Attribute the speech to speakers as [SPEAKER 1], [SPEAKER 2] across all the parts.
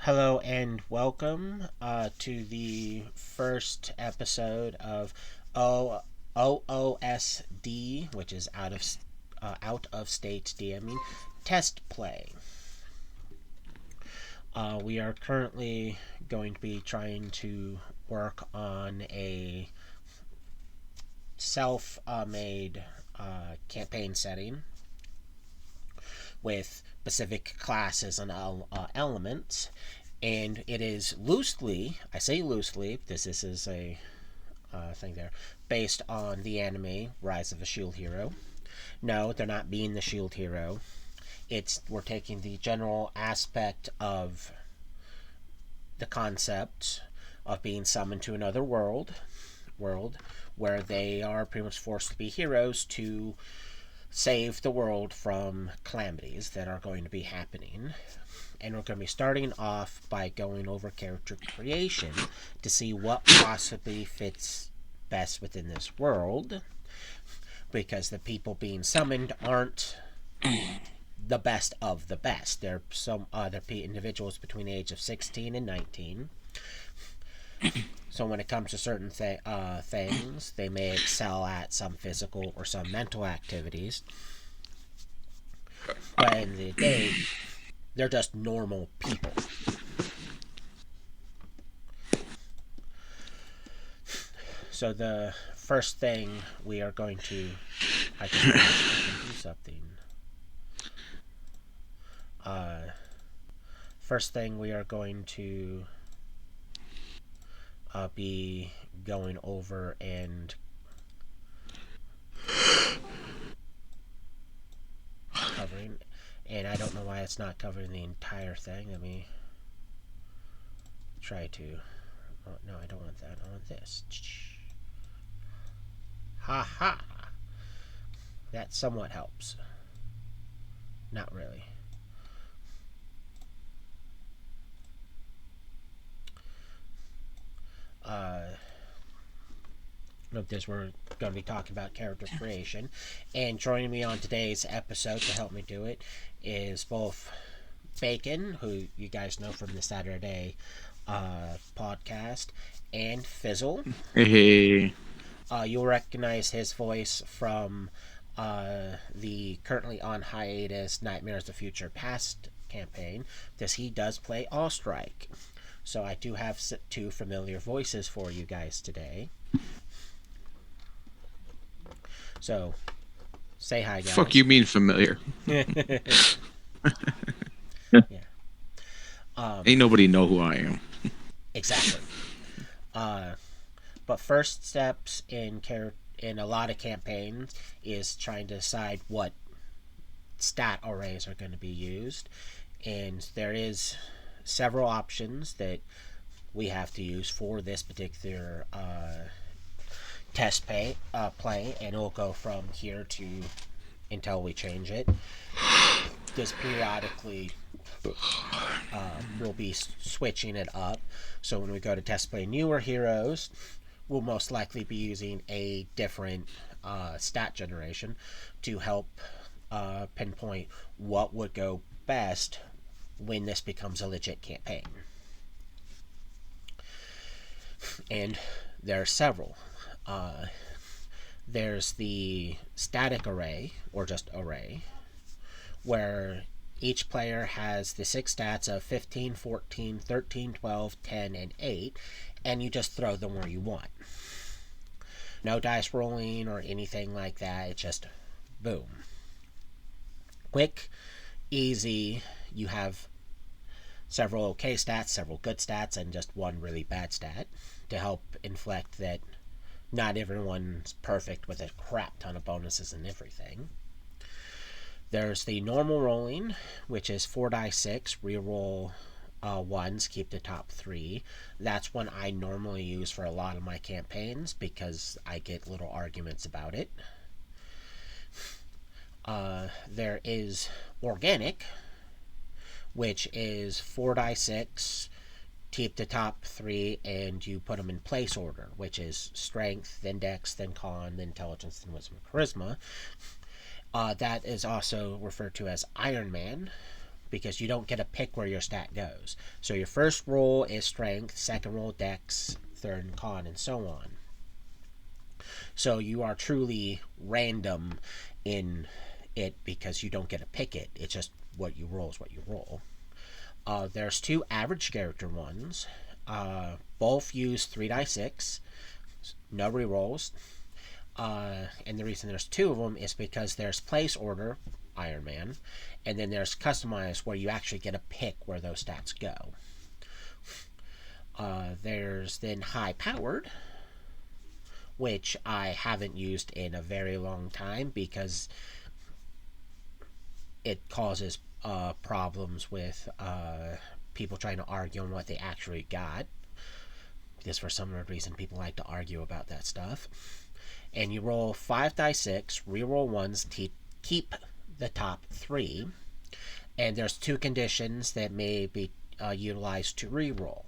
[SPEAKER 1] Hello and welcome to the first episode of OOSD, which is out of state DMing test play. We are currently going to be trying to work on a self-made campaign setting with specific classes and elements, and it is loosely, I say loosely, this is a thing there, based on the anime Rise of a Shield Hero. No, they're not being the Shield Hero. We're taking the general aspect of the concept of being summoned to another world where they are pretty much forced to be heroes to save the world from calamities that are going to be happening. And we're going to be starting off by going over character creation to see what possibly fits best within this world, because the people being summoned aren't the best of the best. They're some other individuals between the age of 16 and 19. So when it comes to certain things, they may excel at some physical or some mental activities. But at the end of the day, they're just normal people. So the first thing we are going to... I can do something. First thing we are going to be going over and covering, and I don't know why it's not covering the entire thing. Let me try to... Oh, no, I don't want that. I want this. Ha ha! That somewhat helps. Not really. This we're going to be talking about character creation, and joining me on today's episode to help me do it is both Bacon, who you guys know from the Saturday podcast, and Fizzle.
[SPEAKER 2] Hey.
[SPEAKER 1] You'll recognize his voice from the currently on hiatus Nightmares of Future Past campaign, because he does play Allstrike. So I do have two familiar voices for you guys today. So, say hi, guys.
[SPEAKER 2] Fuck you mean familiar?
[SPEAKER 1] Yeah.
[SPEAKER 2] Ain't nobody know who I am.
[SPEAKER 1] Exactly. But first steps in a lot of campaigns is trying to decide what stat arrays are going to be used, and there is several options that we have to use for this particular test play, and it'll go from here to until we change it. Because periodically we'll be switching it up. So when we go to test play newer heroes, we'll most likely be using a different stat generation to help pinpoint what would go best when this becomes a legit campaign. And there are several. There's the static array, or just array, where each player has the 6 stats of 15, 14, 13, 12, 10, and 8, and you just throw them where you want. No dice rolling or anything like that. It's just boom. Quick, easy. You have several okay stats, several good stats, and just one really bad stat to help inflect that not everyone's perfect with a crap ton of bonuses and everything. There's the normal rolling, which is 4 die 6, reroll ones, keep the top 3. That's one I normally use for a lot of my campaigns because I get little arguments about it. There is organic, which is 4 die 6, keep the top 3, and you put them in place order, which is strength, then dex, then con, then intelligence, then wisdom and charisma. That is also referred to as Iron Man, because you don't get to pick where your stat goes. So your first roll is strength, second roll dex, third con, and so on. So you are truly random in it because you don't get to pick it. It's just what you roll is what you roll. There's 2 average character ones. Both use 3d6. No rerolls. And the reason there's 2 of them is because there's place order, Iron Man, and then there's customized where you actually get to pick where those stats go. There's then high powered, which I haven't used in a very long time because it causes problems with people trying to argue on what they actually got. Because for some reason people like to argue about that stuff. And you roll 5d6, reroll ones to keep the top 3. And there's 2 conditions that may be utilized to reroll.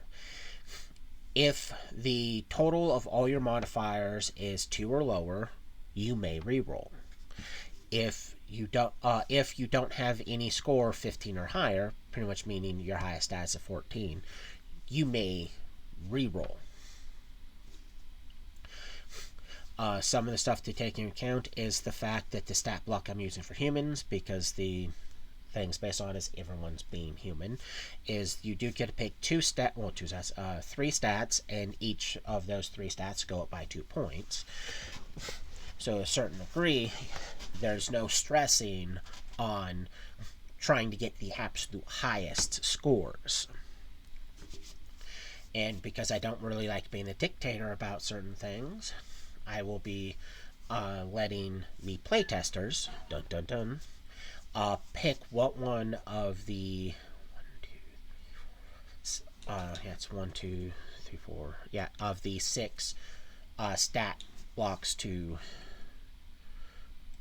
[SPEAKER 1] If the total of all your modifiers is 2 or lower, you may reroll. If you don't have any score 15 or higher, pretty much meaning your highest stat is a 14, you may reroll. Some of the stuff to take into account is the fact that the stat block I'm using for humans, because the things based on is everyone's being human, is you do get to pick 3 stats, and each of those 3 stats go up by 2 points. So to a certain degree, there's no stressing on trying to get the absolute highest scores. And because I don't really like being a dictator about certain things, I will be letting the playtesters, pick what one of the of the 6 stat blocks to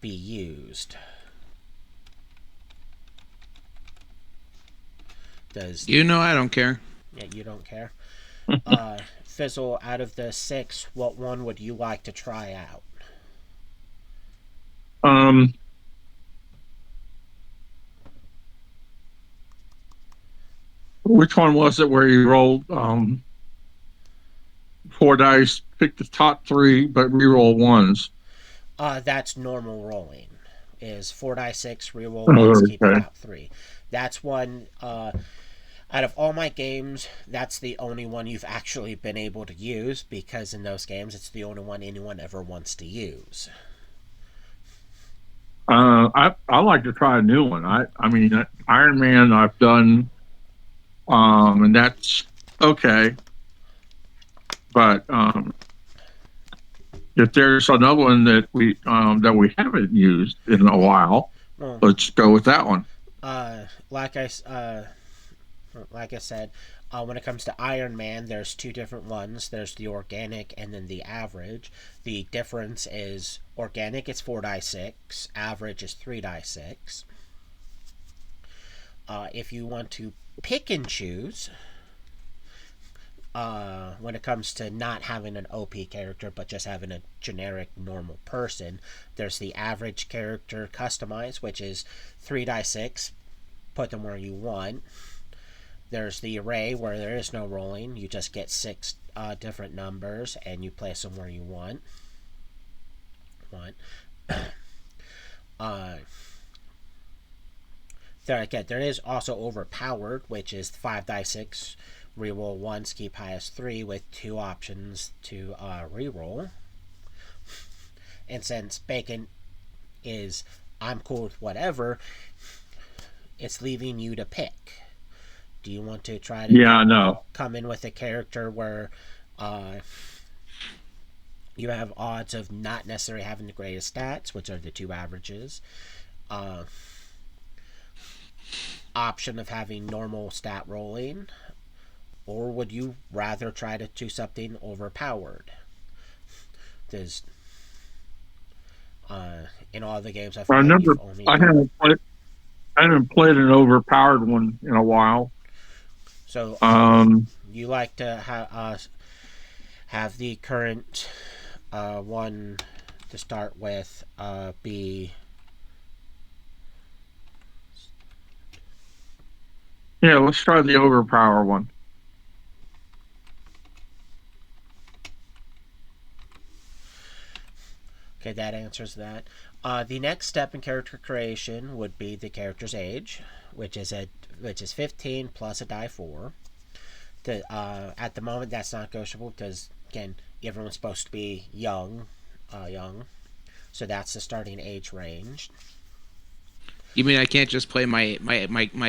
[SPEAKER 1] be used.
[SPEAKER 2] I don't care.
[SPEAKER 1] Yeah, you don't care. Fizzle, out of the 6, what one would you like to try out?
[SPEAKER 3] Which one was it where you rolled 4 dice, pick the top 3, but reroll ones?
[SPEAKER 1] That's normal rolling. Is 4d6, reroll ones, keep the top 3. That's one. Out of all my games, that's the only one you've actually been able to use, because in those games, it's the only one anyone ever wants to use.
[SPEAKER 3] I like to try a new one. I mean, Iron Man I've done, and that's okay. But if there's another one that we haven't used in a while, let's go with that one.
[SPEAKER 1] Like I said, when it comes to Iron Man, there's 2 different ones. There's the organic and then the average. The difference is organic is 4d6, average is 3d6. If you want to pick and choose, when it comes to not having an OP character but just having a generic normal person, there's the average character customized, which is 3d6, put them where you want. There's the array where there is no rolling. You just get 6 different numbers and you place them where you want. There is also overpowered, which is 5d6, reroll once, keep highest 3, with 2 options to reroll. And since Bacon is I'm cool with whatever, it's leaving you to pick. Do you want to try to come in with a character where you have odds of not necessarily having the greatest stats, which are the 2 averages, option of having normal stat rolling, or would you rather try to do something overpowered? There's in all the games I've played,
[SPEAKER 3] I haven't played an overpowered one in a while.
[SPEAKER 1] So you like to have the current one to start with be
[SPEAKER 3] Yeah, let's try the overpower one.
[SPEAKER 1] Okay, that answers that. The next step in character creation would be the character's age, which is 15 plus a die 4. At the moment, that's not negotiable because again, everyone's supposed to be young. So that's the starting age range.
[SPEAKER 2] You mean I can't just play my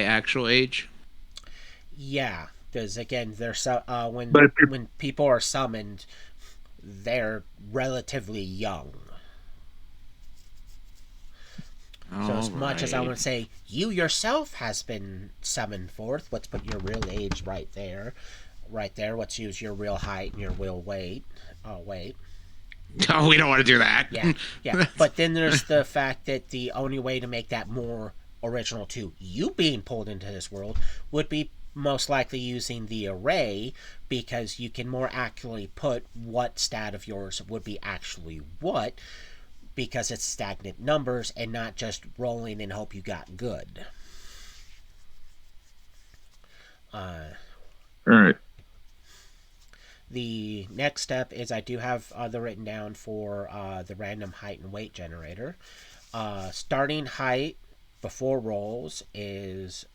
[SPEAKER 2] actual age?
[SPEAKER 1] Yeah, because again,
[SPEAKER 3] But if
[SPEAKER 1] when people are summoned, they're relatively young. So
[SPEAKER 2] All
[SPEAKER 1] as much as I
[SPEAKER 2] right.
[SPEAKER 1] want to say you yourself has been summoned forth, let's put your real age right there. Right there. Let's use your real height and your real weight. Oh wait.
[SPEAKER 2] Oh, we don't want to do that.
[SPEAKER 1] Yeah, yeah. But then there's the fact that the only way to make that more original to you being pulled into this world would be most likely using the array because you can more accurately put what stat of yours would be actually what because it's stagnant numbers and not just rolling and hope you got good.
[SPEAKER 3] all right,
[SPEAKER 1] The next step is I do have the written down for the random height and weight generator. Starting height before rolls is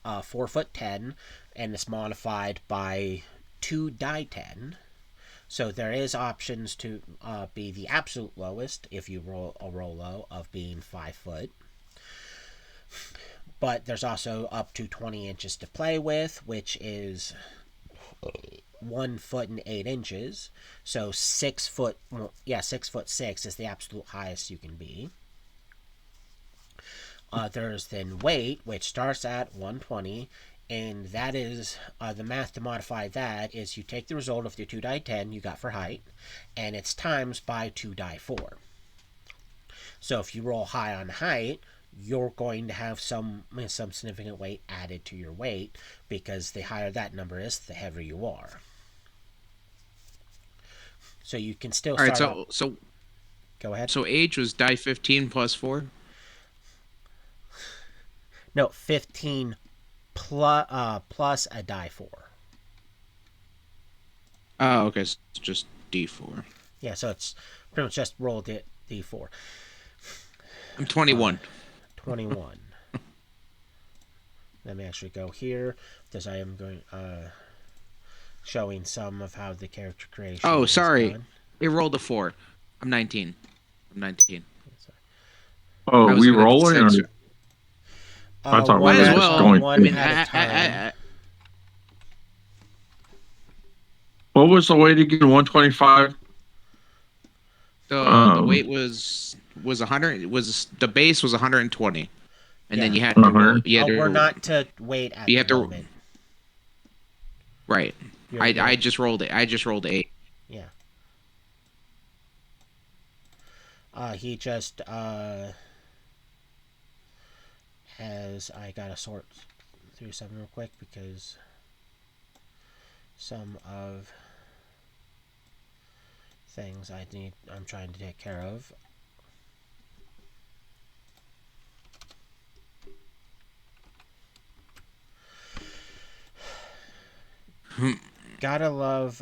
[SPEAKER 1] 4'10", and it's modified by 2 die 10. So there is options to be the absolute lowest if you roll low of being 5 foot. But there's also up to 20 inches to play with, which is 1 foot and 8 inches. So 6', 6'6" is the absolute highest you can be. There's then weight, which starts at 120, and that is the math to modify that is you take the result of the 2 die 10 you got for height, and it's times by 2 die 4. So if you roll high on height, you're going to have some significant weight added to your weight because the higher that number is, the heavier you are. So you can still
[SPEAKER 2] All right.
[SPEAKER 1] start off.
[SPEAKER 2] So
[SPEAKER 1] Go ahead.
[SPEAKER 2] so age was die 15 plus 4.
[SPEAKER 1] No, 15 plus a die 4.
[SPEAKER 2] Oh, okay. So it's just D4.
[SPEAKER 1] Yeah, so it's pretty much just roll d4.
[SPEAKER 2] I'm 21.
[SPEAKER 1] 21. Let me actually go here because I am going showing some of how the character creation
[SPEAKER 2] Oh,
[SPEAKER 1] is
[SPEAKER 2] sorry.
[SPEAKER 1] done.
[SPEAKER 2] It rolled a 4. I'm 19. I'm 19.
[SPEAKER 3] oh,
[SPEAKER 2] I was
[SPEAKER 3] we
[SPEAKER 2] gonna
[SPEAKER 3] rolling, or
[SPEAKER 2] say,
[SPEAKER 3] I thought we
[SPEAKER 2] might as
[SPEAKER 3] were just
[SPEAKER 2] well.
[SPEAKER 3] going
[SPEAKER 2] I
[SPEAKER 1] one
[SPEAKER 3] to.
[SPEAKER 2] mean,
[SPEAKER 1] at a time.
[SPEAKER 3] What was the weight again? 125.
[SPEAKER 2] The weight was 100. The base was 120, and then
[SPEAKER 1] Yeah.
[SPEAKER 2] you had to roll.
[SPEAKER 3] 100.
[SPEAKER 1] We're not to wait at
[SPEAKER 2] You
[SPEAKER 1] the
[SPEAKER 2] have to
[SPEAKER 1] moment.
[SPEAKER 2] right.
[SPEAKER 1] You're
[SPEAKER 2] I just rolled it. I just rolled 8.
[SPEAKER 1] yeah. He just has. I gotta sort through something real quick because some of things I'm trying to take care of. Gotta love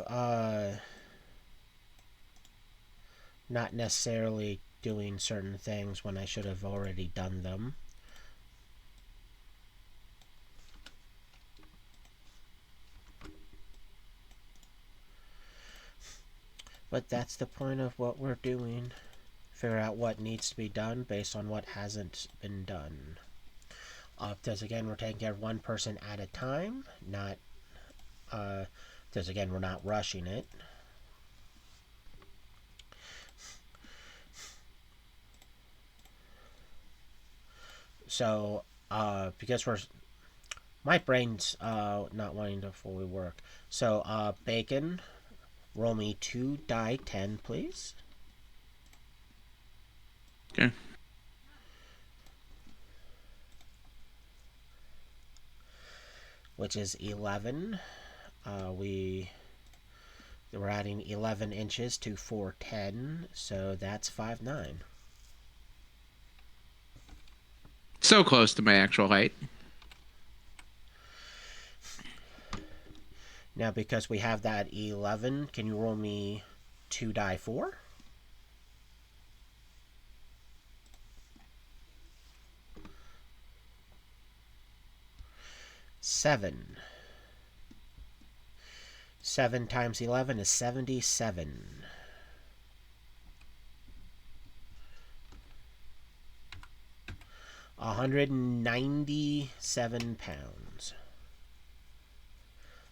[SPEAKER 1] not necessarily doing certain things when I should have already done them. But that's the point of what we're doing. Figure out what needs to be done based on what hasn't been done. Because again, we're taking care of one person at a time, not because again, we're not rushing it. So, because my brain's not wanting to fully work. So, Bacon, roll me 2 die 10, please.
[SPEAKER 2] Okay.
[SPEAKER 1] Which is 11. We're adding 11 inches to 410, so that's 5'9".
[SPEAKER 2] So close to my actual height.
[SPEAKER 1] Now, because we have that 11, can you roll me 2 die 4? 7. 7 times 11 is 77. £197.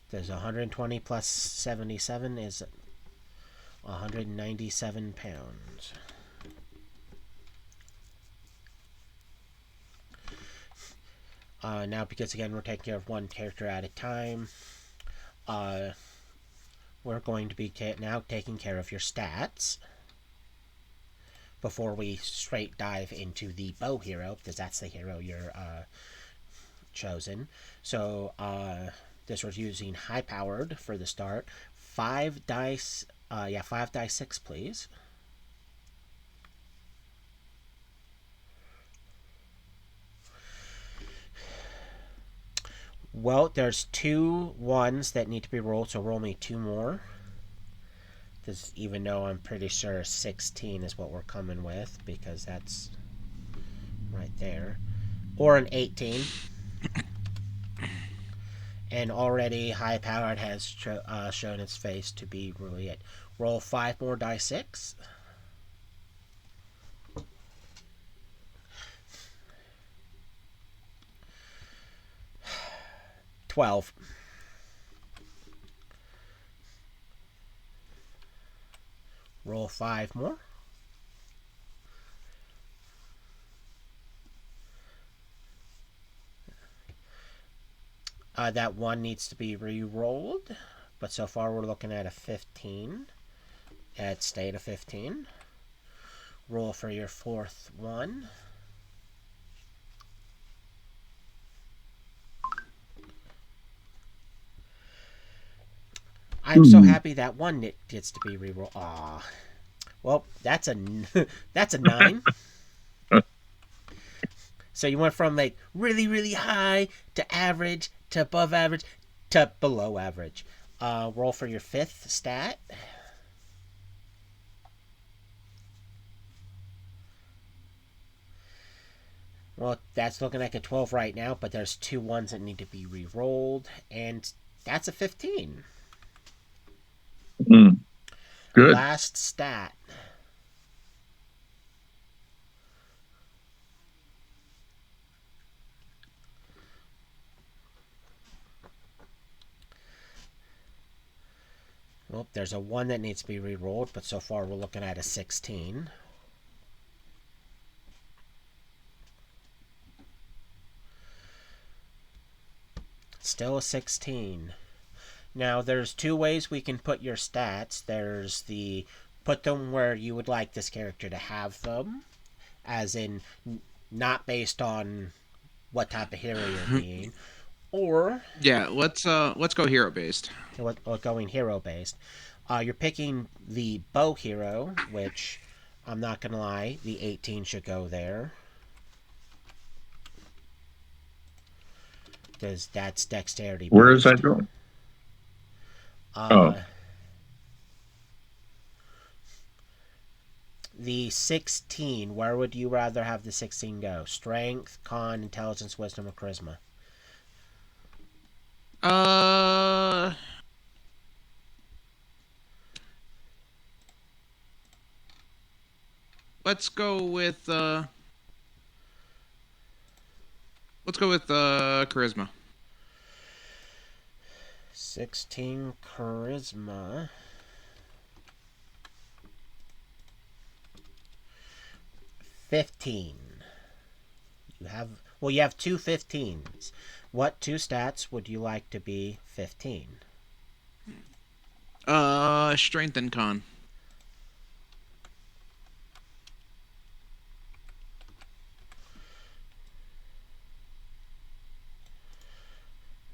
[SPEAKER 1] There's 120 plus 77 is 197 pounds. Now, because again we're taking care of one character at a time, we're going to be now taking care of your stats before we straight dive into the bow hero, because that's the hero you're chosen. So this was using high powered for the start. 5 dice, 5 dice 6, please. Well, there's 2 1s that need to be rolled, so roll me 2 more. This, even though I'm pretty sure 16 is what we're coming with, because that's right there. Or an 18. And already high powered has shown its face to be really it. Roll 5 more die 6. 12. Roll 5 more. That 1 needs to be re-rolled, but so far we're looking at a 15. It stayed a 15. Roll for your 4th one. I'm so happy that 1 gets to be re-rolled. Aw. Well, that's a 9. So you went from like really, really high to average to above average to below average. Roll for your 5th stat. Well, that's looking like a 12 right now, but there's 2 1s that need to be re-rolled, and that's a 15.
[SPEAKER 3] Good.
[SPEAKER 1] Last stat. Well, there's a 1 that needs to be re-rolled, but so far we're looking at a 16. Still a 16. Now, there's 2 ways we can put your stats. There's the put them where you would like this character to have them, as in not based on what type of hero you're being, or
[SPEAKER 2] Yeah, let's go hero based.
[SPEAKER 1] going hero based. You're picking the bow hero, which I'm not gonna lie, the 18 should go there, because that's dexterity.
[SPEAKER 3] Where is that going?
[SPEAKER 1] The 16, where would you rather have the 16 go? Strength, con, intelligence, wisdom, or charisma?
[SPEAKER 2] Let's go with charisma.
[SPEAKER 1] 16 charisma. $15. You have 2 15s. What 2 stats would you like to be 15?
[SPEAKER 2] Strength and con.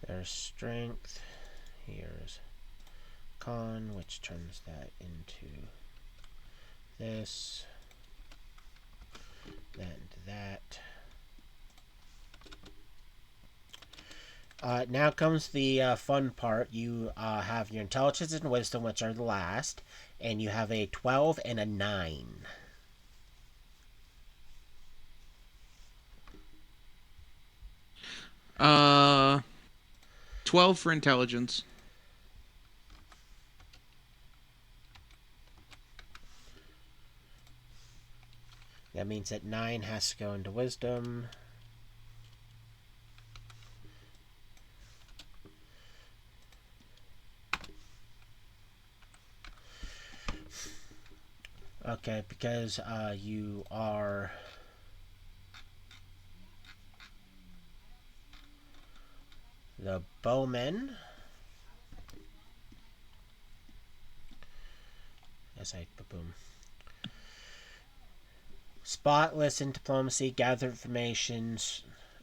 [SPEAKER 1] There's strength. Here's con, which turns that into this. That into that. Now comes the fun part. You have your intelligence and wisdom, which are the last, and you have a 12 and a 9.
[SPEAKER 2] Uh, 12 for intelligence.
[SPEAKER 1] That means that 9 has to go into wisdom. Okay, because you are the bowman. Yes, boom. Spot, listen, diplomacy, gather information,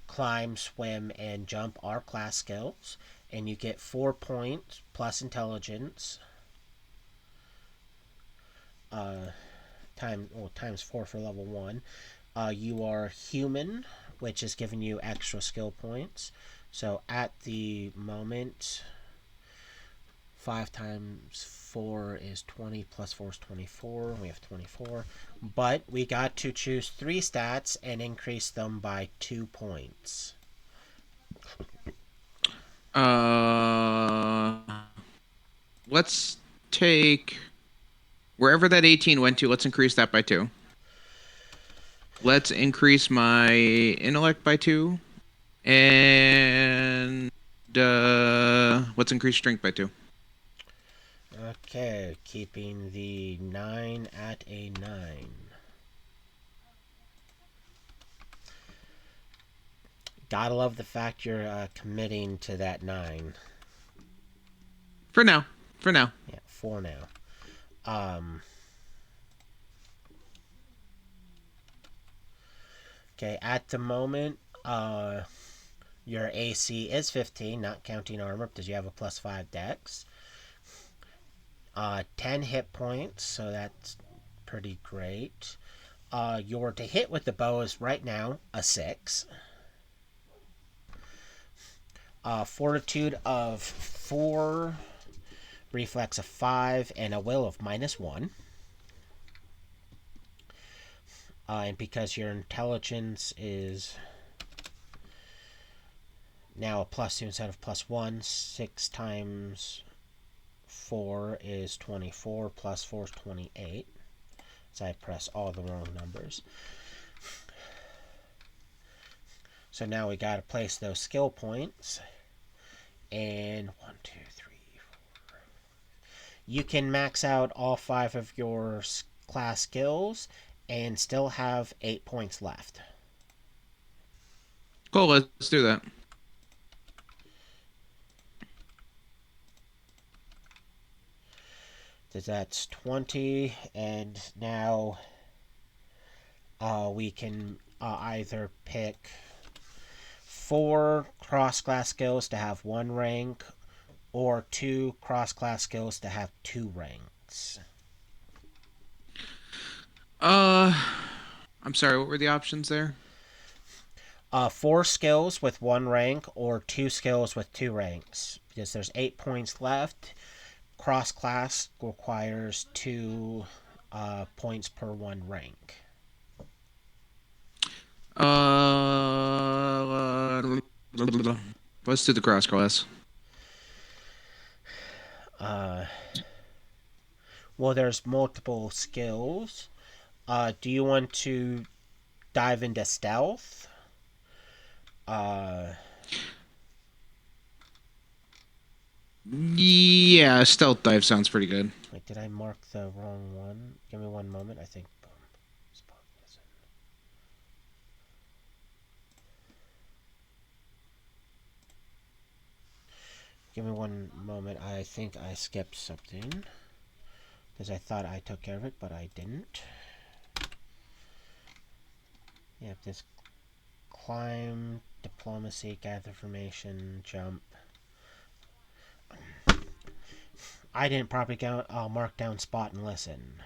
[SPEAKER 1] climb, swim, and jump are class skills, and you get 4 points plus intelligence. Times 4 for level 1. You are human, which is giving you extra skill points. So at the moment, 5 times 4 is 20, plus 4 is 24. We have 24. But we got to choose 3 stats and increase them by 2 points.
[SPEAKER 2] Let's take wherever that 18 went to. Let's increase that by 2. Let's increase my intellect by 2, and let's increase strength by 2.
[SPEAKER 1] Okay, keeping the 9 at a 9. Gotta love the fact you're committing to that 9.
[SPEAKER 2] For now. For now.
[SPEAKER 1] Yeah, 4 now. Okay, at the moment, your AC is 15, not counting armor, because you have a plus 5 dex. 10 hit points, so that's pretty great. Your to hit with the bow is right now a 6. Fortitude of 4, reflex of 5, and a will of -1. And because your intelligence is now a +2 instead of +1, 6 times 4 is 24, plus 4 is 28. So I press all the wrong numbers. So now we got to place those skill points. And 1, 2, 3, 4. You can max out all 5 of your class skills and still have 8 points left.
[SPEAKER 2] Cool, let's do that.
[SPEAKER 1] So that's 20, and now we can either pick 4 cross-class skills to have 1 rank, or 2 cross-class skills to have 2 ranks.
[SPEAKER 2] I'm sorry, what were the options there?
[SPEAKER 1] 4 skills with 1 rank, or 2 skills with 2 ranks. Because there's 8 points left. Cross-class requires 2 points per 1 rank.
[SPEAKER 2] Let's do the cross class.
[SPEAKER 1] Well, there's multiple skills. Do you want to dive into stealth?
[SPEAKER 2] Yeah, stealth dive sounds pretty good.
[SPEAKER 1] Wait, did I mark the wrong one? Give me one moment. I think. Boom. Give me one moment. I think I skipped something. Because I thought I took care of it, but I didn't. Yeah, this climb, diplomacy, gather information, jump. I didn't properly mark down spot and listen.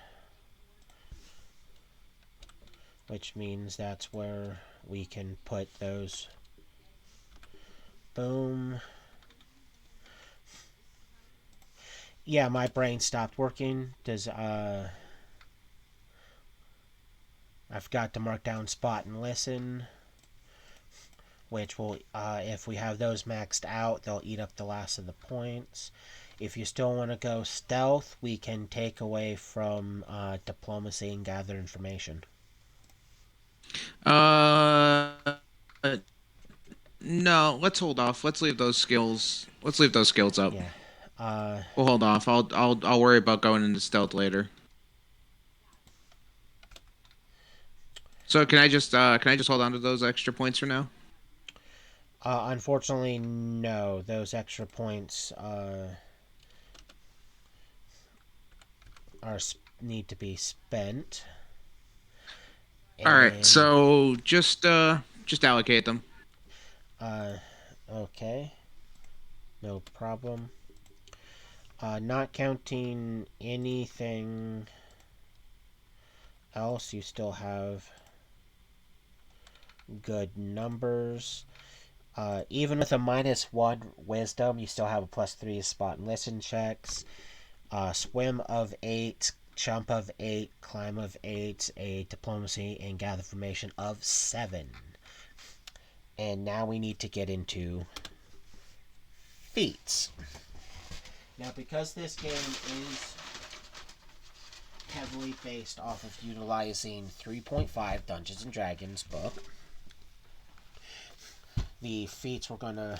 [SPEAKER 1] Which means that's where we can put those Boom. Yeah, my brain stopped working. I forgot to mark down spot and listen, which will, if we have those maxed out, they'll eat up the last of the points. If you still want to go stealth, we can take away from diplomacy and gather information.
[SPEAKER 2] Uh, no, let's hold off. Let's leave those skills. Let's leave those skills up.
[SPEAKER 1] Yeah.
[SPEAKER 2] We'll hold off. I'll worry about going into stealth later. So can I just hold on to those extra points for now?
[SPEAKER 1] Unfortunately, no. Those extra points need to be spent.
[SPEAKER 2] All right.
[SPEAKER 1] And
[SPEAKER 2] So just allocate them.
[SPEAKER 1] okay, no problem. Not counting anything else, you still have good numbers. Even with a -1 wisdom, you still have a +3 spot and listen checks. Swim of 8, jump of 8, climb of 8, a diplomacy and gather information of 7. And now we need to get into feats. Now, because this game is heavily based off of utilizing 3.5 Dungeons & Dragons book, the feats we're going to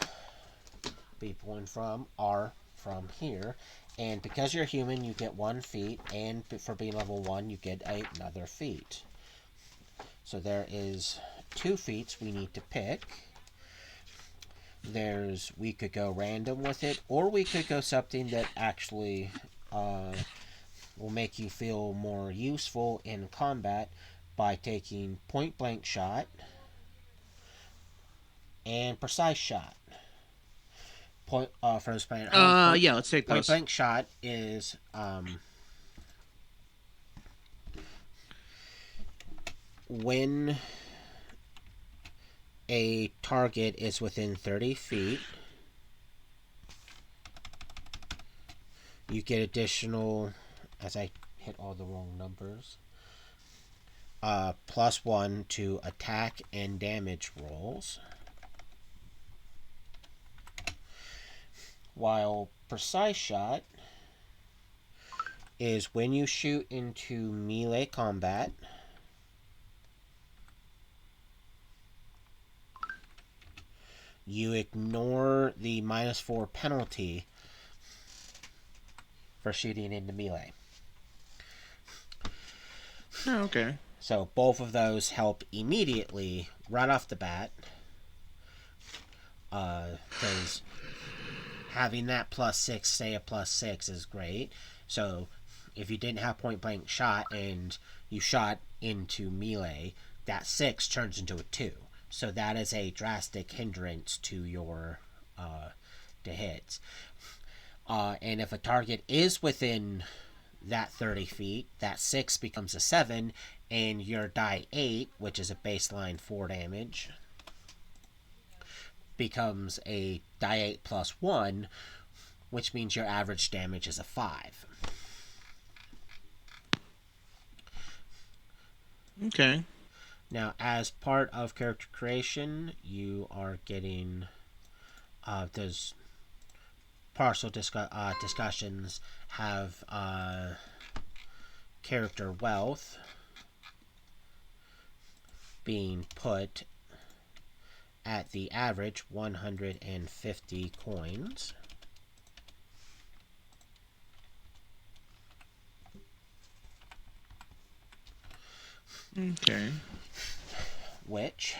[SPEAKER 1] be pulling from are from here. And because you're human, you get 1 feat, and for being level 1, you get another feat. So there is 2 feats we need to pick. We could go random with it, or we could go something that actually will make you feel more useful in combat by taking point blank shot and precise shot. For those playing at home,
[SPEAKER 2] Yeah, let's take
[SPEAKER 1] point
[SPEAKER 2] those.
[SPEAKER 1] blank shot is when a target is within 30 feet, you get additional, as I hit all the wrong numbers, +1 to attack and damage rolls. While precise shot is when you shoot into melee combat, you ignore the -4 penalty for shooting into melee.
[SPEAKER 2] Oh, okay.
[SPEAKER 1] So both of those help immediately, right off the bat, because having that +6 stay a +6 is great. So if you didn't have point blank shot and you shot into melee, that 6 turns into a 2. So that is a drastic hindrance to your to hits. And if a target is within that 30 feet, that 6 becomes a 7, and your die 8, which is a baseline 4 damage, becomes a die 8 +1, which means your average damage is a 5.
[SPEAKER 2] Okay.
[SPEAKER 1] Now, as part of character creation, you are getting those partial discussions have character wealth being put at the average 150 coins.
[SPEAKER 2] Okay.
[SPEAKER 1] Which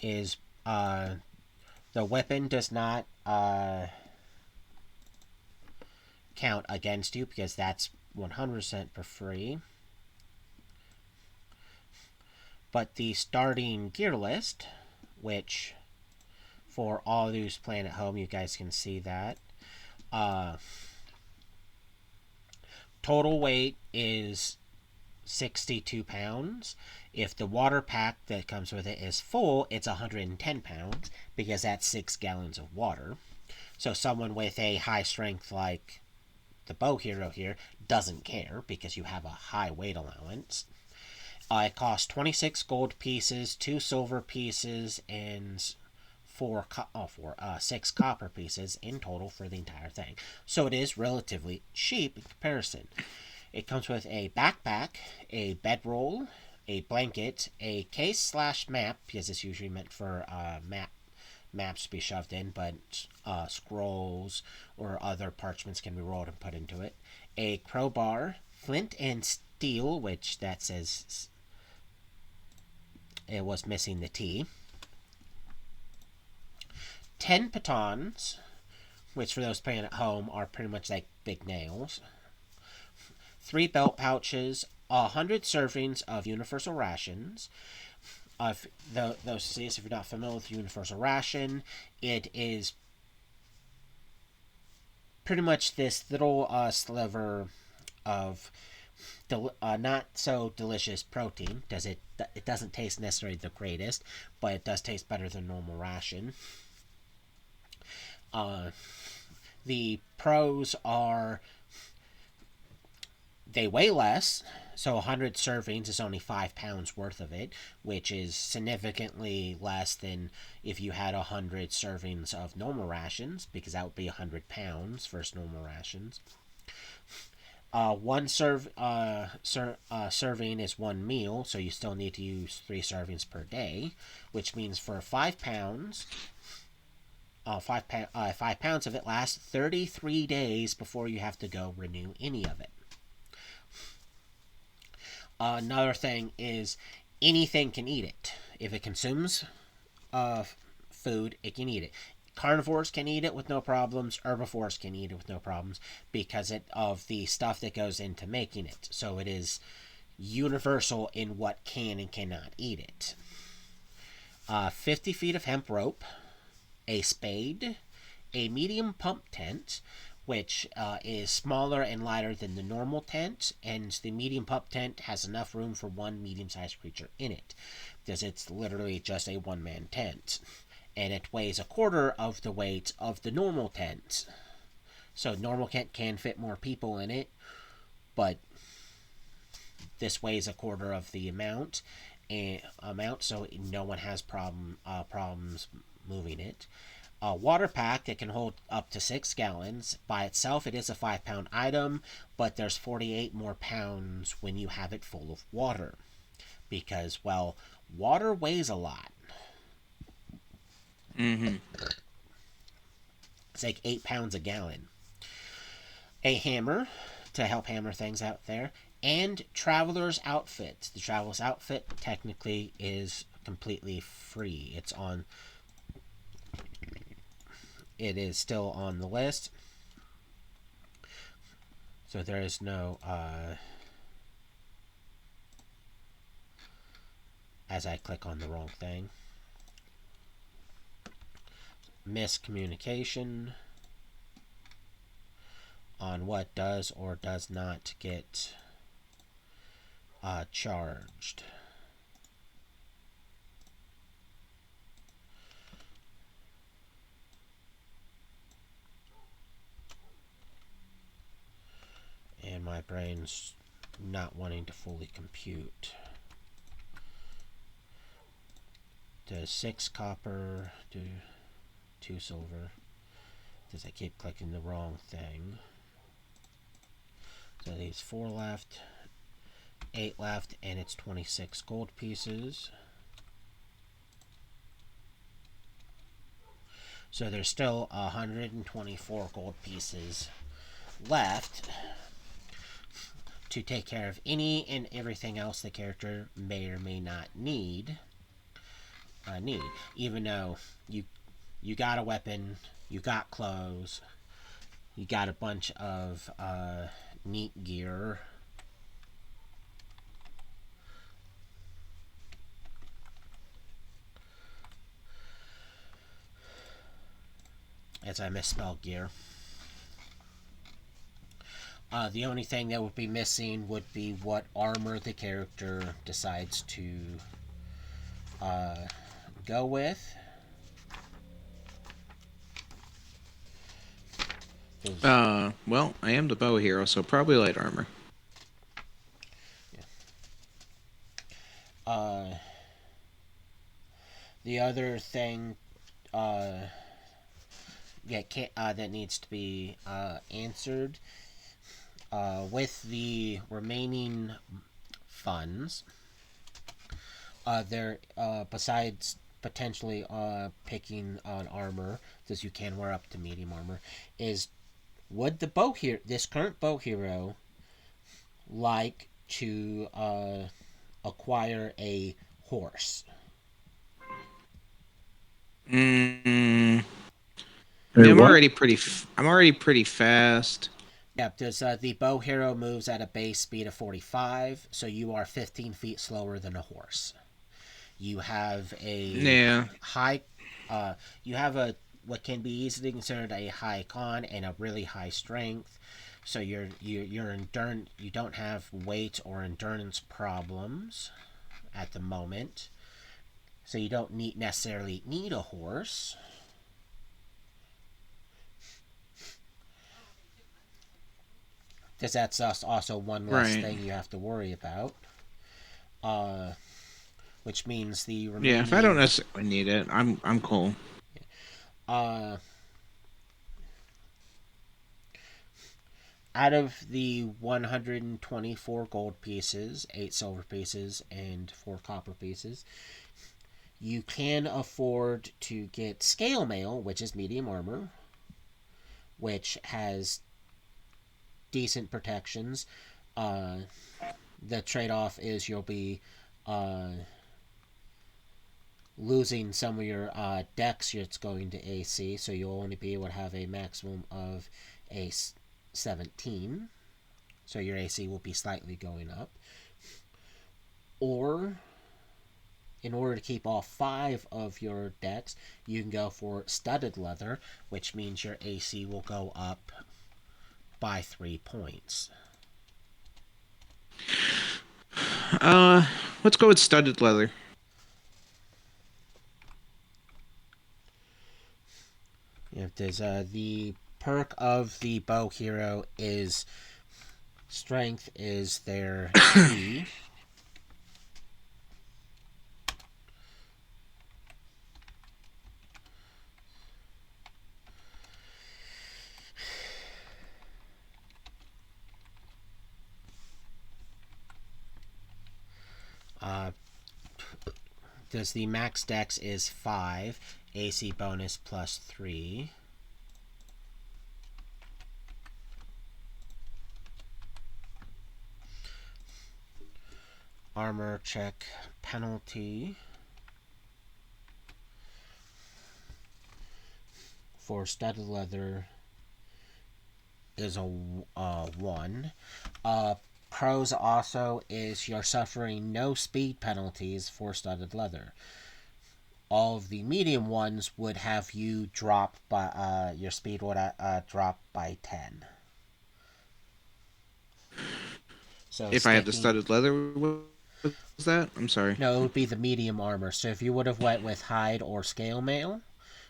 [SPEAKER 1] is the weapon does not count against you because that's 100% for free. But the starting gear list, which for all those playing at home, you guys can see that. Total weight is 62 pounds. If the water pack that comes with it is full, it's 110 pounds because that's 6 gallons of water. So someone with a high strength like the bow hero here doesn't care because you have a high weight allowance. It costs 26 gold pieces, 2 silver pieces, and 6 copper pieces in total for the entire thing. So it is relatively cheap in comparison. It comes with a backpack, a bedroll, a blanket, a case/map, because it's usually meant for maps to be shoved in, but scrolls or other parchments can be rolled and put into it. A crowbar, flint and steel, which that says it was missing the T. 10 pitons, which for those playing at home are pretty much like big nails. 3 belt pouches, 100 servings of universal rations. If you're not familiar with universal ration, it is pretty much this little sliver of not so delicious protein. It doesn't taste necessarily the greatest, but it does taste better than normal ration. The pros are they weigh less, so 100 servings is only 5 pounds worth of it, which is significantly less than if you had 100 servings of normal rations, because that would be 100 pounds versus normal rations. One serving is 1 meal, so you still need to use 3 servings per day, which means for 5 pounds, 5 pounds of it lasts 33 days before you have to go renew any of it. Another thing is anything can eat it. If it consumes food, it can eat it. Carnivores can eat it with no problems. Herbivores can eat it with no problems because of the stuff that goes into making it. So it is universal in what can and cannot eat it. 50 feet of hemp rope, a spade, a medium pump tent, which is smaller and lighter than the normal tent, and the medium pump tent has enough room for 1 medium-sized creature in it, because it's literally just a one-man tent, and it weighs a quarter of the weight of the normal tent. So normal tent can fit more people in it, but this weighs a quarter of the amount, so no one has problems moving it. A water pack that can hold up to 6 gallons. By itself, it is a 5-pound item, but there's 48 more pounds when you have it full of water. Because, well, water weighs a lot.
[SPEAKER 2] Mm-hmm.
[SPEAKER 1] It's like 8 pounds a gallon. A hammer to help hammer things out there. And Traveler's Outfit. The Traveler's Outfit technically is completely free. It is still on the list. So there is no, as I click on the wrong thing. Miscommunication on what does or does not get charged. And my brain's not wanting to fully compute. Does 6 copper do 2 silver? Does I keep clicking the wrong thing? So these 4 left, 8 left, and it's 26 gold pieces. So there's still 124 gold pieces left to take care of any and everything else the character may or may not need. Even though you got a weapon, you got clothes, you got a bunch of neat gear. As I misspelled gear. The only thing that would be missing would be what armor the character decides to go with.
[SPEAKER 2] Well, I am the bow hero, so probably light armor.
[SPEAKER 1] Uh, the other thing that needs to be answered with the remaining funds, there besides potentially picking on armor, because you can wear up to medium armor, is would this current bow hero like to acquire a horse?
[SPEAKER 2] Mm,
[SPEAKER 3] Hey,
[SPEAKER 2] I'm
[SPEAKER 3] what?
[SPEAKER 2] already pretty fast.
[SPEAKER 1] Yeah, because the bow hero moves at a base speed of 45, so you are 15 feet slower than a horse. You have a
[SPEAKER 2] Yeah.
[SPEAKER 1] high, you have a what can be easily considered a high con and a really high strength. So your endurance, you don't have weight or endurance problems at the moment. So you don't necessarily need a horse. Because that's also one less
[SPEAKER 2] Right.
[SPEAKER 1] thing you have to worry about. Uh, which means the
[SPEAKER 2] Yeah. If I don't
[SPEAKER 1] remaining
[SPEAKER 2] necessarily need it, I'm cool.
[SPEAKER 1] uh, out of the 124 gold pieces, 8 silver pieces, and 4 copper pieces, you can afford to get scale mail, which is medium armor, which has decent protections. Uh, the trade off is you'll be uh, losing some of your decks. It's going to AC, so you'll only be able to have a maximum of a 17. So your AC will be slightly going up. Or, in order to keep all 5 of your decks, you can go for studded leather, which means your AC will go up by 3 points.
[SPEAKER 2] Uh, let's go with studded leather.
[SPEAKER 1] If there's the perk of the bow hero is strength is their key. Uh, does the max dex is 5, AC bonus plus 3. Armor check penalty for studded leather is a 1. Pros also is you're suffering no speed penalties for studded leather. All of the medium ones would have you drop by your speed would drop by 10. So
[SPEAKER 2] If I had the
[SPEAKER 1] sticking
[SPEAKER 2] studded leather, what was that? I'm sorry.
[SPEAKER 1] no, it would be the medium armor. So if you would have went with hide or scale mail,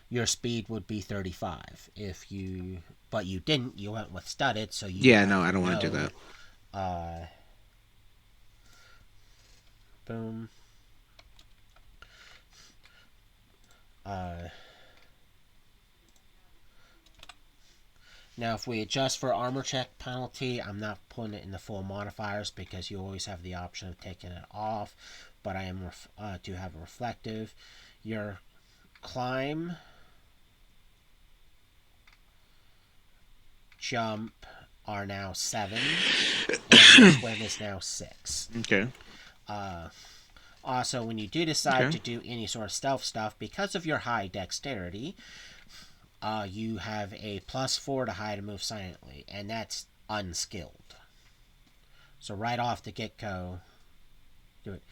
[SPEAKER 1] your speed would be 35. If you but you didn't, you went with studded, so you
[SPEAKER 2] Yeah, no,
[SPEAKER 1] have
[SPEAKER 2] I don't want to do
[SPEAKER 1] no
[SPEAKER 2] that.
[SPEAKER 1] uh boom. Uh Now, if we adjust for armor check penalty, I'm not putting it in the full modifiers because you always have the option of taking it off. But I am to have a reflective. Your climb, jump are now 7, and your swim is now 6.
[SPEAKER 2] Okay.
[SPEAKER 1] Also, when you do decide
[SPEAKER 2] Okay.
[SPEAKER 1] to do any sort of stealth stuff, because of your high dexterity, you have a +4 to hide and move silently, and that's unskilled. So right off the get-go, do it.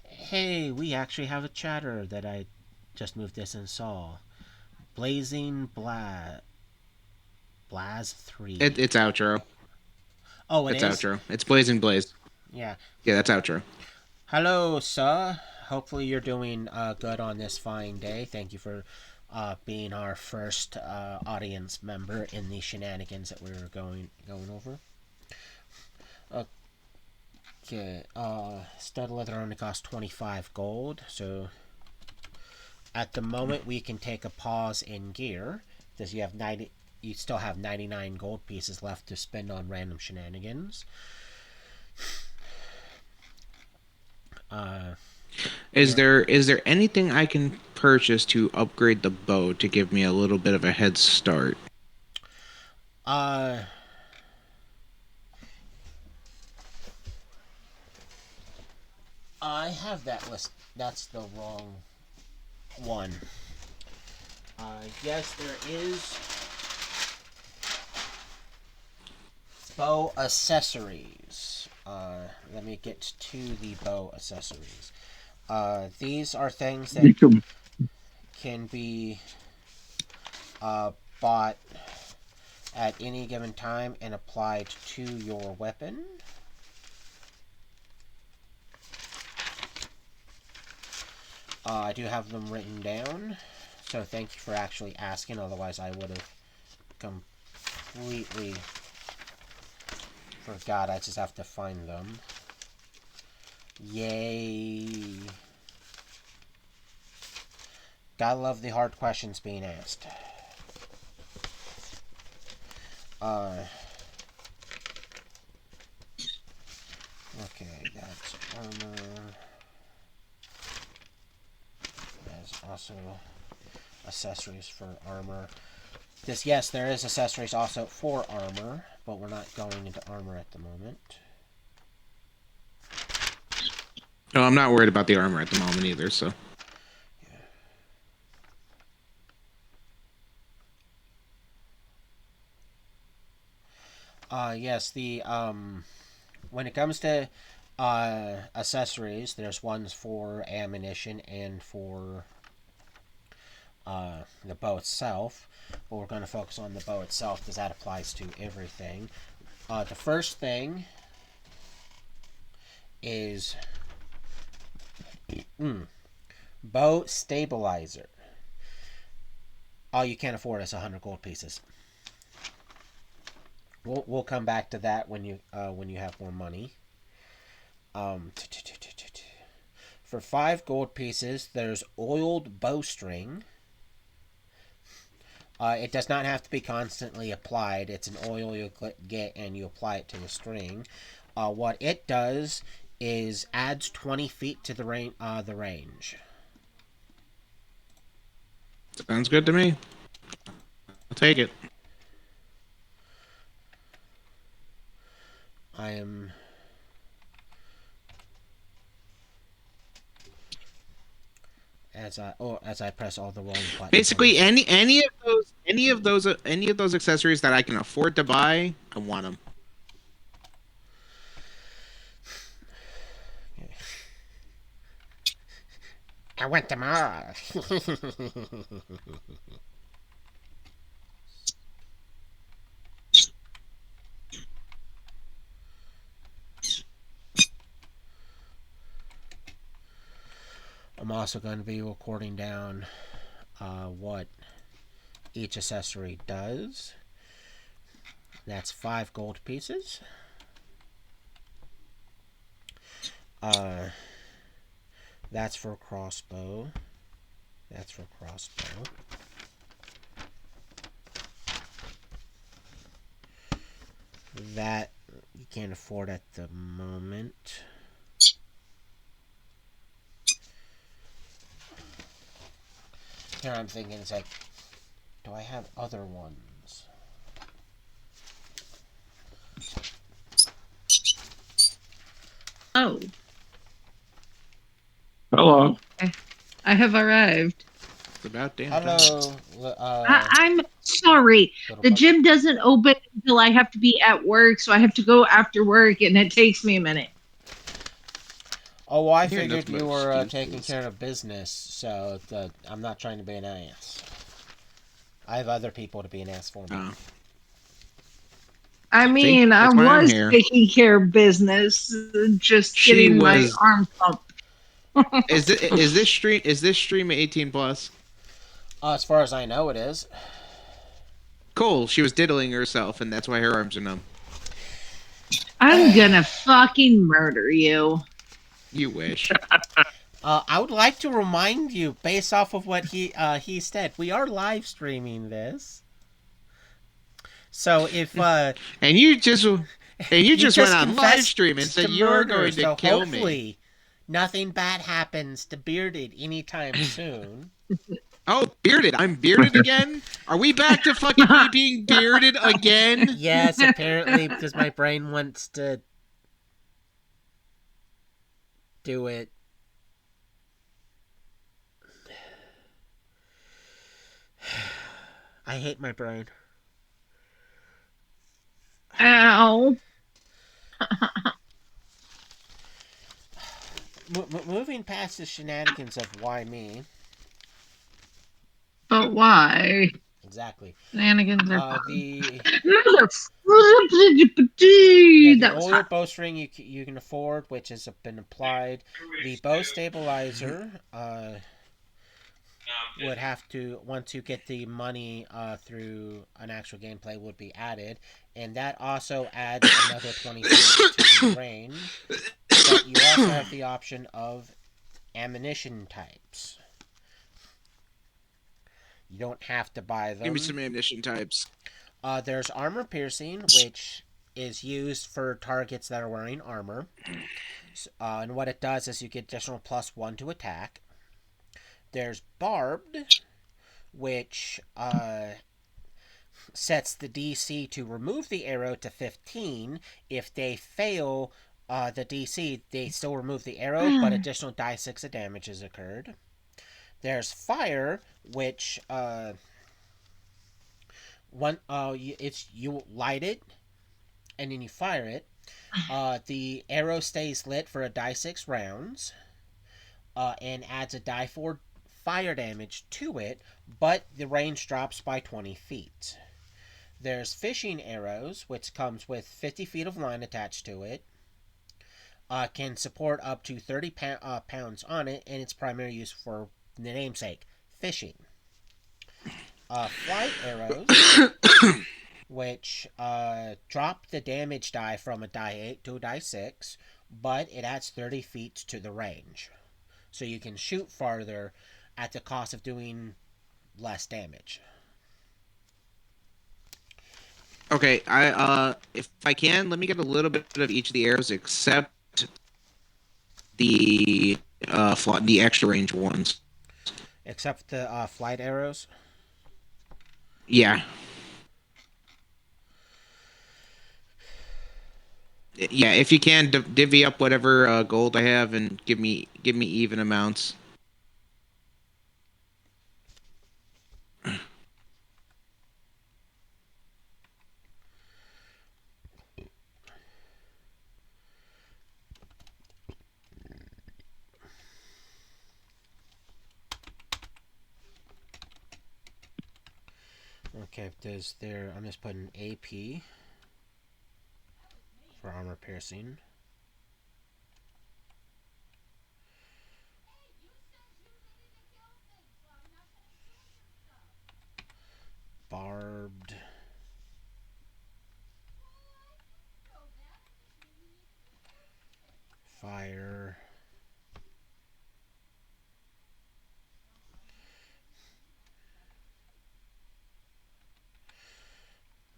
[SPEAKER 1] Hey, we actually have a chatter that I just moved this and saw. Blazing Blaz 3.
[SPEAKER 2] It's outro.
[SPEAKER 1] Oh, it
[SPEAKER 2] That's
[SPEAKER 1] is?
[SPEAKER 2] outro. It's Blazing Blaze.
[SPEAKER 1] Yeah.
[SPEAKER 2] Yeah, that's outro.
[SPEAKER 1] Hello, sir. Hopefully you're doing good on this fine day. Thank you for being our first audience member in the shenanigans that we were going over. Okay, stud leather only costs 25 gold, so at the moment we can take a pause in gear because you still have 99 gold pieces left to spend on random shenanigans.
[SPEAKER 2] Is there anything I can purchase to upgrade the bow to give me a little bit of a head start?
[SPEAKER 1] Uh, I have that list. That's the wrong one. Yes, there is bow accessories. Let me get to the bow accessories. These are things that
[SPEAKER 3] You can,
[SPEAKER 1] can be bought at any given time and applied to your weapon. I do have them written down, so thank you for actually asking, otherwise I would have completely forgot. I just have to find them. Yay. Gotta love the hard questions being asked. Okay, that's armor. There's also accessories for armor. Yes, there is accessories also for armor, but we're not going into armor at the moment.
[SPEAKER 2] No, I'm not worried about the armor at the moment either, so.
[SPEAKER 1] Yes, the when it comes to accessories, there's ones for ammunition and for the bow itself, but we're going to focus on the bow itself because that applies to everything. The first thing is bow stabilizer. All you can afford is 100 gold pieces. We'll come back to that when you have more money. For 5 gold pieces, there's oiled bowstring. It does not have to be constantly applied. It's an oil you get and you apply it to the string. What it does is adds 20 feet to the range.
[SPEAKER 2] Sounds good to me. I'll take it.
[SPEAKER 1] I am as I press all the wrong buttons.
[SPEAKER 2] Basically, any of those accessories that I can afford to buy, I want them.
[SPEAKER 1] I want them all. I'm also going to be recording down what each accessory does. That's 5 gold pieces. That's for crossbow. That's for crossbow. That you can't afford at the moment. Here I'm thinking, it's like, do I have other ones?
[SPEAKER 4] Oh,
[SPEAKER 3] hello.
[SPEAKER 4] I have arrived.
[SPEAKER 2] It's about damn time.
[SPEAKER 1] Hello,
[SPEAKER 4] I'm sorry. The
[SPEAKER 1] littlepup.
[SPEAKER 4] gym doesn't open until I have to be at work, so I have to go after work, and it takes me a minute.
[SPEAKER 1] Oh, well, I
[SPEAKER 2] Hear
[SPEAKER 1] figured
[SPEAKER 2] nothing
[SPEAKER 1] you
[SPEAKER 2] but
[SPEAKER 1] were
[SPEAKER 2] excuses.
[SPEAKER 1] taking care of business, so I'm not trying to be an ass. I have other people to be an ass for me.
[SPEAKER 2] Oh.
[SPEAKER 4] I
[SPEAKER 2] See,
[SPEAKER 4] mean, I
[SPEAKER 2] that's why I'm
[SPEAKER 4] was
[SPEAKER 2] here.
[SPEAKER 4] taking care of business, just
[SPEAKER 2] She
[SPEAKER 4] getting my
[SPEAKER 2] was.
[SPEAKER 4] arms up.
[SPEAKER 2] Is this stream 18 plus?
[SPEAKER 1] As far as I know, it is.
[SPEAKER 2] Cool. She was diddling herself, and that's why her arms are numb.
[SPEAKER 4] I'm gonna fucking murder you.
[SPEAKER 2] You wish.
[SPEAKER 1] I would like to remind you, based off of what he said, we are live streaming this. So if
[SPEAKER 2] And you just
[SPEAKER 1] you
[SPEAKER 2] went
[SPEAKER 1] just
[SPEAKER 2] on live
[SPEAKER 1] confessed
[SPEAKER 2] stream and said
[SPEAKER 1] to
[SPEAKER 2] you're
[SPEAKER 1] murder,
[SPEAKER 2] going to
[SPEAKER 1] so
[SPEAKER 2] kill me.
[SPEAKER 1] hopefully nothing bad happens to Bearded anytime soon.
[SPEAKER 2] Oh, bearded. I'm bearded again? Are we back to fucking me being bearded again?
[SPEAKER 1] Yes, apparently because my brain wants to do it. I hate my brain.
[SPEAKER 4] Ow.
[SPEAKER 1] Moving past the shenanigans of why me.
[SPEAKER 4] But why?
[SPEAKER 1] Exactly.
[SPEAKER 4] Shenanigans are fun.
[SPEAKER 1] The
[SPEAKER 4] That was
[SPEAKER 1] older
[SPEAKER 4] fun.
[SPEAKER 1] bowstring you can afford, which has been applied. The bow stabilizer would have to, once you get the money through an actual gameplay, would be added, and that also adds another 20 feet to the range. But you also have the option of ammunition types. You don't have to buy them.
[SPEAKER 2] Give me some ammunition types.
[SPEAKER 1] There's armor piercing, which is used for targets that are wearing armor. And what it does is you get additional +1 to attack. There's barbed, which sets the DC to remove the arrow to 15. If they fail the DC, they still remove the arrow, but additional die 6 of damage is occurred. There's fire, which you light it and then you fire it. The arrow stays lit for a die 6 rounds, and adds a die 4 fire damage to it, but the range drops by 20 feet. There's fishing arrows, which comes with 50 feet of line attached to it. Can support up to 30 pounds on it, and its primary use for the namesake, fishing. Flight arrows, which drop the damage die from a die 8 to a die 6, but it adds 30 feet to the range. So you can shoot farther at the cost of doing less damage.
[SPEAKER 2] Okay, if I can, let me get a little bit of each of the arrows except the the extra range ones.
[SPEAKER 1] Except the flight arrows.
[SPEAKER 2] Yeah. Yeah, if you can divvy up whatever gold I have and give me even amounts.
[SPEAKER 1] Okay, I'm just putting AP for armor piercing. Barbed. Fire.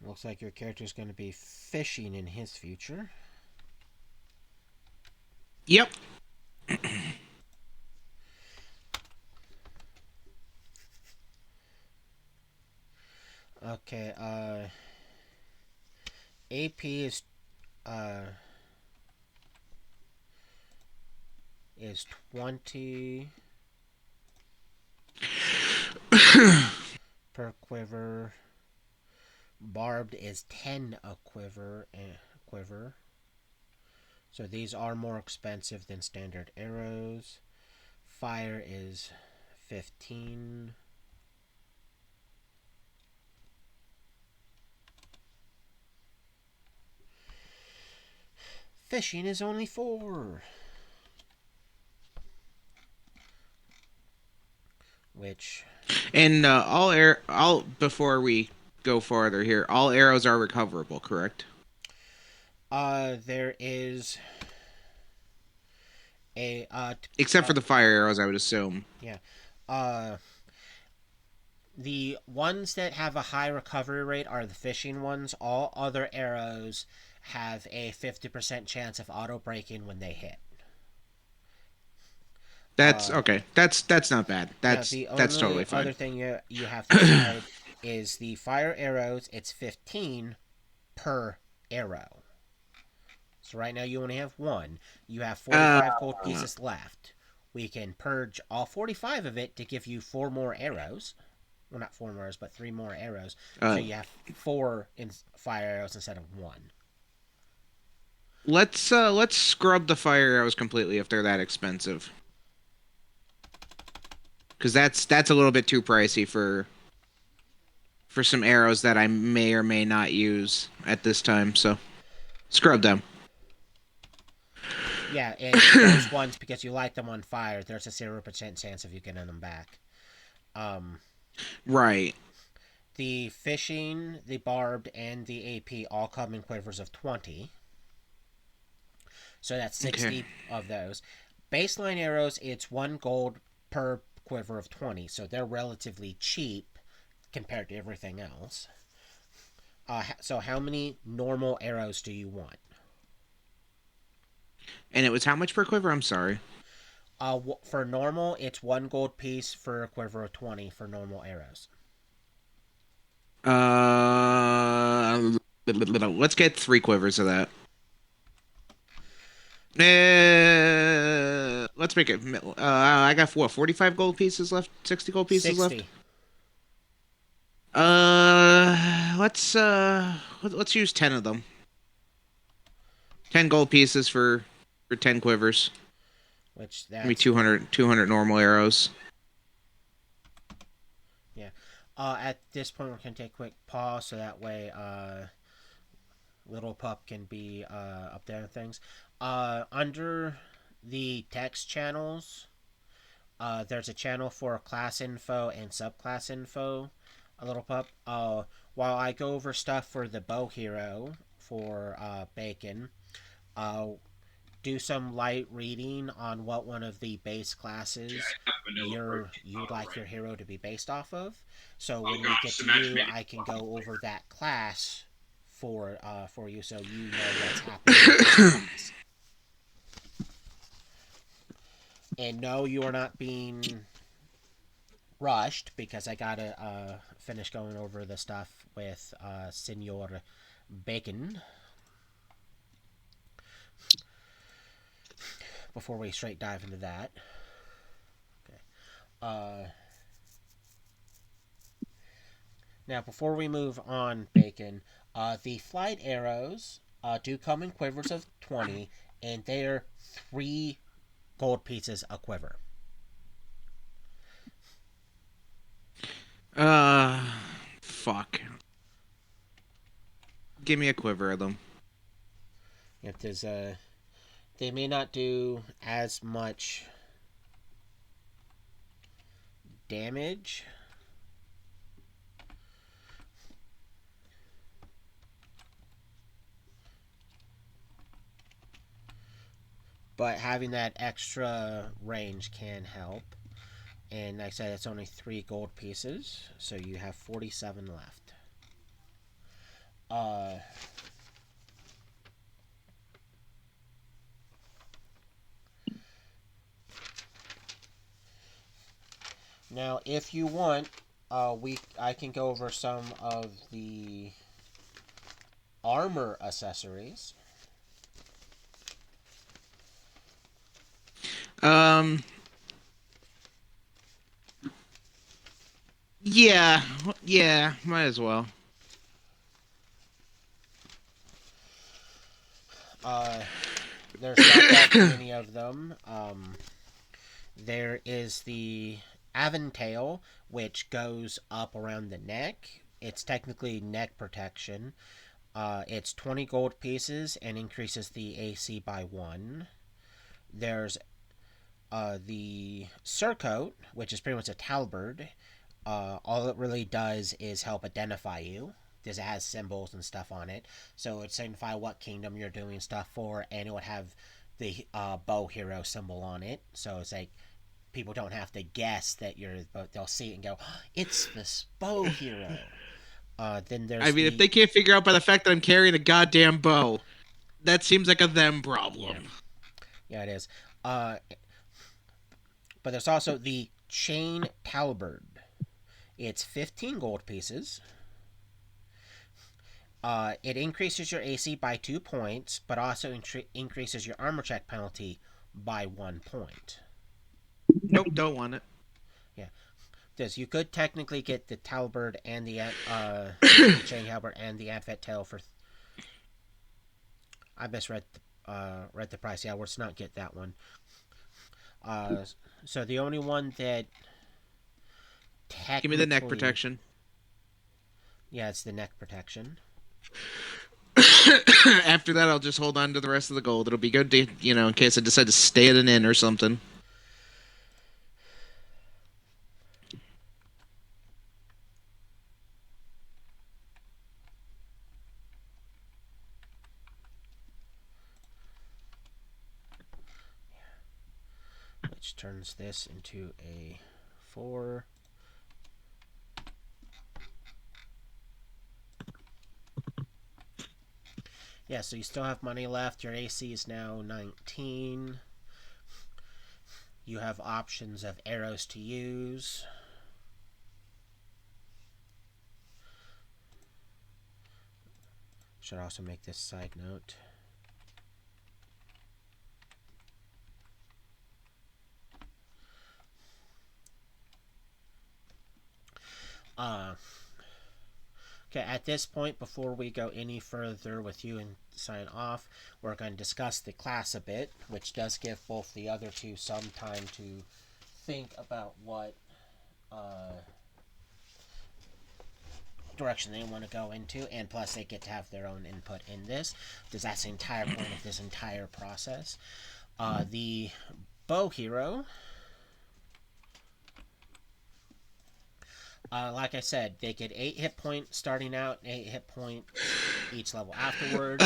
[SPEAKER 1] Looks like your character's going to be fishing in his future.
[SPEAKER 2] Yep.
[SPEAKER 1] Okay, AP is 20 per quiver. Barbed is 10 a quiver. So these are more expensive than standard arrows. Fire is 15. Fishing is only 4. Which,
[SPEAKER 2] And all before we go farther here, all arrows are recoverable, correct?
[SPEAKER 1] there is a,
[SPEAKER 2] Except for the fire arrows, I would assume.
[SPEAKER 1] yeah. Uh, the ones that have a high recovery rate are the fishing ones. All other arrows have a 50% chance of auto breaking when they hit.
[SPEAKER 2] That's okay. That's not bad.
[SPEAKER 1] Now,
[SPEAKER 2] That's
[SPEAKER 1] the
[SPEAKER 2] that's
[SPEAKER 1] only
[SPEAKER 2] totally fine.
[SPEAKER 1] other thing you have to decide is the fire arrows. It's 15 per arrow. So right now you only have 1. You have
[SPEAKER 2] Uh,
[SPEAKER 1] 45 gold pieces left. We can purge all 45 of it to give you 4 more arrows. Well, not 4 more arrows, but 3 more arrows. So
[SPEAKER 2] uh,
[SPEAKER 1] you have 4 fire arrows instead of 1.
[SPEAKER 2] let's scrub the fire arrows completely if they're that expensive, because that's a little bit too pricey for some arrows that I may or may not use at this time. So scrub them.
[SPEAKER 1] Yeah, and those ones, because you light them on fire, there's a 0% chance of you getting them back.
[SPEAKER 2] Right.
[SPEAKER 1] The fishing, the barbed, and the AP all come in quivers of 20. So that's 60
[SPEAKER 2] Okay.
[SPEAKER 1] of those. Baseline arrows, it's 1 gold per quiver of 20. So they're relatively cheap compared to everything else. So how many normal arrows do you want?
[SPEAKER 2] And it was how much per quiver? I'm sorry.
[SPEAKER 1] For normal, it's 1 gold piece for a quiver of 20 for normal arrows.
[SPEAKER 2] Let's get 3 quivers of that. Let's make it. I got what? 45 gold pieces left. 60 gold pieces left.
[SPEAKER 1] 60.
[SPEAKER 2] Let's use 10 of them. 10 gold pieces for 10 quivers.
[SPEAKER 1] Which
[SPEAKER 2] Give me
[SPEAKER 1] that's
[SPEAKER 2] 200 normal arrows.
[SPEAKER 1] yeah. At this point, we're gonna take a quick pause so that way littlepup can be up there and things. Under the text channels, there's a channel for class info and subclass info. A littlepup. While I go over stuff for the bow hero for Bacon, do some light reading on what one of the base classes you would like your hero to be based off of. So when we get to you, I can go over that class for you, so you know what's happening with that class. And no, you are not being rushed because I gotta finish going over the stuff with Senor Bacon before we straight dive into that. Okay. Now, before we move on, Bacon, the flight arrows do come in quivers of 20, and they are 3 gold pieces a quiver.
[SPEAKER 2] Uh, Fuck. Give me a quiver of them.
[SPEAKER 1] If there's they may not do as much damage. But having that extra range can help. And like I said, it's only 3 gold pieces, so you have 47 left. Now, if you want, I can go over some of the armor accessories.
[SPEAKER 2] Um. Yeah. Yeah. Might as well.
[SPEAKER 1] There's not that many of them. There is the Aventail, which goes up around the neck. It's technically neck protection. It's 20 gold pieces and increases the AC by 1. There's the surcoat, which is pretty much a halberd. All it really does is help identify you, because it has symbols and stuff on it. So it signify what kingdom you're doing stuff for, and it would have the bow hero symbol on it. So it's like people don't have to guess that you're, but they'll see it and go, oh, "It's this bow hero." Then there's
[SPEAKER 2] I mean, if they can't figure out by the fact that I'm carrying a goddamn bow, that seems like a them problem.
[SPEAKER 1] Yeah, it is. But there's also the chain halberd. It's 15 gold pieces. It increases your AC by 2 points, but also increases your armor check penalty by 1 point.
[SPEAKER 2] Nope, don't want it.
[SPEAKER 1] Yeah, because you could technically get the halberd and the chain halberd and the advet tail for. I misread read the price. Yeah, let's not get that one. So the only one that
[SPEAKER 2] Give me the neck protection.
[SPEAKER 1] Yeah, it's the neck protection.
[SPEAKER 2] After that, I'll just hold on to the rest of the gold. It'll be good to, in case I decide to stay at an inn or something.
[SPEAKER 1] Which turns this into a 4. Yeah, so you still have money left. Your AC is now 19. You have options of arrows to use. Should also make this side note. Okay, at this point, before we go any further with you and sign off, we're going to discuss the class a bit, which does give both the other two some time to think about what direction they want to go into, and plus they get to have their own input in this, because that's the entire point of this entire process. The bow hero, like I said, they get 8 hit points starting out, 8 hit points each level afterward.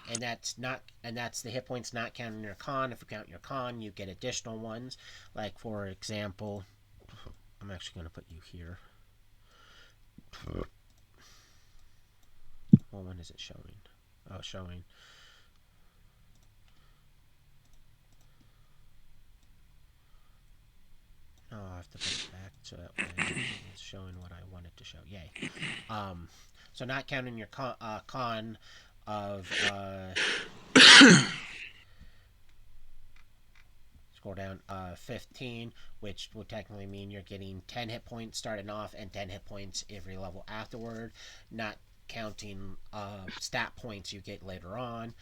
[SPEAKER 1] And that's the hit points not counting your con. If you count your con, you get additional ones. Like, for example, I'm actually going to put you here. Well, when is it showing? Oh, showing. Oh, I have to put it back so that way it's showing what I want it to show. Yay. So not counting your con of scroll down 15, which would technically mean you're getting 10 hit points starting off and 10 hit points every level afterward, not counting stat points you get later on.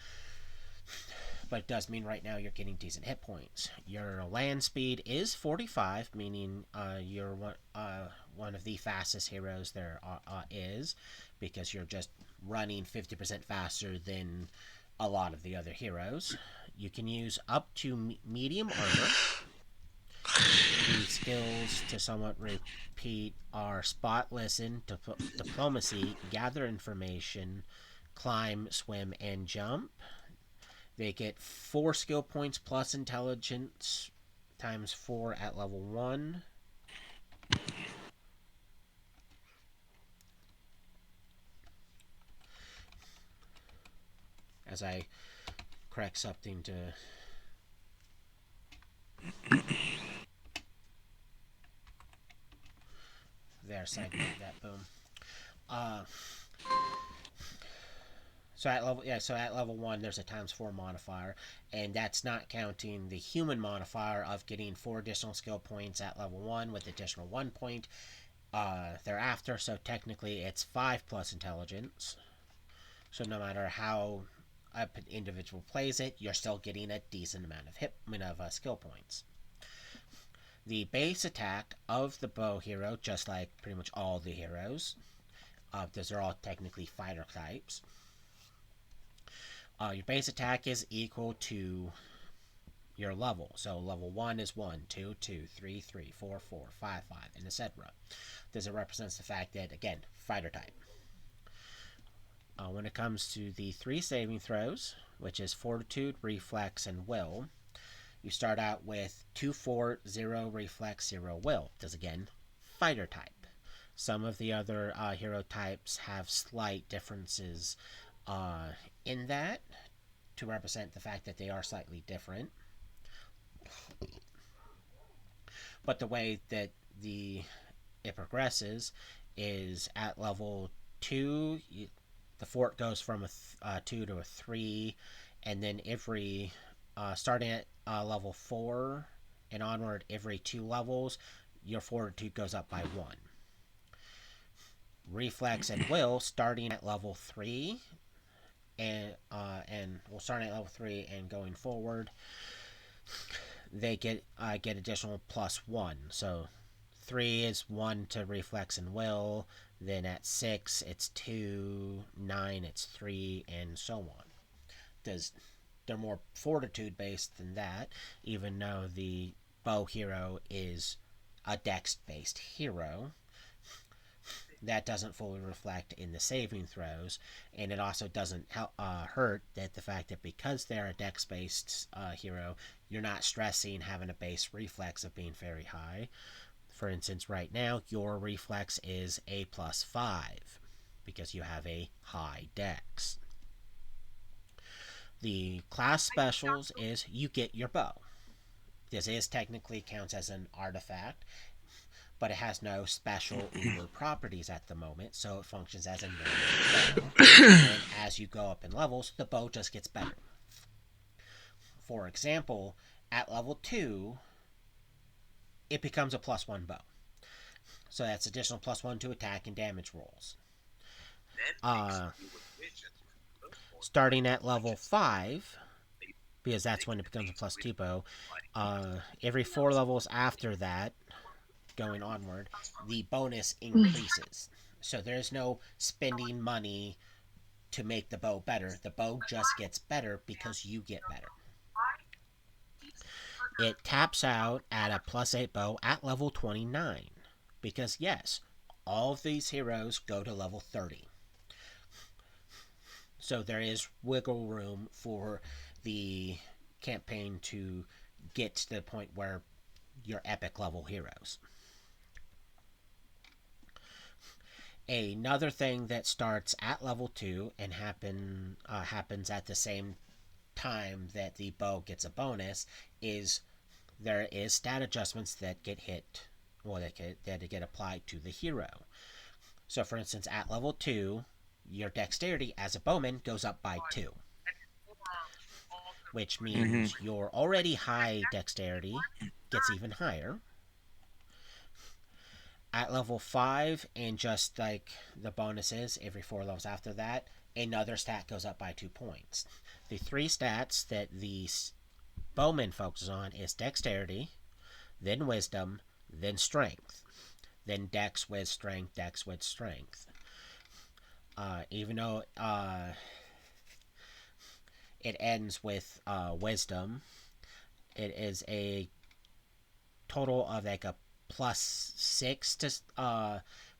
[SPEAKER 1] But it does mean right now you're getting decent hit points. Your land speed is 45, meaning you're one of the fastest heroes there is, because you're just running 50% faster than a lot of the other heroes. You can use up to medium armor. The skills to somewhat repeat are spot, listen, diplomacy, gather information, climb, swim, and jump. They get 4 skill points plus intelligence times 4 at level 1. As I correct something to... There, side note that, boom. So at level 1, there's a times 4 modifier, and that's not counting the human modifier of getting 4 additional skill points at level 1 with additional 1 point thereafter. So technically, it's 5 plus intelligence. So no matter how an individual plays it, you're still getting a decent amount of skill points. The base attack of the bow hero, just like pretty much all the heroes, because they're all technically fighter types. Your base attack is equal to your level. So level 1 is 1, 2, 2, 3, 3, 4, 4, 5, 5, and etc. This represents the fact that, again, fighter type. When it comes to the 3 saving throws, which is Fortitude, Reflex, and Will, you start out with 2 Fort, 0 Reflex, 0 Will. Because, again, fighter type. Some of the other hero types have slight differences in that to represent the fact that they are slightly different. But the way that it progresses is at level 2, the fort goes from a 2 to a 3, and then every starting at level 4 and onward, every 2 levels, your fortitude goes up by 1. Reflex and Will, starting at level 3, and starting at level 3 and going forward, they get additional +1. So 3 is 1 to Reflex and Will. Then at 6 it's 2, 9 it's 3, and so on. They're more fortitude based than that, even though the bow hero is a dex based hero. That doesn't fully reflect in the saving throws, and it also doesn't hurt that the fact that because they're a dex-based hero, you're not stressing having a base reflex of being very high. For instance, right now, your reflex is a +5 because you have a high dex. The class specials is you get your bow. This technically counts as an artifact, but it has no special uber properties at the moment, so it functions as a normal bow. And as you go up in levels, the bow just gets better. For example, at level 2, it becomes a +1 bow. So that's additional +1 to attack and damage rolls. Starting at level 5, because that's when it becomes a +2 bow, every 4 levels after that, going onward, the bonus increases. So there's no spending money to make the bow better. The bow just gets better because you get better. It taps out at a +8 bow at level 29. Because yes, all of these heroes go to level 30. So there is wiggle room for the campaign to get to the point where you're epic level heroes. Another thing that starts at level 2 and happens at the same time that the bow gets a bonus is there is stat adjustments that get that get applied to the hero. So for instance, at level 2, your dexterity as a bowman goes up by 2. Which means your already high dexterity gets even higher. At level 5, and just like the bonuses every 4 levels after that, another stat goes up by 2 points. The 3 stats that the bowman focuses on is dexterity, then wisdom, then strength. Then dex with strength, dex with strength. Even though it ends with wisdom, it is a total of like a +6 to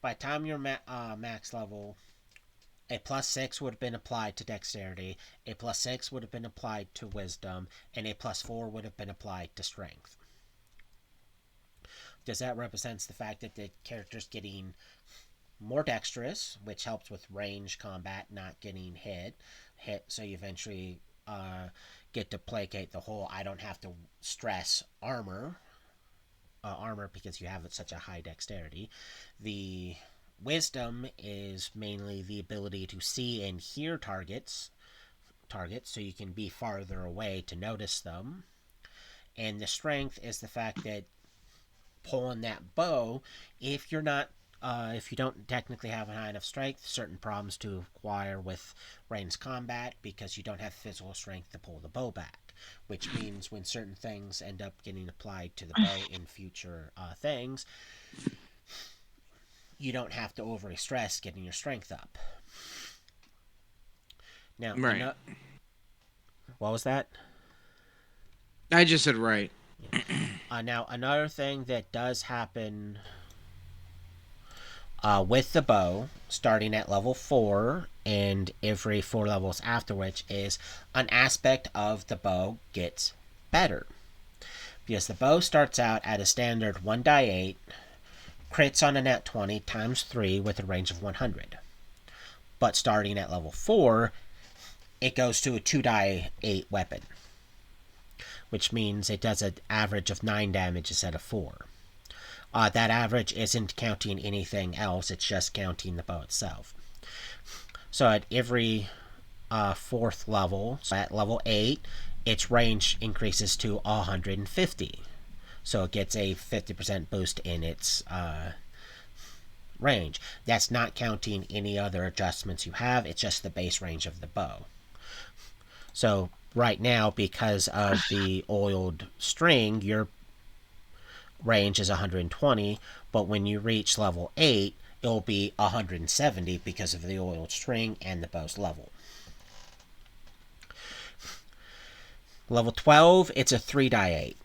[SPEAKER 1] by the time you're max level, a +6 would have been applied to dexterity, a +6 would have been applied to wisdom, and a +4 would have been applied to strength. Because that represents the fact that the character's getting more dexterous, which helps with range combat, not getting hit, so you eventually get to placate the whole I don't have to stress armor because you have such a high dexterity. The wisdom is mainly the ability to see and hear targets so you can be farther away to notice them. And the strength is the fact that pulling that bow, if you don't technically have a high enough strength, certain problems to acquire with ranged combat because you don't have physical strength to pull the bow back. Which means when certain things end up getting applied to the bow in future things, you don't have to overly stress getting your strength up. Now,
[SPEAKER 2] Right.
[SPEAKER 1] what was that?
[SPEAKER 2] I just said right.
[SPEAKER 1] Now, another thing that does happen with the bow, starting at level 4 and every 4 levels after which, is an aspect of the bow gets better. Because the bow starts out at a standard 1 die 8, crits on a nat 20 times 3 with a range of 100. But starting at level 4, it goes to a 2 die 8 weapon, which means it does an average of 9 damage instead of 4. That average isn't counting anything else, it's just counting the bow itself. So at every 4th level, so at level 8, its range increases to 150. So it gets a 50% boost in its range. That's not counting any other adjustments you have, it's just the base range of the bow. So right now, because of the oiled string, your range is 120, but when you reach level 8, it'll be 170 because of the oiled string and the bow's level. Level 12, it's a 3 die 8.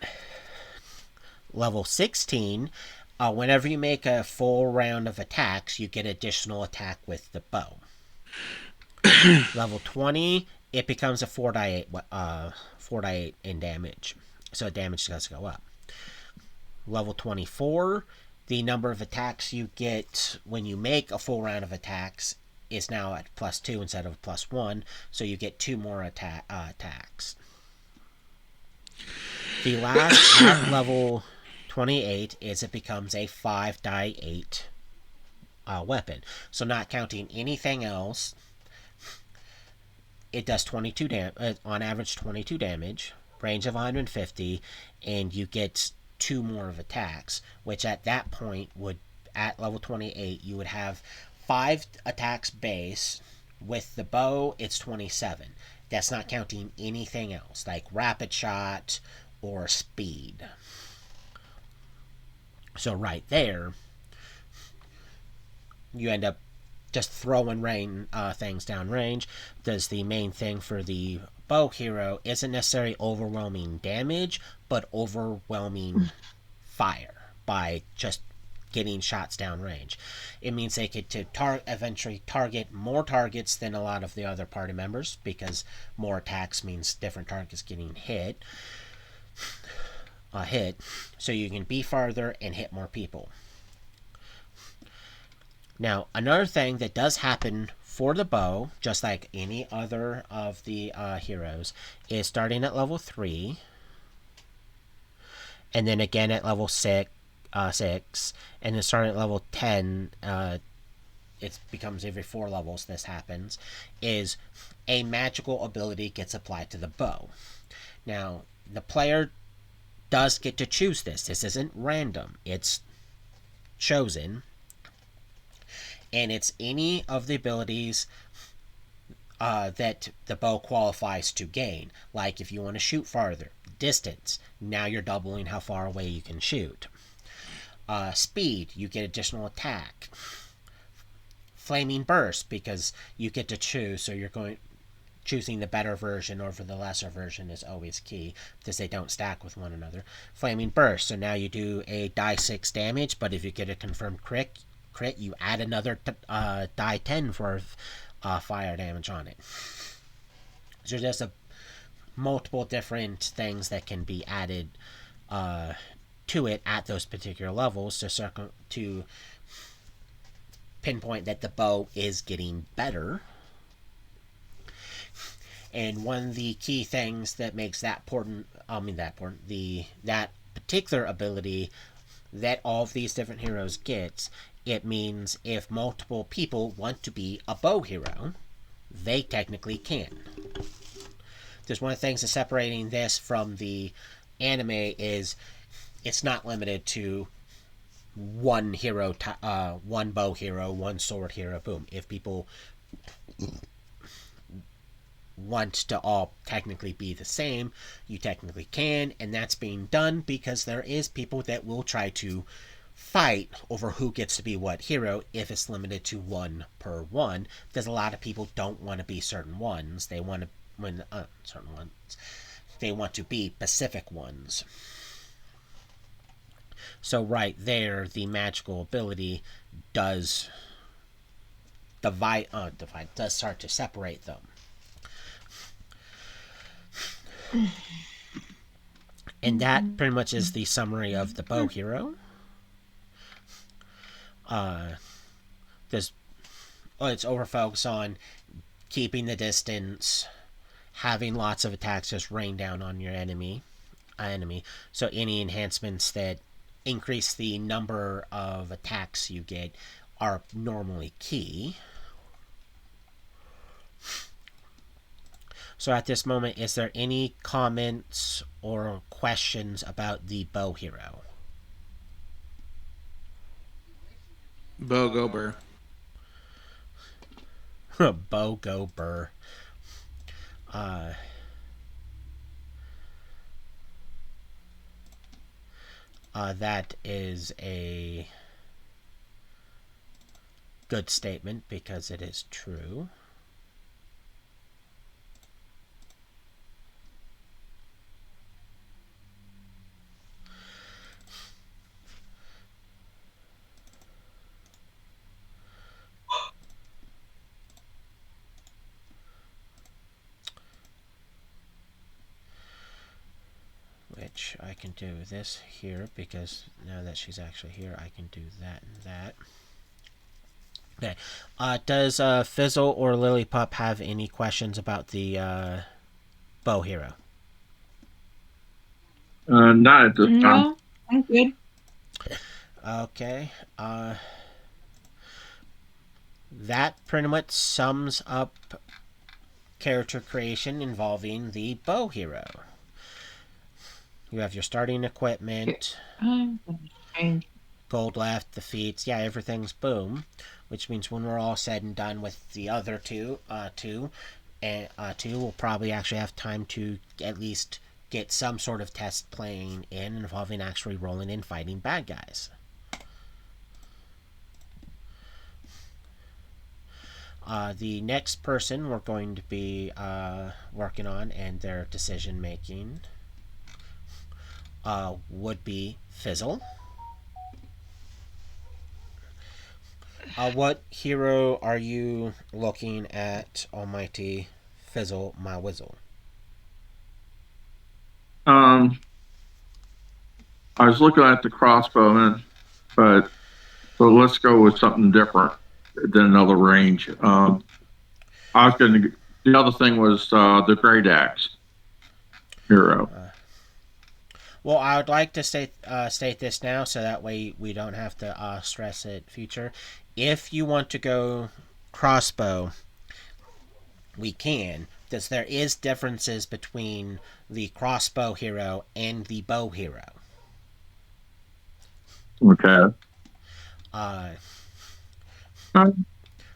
[SPEAKER 1] Level 16, whenever you make a full round of attacks, you get additional attack with the bow. Level 20, it becomes a 4 die 8 in damage, so damage does go up. Level 24, the number of attacks you get when you make a full round of attacks is now at +2 instead of +1, so you get 2 more attacks. The last at level 28 is it becomes a 5 die 8 weapon. So not counting anything else, it does 22 on average 22 damage, range of 150, and you get 2 more of attacks, which at that point would, at level 28, you would have 5 attacks base. With the bow, it's 27. That's not counting anything else, like rapid shot or speed. So right there, you end up just throwing things down range. Because the main thing for the bow hero isn't necessarily overwhelming damage, but overwhelming fire by just getting shots down range. It means they get to eventually target more targets than a lot of the other party members, because more attacks means different targets getting hit. So you can be farther and hit more people. Now, another thing that does happen for the bow, just like any other of the heroes, is starting at level 3, and then again at level 6, and then starting at level 10, it becomes every 4 levels this happens, is a magical ability gets applied to the bow. Now, the player does get to choose this. This isn't random. It's chosen. And it's any of the abilities that the bow qualifies to gain. Like if you want to shoot farther, distance, now you're doubling how far away you can shoot. Speed, you get additional attack. Flaming burst, because you get to choose, so you're choosing the better version over the lesser version is always key, because they don't stack with one another. Flaming burst, so now you do a die 6 damage, but if you get a confirmed crit, you add another die 10 for fire damage on it. So there's multiple different things that can be added to it at those particular levels to pinpoint that the bow is getting better. And one of the key things that makes that particular ability that all of these different heroes gets, it means if multiple people want to be a bow hero, they technically can. There's one of the things that's separating this from the anime is it's not limited to one hero, one bow hero, one sword hero, boom. If people want to all technically be the same, you technically can, and that's being done because there is people that will try to fight over who gets to be what hero if it's limited to one per one, because a lot of people don't want to be certain ones. They want to certain ones. They want to be specific ones. So right there, the magical ability does does start to separate them. And that pretty much is the summary of the bow hero. There's it's over focus on keeping the distance, having lots of attacks just rain down on your enemy. So any enhancements that increase the number of attacks you get are normally key. So at this moment, is there any comments or questions about the bow hero?
[SPEAKER 2] Bo go burr.
[SPEAKER 1] Bow go burr. That is a good statement because it is true. Which I can do this here because now that she's actually here, I can do that and that. Okay. Does Fizzle or Littlepup have any questions about the bow hero?
[SPEAKER 3] Not at this time.
[SPEAKER 4] No, I'm good.
[SPEAKER 1] Okay. That pretty much sums up character creation involving the bow hero. You have your starting equipment, gold left, the feats, yeah, everything's boom, which means when we're all said and done with the other two, we'll probably actually have time to at least get some sort of test playing in involving actually rolling and fighting bad guys. The next person we're going to be working on and their decision making would be Fizzle. What hero are you looking at, almighty Fizzle my Wizzle?
[SPEAKER 3] I was looking at the crossbowman, but let's go with something different than another range. I was going to. The other thing was the great axe hero.
[SPEAKER 1] Well, I would like to state this now, so that way we don't have to stress it future. If you want to go crossbow, we can, because there is differences between the crossbow hero and the bow hero.
[SPEAKER 3] Okay.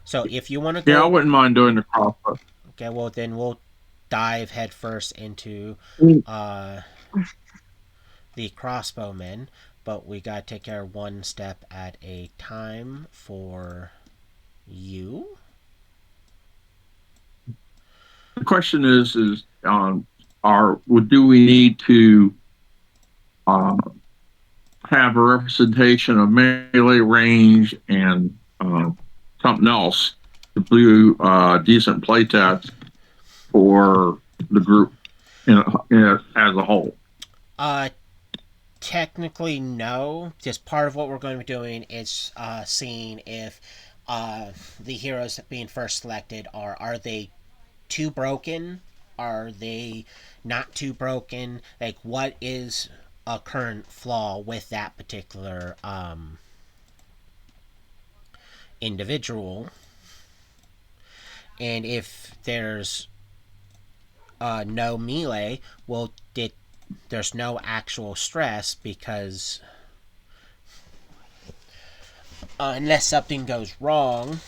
[SPEAKER 1] So if you want to go,
[SPEAKER 3] Yeah, I wouldn't mind doing the crossbow.
[SPEAKER 1] Okay, well then we'll dive headfirst into the crossbowmen, but we gotta take care of one step at a time for you.
[SPEAKER 3] The question is do we need to have a representation of melee range and something else to do decent playtest for the group as a whole?
[SPEAKER 1] Technically, no. Just part of what we're going to be doing is seeing if the heroes being first selected are they too broken? Are they not too broken? Like, what is a current flaw with that particular individual? And if there's no melee, well, there's no actual stress because unless something goes wrong,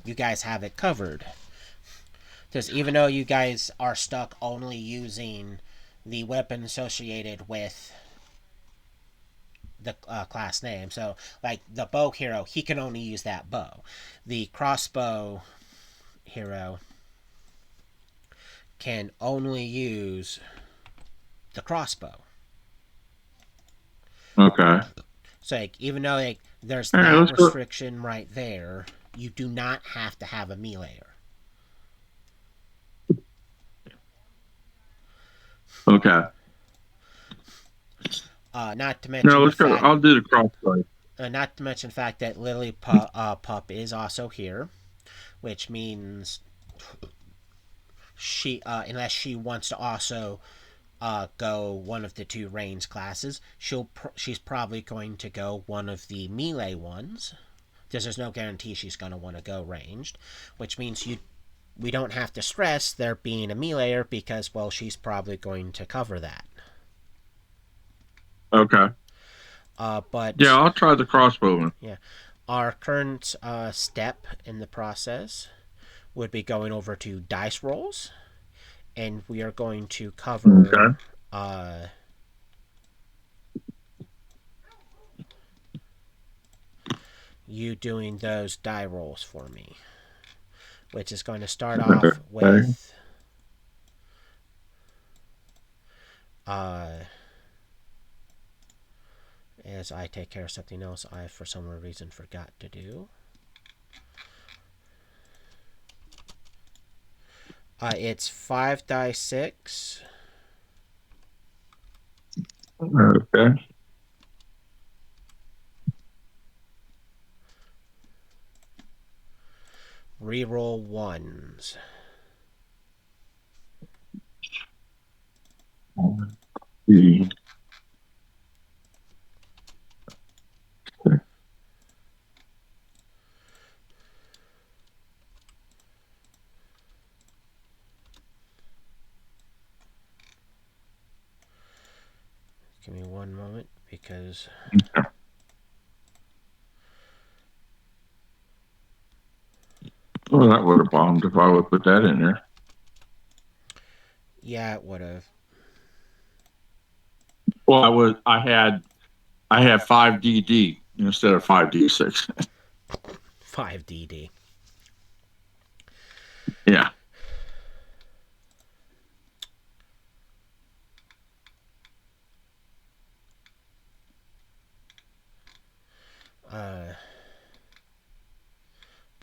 [SPEAKER 1] you guys have it covered. Because even though you guys are stuck only using the weapon associated with the class name. So, like the bow hero, he can only use that bow. The crossbow hero can only use the crossbow.
[SPEAKER 3] Okay.
[SPEAKER 1] So, like, even though like there's
[SPEAKER 3] All right,
[SPEAKER 1] that
[SPEAKER 3] let's go.
[SPEAKER 1] restriction right there, you do not have to have a meleeer.
[SPEAKER 3] Okay.
[SPEAKER 1] Not to
[SPEAKER 3] No,
[SPEAKER 1] mention the
[SPEAKER 3] let's go.
[SPEAKER 1] fact,
[SPEAKER 3] I'll do the crossbow.
[SPEAKER 1] not to mention the fact that Littlepup is also here, which means she, unless she wants to also go one of the two range classes, she's probably going to go one of the melee ones, because there's no guarantee she's going to want to go ranged, which means we don't have to stress there being a meleeer because, well, she's probably going to cover that.
[SPEAKER 3] Okay.
[SPEAKER 1] But
[SPEAKER 3] Yeah, I'll try the crossbow.
[SPEAKER 1] yeah, our current step in the process would be going over to dice rolls, and we are going to cover
[SPEAKER 3] Okay.
[SPEAKER 1] you doing those die rolls for me, which is going to start off
[SPEAKER 3] Okay.
[SPEAKER 1] with as I take care of something else I for some reason forgot to do. It's 5 die 6.
[SPEAKER 3] Okay.
[SPEAKER 1] Reroll ones.
[SPEAKER 3] The-
[SPEAKER 1] Give me one moment because
[SPEAKER 3] Well, that would have bombed if I would put that in there.
[SPEAKER 1] yeah, it would have.
[SPEAKER 3] Well, I had 5DD instead of 5D6.
[SPEAKER 1] 5 DD.
[SPEAKER 3] Yeah.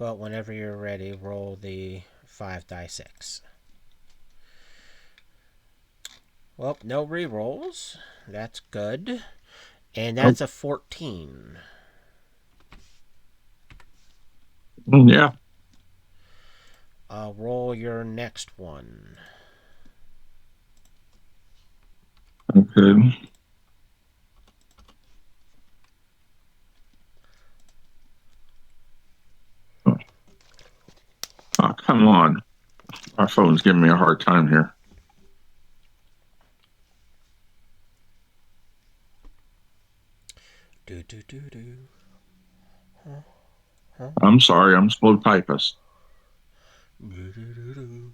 [SPEAKER 1] But whenever you're ready, roll the 5 die 6. Well, no rerolls. That's good. And that's a 14.
[SPEAKER 3] Yeah.
[SPEAKER 1] Roll your next one.
[SPEAKER 3] Okay. Oh, come on. Our phone's giving me a hard time here.
[SPEAKER 1] Do do do do.
[SPEAKER 3] I'm sorry. I'm slow typist.
[SPEAKER 1] Do do do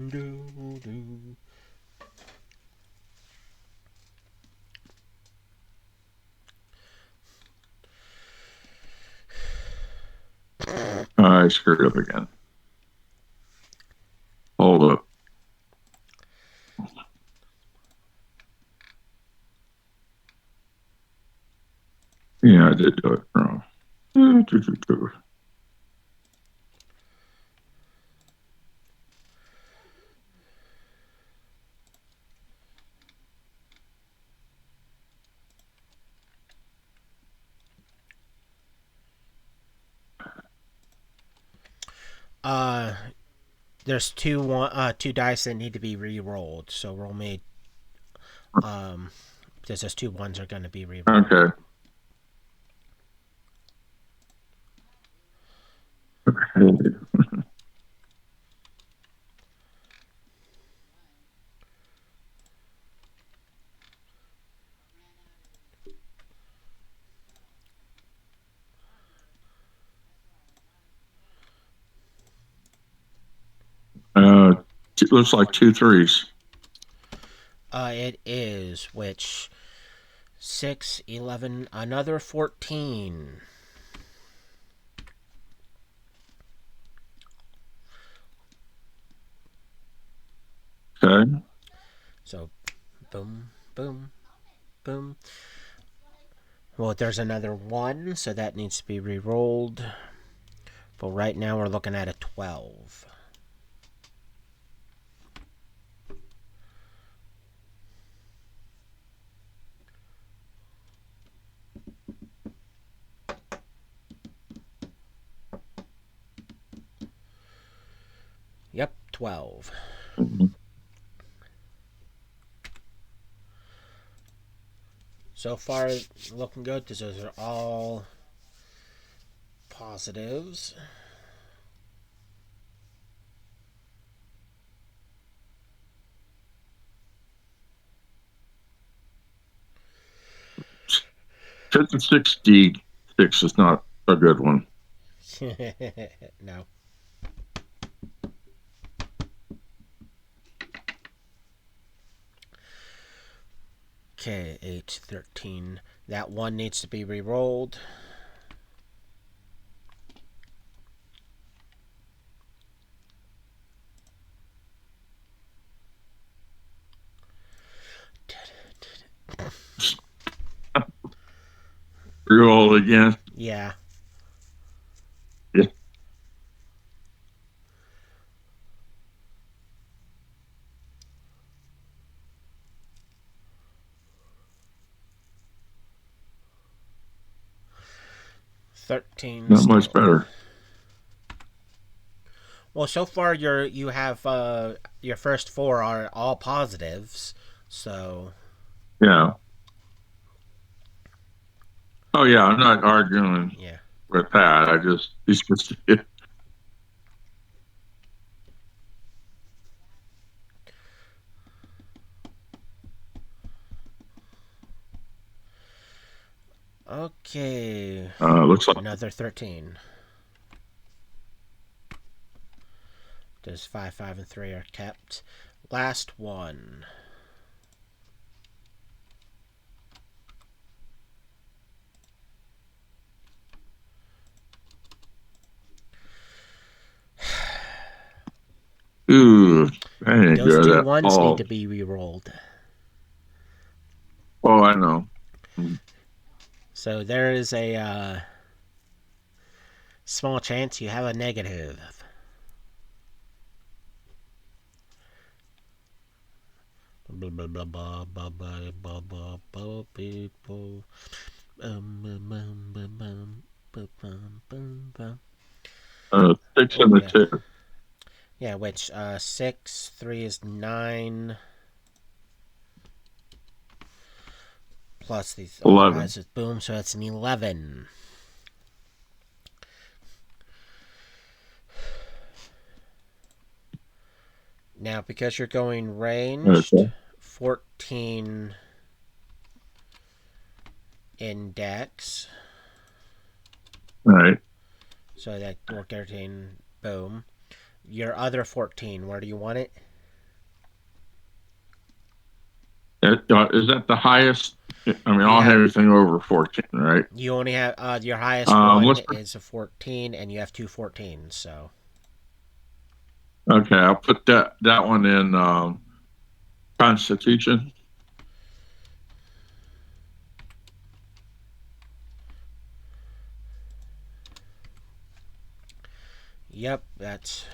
[SPEAKER 1] do. Do do.
[SPEAKER 3] I screwed up again. Hold up. Yeah, I did do it wrong.
[SPEAKER 1] Uh, there's two dice that need to be re-rolled. So roll me. Because those 2 1s are going to be re-rolled.
[SPEAKER 3] Okay. It looks like 2 3s.
[SPEAKER 1] It is, which 6, 11, another 14.
[SPEAKER 3] Okay.
[SPEAKER 1] So, boom, boom, boom. Well, there's another 1, so that needs to be re-rolled. But right now we're looking at a 12. Yep, 12.
[SPEAKER 3] Mhm.
[SPEAKER 1] So far, looking good because those are all positives.
[SPEAKER 3] Fifth and 66 is not a good one.
[SPEAKER 1] No. Okay, 8, 13. That 1 needs to be re-rolled.
[SPEAKER 3] Roll again.
[SPEAKER 1] Yeah.
[SPEAKER 3] Yeah.
[SPEAKER 1] Thirteen
[SPEAKER 3] Not much
[SPEAKER 1] still.
[SPEAKER 3] better.
[SPEAKER 1] Well, so far you have your first 4 are all positives. So
[SPEAKER 3] Yeah. Oh yeah, I'm not arguing
[SPEAKER 1] yeah.
[SPEAKER 3] with that. I just it's just
[SPEAKER 1] Okay.
[SPEAKER 3] looks like
[SPEAKER 1] Another 13. Does 5, 5, and 3 are kept. Last one.
[SPEAKER 3] ooh, that ain't
[SPEAKER 1] Those
[SPEAKER 3] good
[SPEAKER 1] two
[SPEAKER 3] at
[SPEAKER 1] ones need
[SPEAKER 3] all.
[SPEAKER 1] to be re-rolled.
[SPEAKER 3] Oh, I know.
[SPEAKER 1] So there is a small chance you have a negative. Blah blah blah blah blah blah blah blah blah people.
[SPEAKER 3] Six
[SPEAKER 1] Oh
[SPEAKER 3] and a
[SPEAKER 1] yeah,
[SPEAKER 3] two.
[SPEAKER 1] yeah. Which 6, 3 is 9. Plus these other
[SPEAKER 3] 11.
[SPEAKER 1] guys with boom, so that's an 11. Now, because you're going ranged,
[SPEAKER 3] Okay.
[SPEAKER 1] 14 in dex,
[SPEAKER 3] All right.
[SPEAKER 1] so that will 13, boom. Your other 14, where do you want it?
[SPEAKER 3] Is that the highest? I mean,
[SPEAKER 1] You
[SPEAKER 3] I'll have
[SPEAKER 1] have,
[SPEAKER 3] everything over 14, right?
[SPEAKER 1] you only have, your highest one
[SPEAKER 3] What's
[SPEAKER 1] is a 14, and you have two 14s, so.
[SPEAKER 3] okay? I'll put that one in Constitution.
[SPEAKER 1] Yep, that's,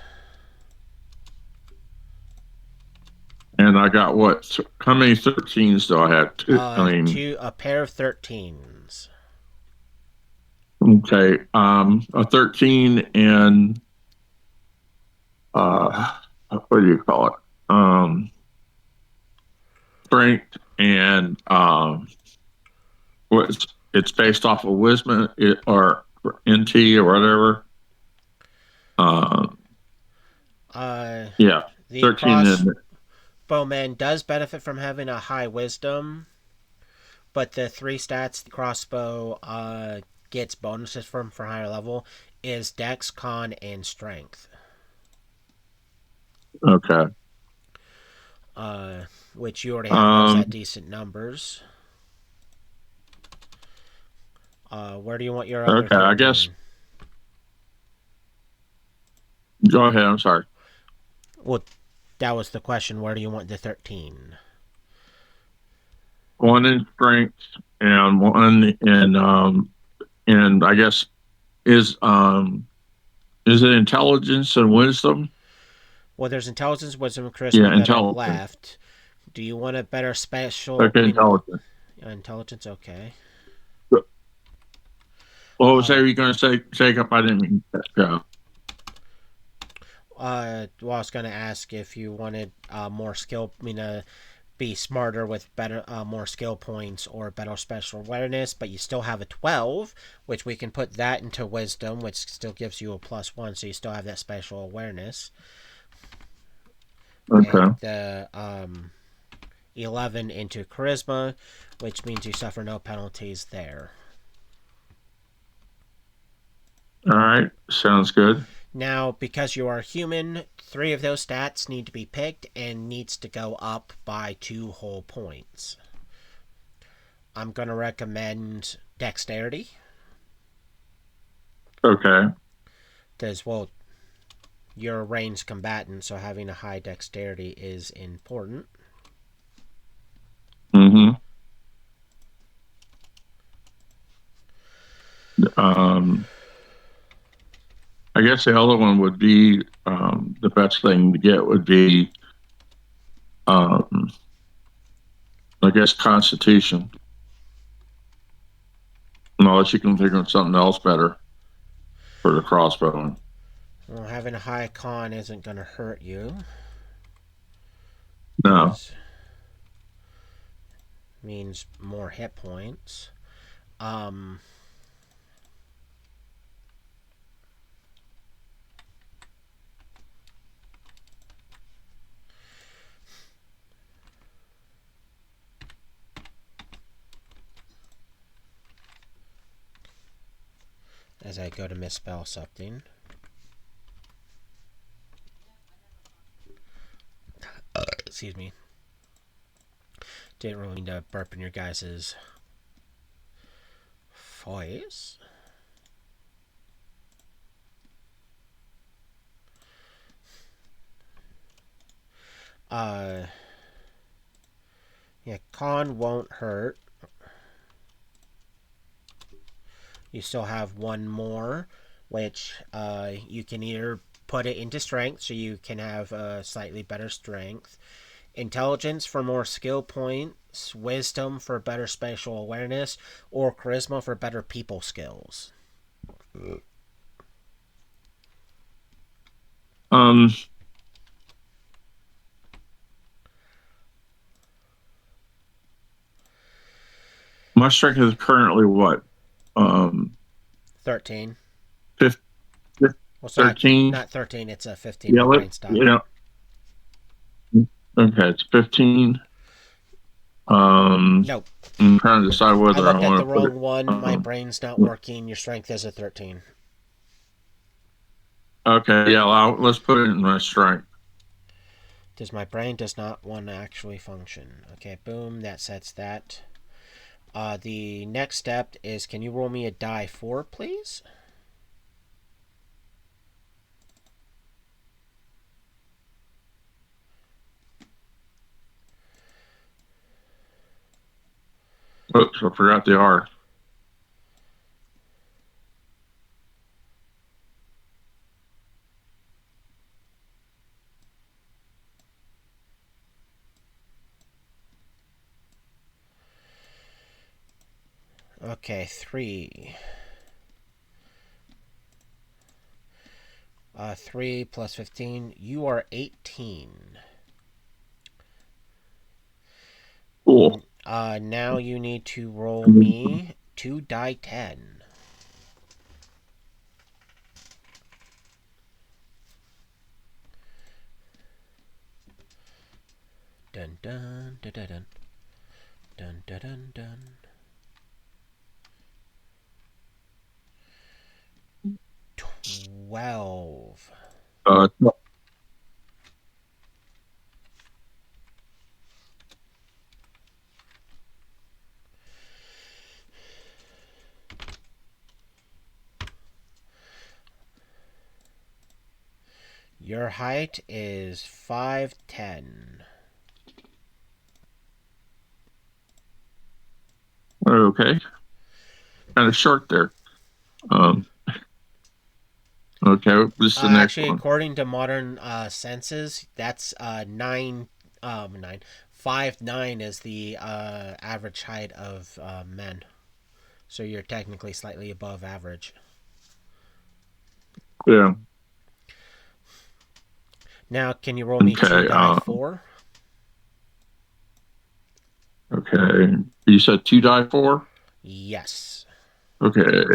[SPEAKER 3] And I got what? How many 13s do I have? Two. I mean,
[SPEAKER 1] a pair of 13s.
[SPEAKER 3] okay. A 13 and what do you call it? Strength and what? It's based off of wisdom or NT or whatever. Um,
[SPEAKER 1] Uh,
[SPEAKER 3] yeah,
[SPEAKER 1] the
[SPEAKER 3] 13 and
[SPEAKER 1] crossbowman does benefit from having a high wisdom, but the 3 stats the crossbow gets bonuses from for higher level is dex, con, and strength.
[SPEAKER 3] okay.
[SPEAKER 1] Which you already have those
[SPEAKER 3] Um,
[SPEAKER 1] at decent numbers. Where do you want your other
[SPEAKER 3] Okay, I
[SPEAKER 1] 13?
[SPEAKER 3] guess. Go ahead. I'm sorry.
[SPEAKER 1] Well, that was the question. Where do you want the 13?
[SPEAKER 3] One in strength and one in and I guess is it intelligence and wisdom?
[SPEAKER 1] Well, there's intelligence, wisdom, and charisma
[SPEAKER 3] Yeah,
[SPEAKER 1] that are
[SPEAKER 3] intelligence.
[SPEAKER 1] left. Do you want a better special?
[SPEAKER 3] Okay, intelligence.
[SPEAKER 1] Intelligence. Okay.
[SPEAKER 3] What was
[SPEAKER 1] Uh,
[SPEAKER 3] that you going to say, Jacob? I didn't mean that. Yeah.
[SPEAKER 1] well, I was going to ask if you wanted more skill. Be smarter with better, more skill points or better special awareness, but you still have a 12, which we can put that into wisdom, which still gives you a +1, so you still have that special awareness. And
[SPEAKER 3] Okay.
[SPEAKER 1] the 11 into charisma, which means you suffer no penalties there.
[SPEAKER 3] All right. Sounds good.
[SPEAKER 1] Now, because you are human, 3 of those stats need to be picked and needs to go up by 2 whole points. I'm going to recommend dexterity.
[SPEAKER 3] Okay.
[SPEAKER 1] Because, well, you're a ranged combatant, so having a high dexterity is important.
[SPEAKER 3] Mm-hmm. Um, I guess the other one would be the best thing to get would be um, I guess Constitution. Unless you can think of something else better for the crossbow.
[SPEAKER 1] Well, having a high con isn't going to hurt you.
[SPEAKER 3] No.
[SPEAKER 1] Because means more hit points. As I go to misspell something. Excuse me. Didn't really mean to burp in your guys' voice. Yeah, con won't hurt. You still have one more, which you can either put it into strength, so you can have a slightly better strength. Intelligence for more skill points, wisdom for better spatial awareness, or charisma for better people skills.
[SPEAKER 3] Um, my strength is currently what?
[SPEAKER 1] 13.
[SPEAKER 3] 15,
[SPEAKER 1] Well, it's
[SPEAKER 3] 13.
[SPEAKER 1] not 13, it's a 15.
[SPEAKER 3] Yeah,
[SPEAKER 1] My brain stopped.
[SPEAKER 3] you know. Okay, it's 15.
[SPEAKER 1] Nope.
[SPEAKER 3] I'm trying to decide
[SPEAKER 1] I
[SPEAKER 3] whether I
[SPEAKER 1] looked at
[SPEAKER 3] want
[SPEAKER 1] the
[SPEAKER 3] to put it.
[SPEAKER 1] wrong one. My brain's not working. Your strength is a 13.
[SPEAKER 3] Okay, yeah, let's put it in my strength.
[SPEAKER 1] Because my brain does not want to actually function. Okay, boom. That sets that. The next step is, can you roll me a die 4, please?
[SPEAKER 3] Oops, I forgot the R.
[SPEAKER 1] Okay, 3. 3 plus 15. You are 18.
[SPEAKER 3] Cool.
[SPEAKER 1] Now you need to roll me 2 die 10. Dun dun dun dun dun dun dun dun dun. 12.
[SPEAKER 3] No.
[SPEAKER 1] Your height is 5'10".
[SPEAKER 3] Okay. Kind of short there. Okay, what's the next
[SPEAKER 1] Actually,
[SPEAKER 3] one?
[SPEAKER 1] according to modern census, that's 9, 5'9" is the average height of men. So you're technically slightly above average.
[SPEAKER 3] Yeah.
[SPEAKER 1] Now, can you roll me
[SPEAKER 3] Okay.
[SPEAKER 1] 2 die 4?
[SPEAKER 3] Okay. You said 2 die 4?
[SPEAKER 1] Yes.
[SPEAKER 3] Okay.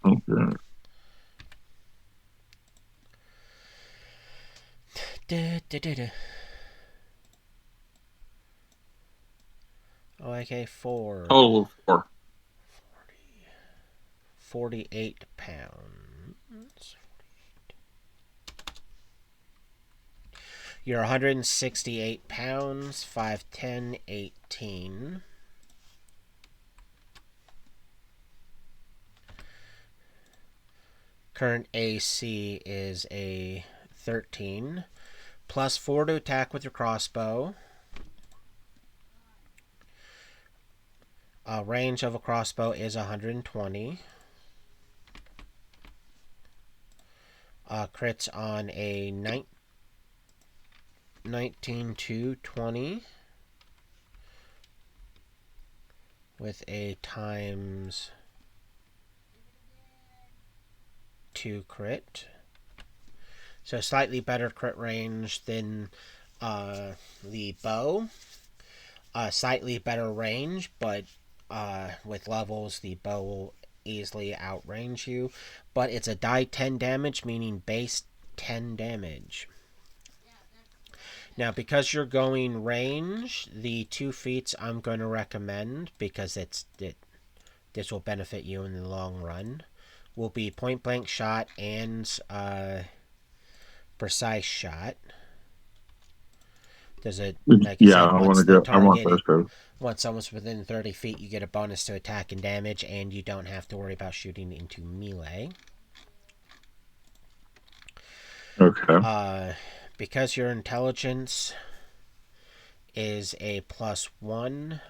[SPEAKER 3] Okay.
[SPEAKER 1] Okay, 4.
[SPEAKER 3] Total of 4.
[SPEAKER 1] 48 pounds. You're 168 pounds, 5'10", 18. Current AC is a 13. Plus 4 to attack with your crossbow. Range of a crossbow is 120. Crits on a 19 to 20 with a times 2 crit. So slightly better crit range than the bow. Slightly better range, but with levels, the bow will easily outrange you. But it's a die 10 damage, meaning base 10 damage. Now, because you're going range, the 2 feats I'm going to recommend, because this will benefit you in the long run, will be point blank shot and precise shot. There's a, like I
[SPEAKER 3] Yeah,
[SPEAKER 1] said,
[SPEAKER 3] I want
[SPEAKER 1] once
[SPEAKER 3] to
[SPEAKER 1] the
[SPEAKER 3] go. I want
[SPEAKER 1] target,
[SPEAKER 3] those two.
[SPEAKER 1] once someone's within 30 feet, you get a bonus to attack and damage, and you don't have to worry about shooting into melee.
[SPEAKER 3] Okay.
[SPEAKER 1] Because your intelligence is a +1,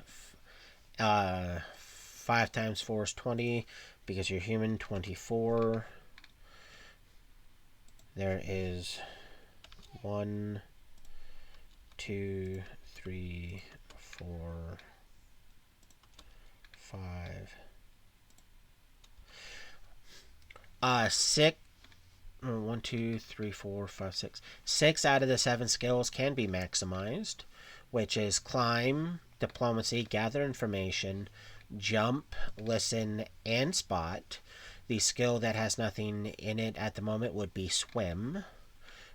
[SPEAKER 1] 5 times 4 is 20. Because you're human, 24. There is 1, 2, 3, 4, 5, 6. 1, 2, 3, 4, 5, 6. 6 out of the 7 skills can be maximized, which is climb, diplomacy, gather information, jump, listen, and spot. The skill that has nothing in it at the moment would be swim.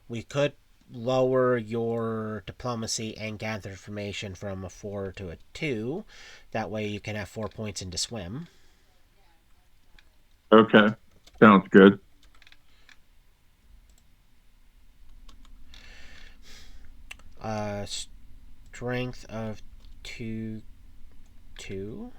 [SPEAKER 1] We could lower your diplomacy and gather information from a 4 to a 2. That way you can have 4 points into swim.
[SPEAKER 3] Okay. Sounds good.
[SPEAKER 1] Strength of 2, 2.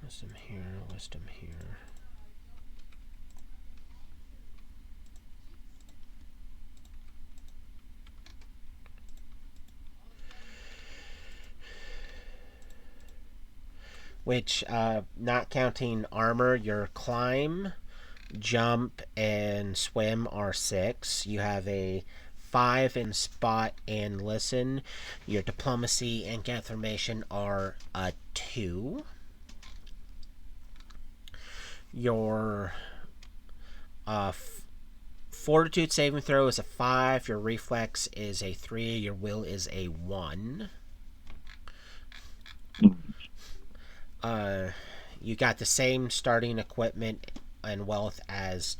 [SPEAKER 1] Wisdom here, wisdom here. Which, not counting armor, your climb, jump, and swim are 6. You have a 5 in spot and listen. Your diplomacy and gather information are a 2. Your fortitude saving throw is a 5. Your reflex is a 3. Your will is a 1. You got the same starting equipment and wealth as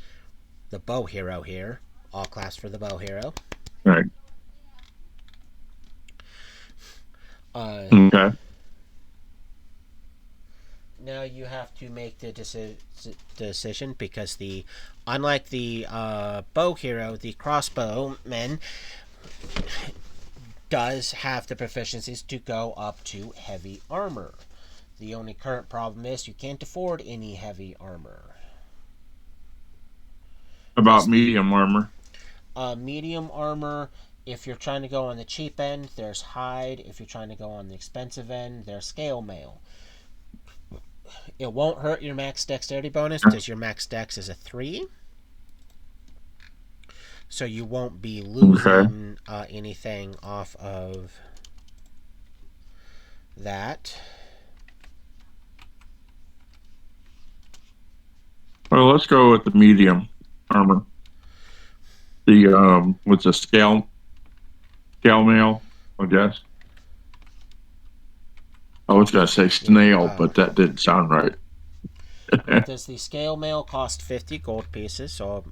[SPEAKER 1] the bow hero here. All class for the bow hero.
[SPEAKER 3] Right.
[SPEAKER 1] Okay. Now you have to make the decision because unlike the bow hero, the crossbowman does have the proficiencies to go up to heavy armor. The only current problem is you can't afford any heavy armor.
[SPEAKER 3] About medium armor.
[SPEAKER 1] Medium armor, if you're trying to go on the cheap end, there's hide. If you're trying to go on the expensive end, there's scale mail. It won't hurt your max dexterity bonus because your max dex is a 3. So you won't be losing anything off of that.
[SPEAKER 3] Well, let's go with the medium armor. The with the scale mail, I guess. I was gonna say snail, but that didn't sound right.
[SPEAKER 1] Does the scale mail cost 50 gold pieces? So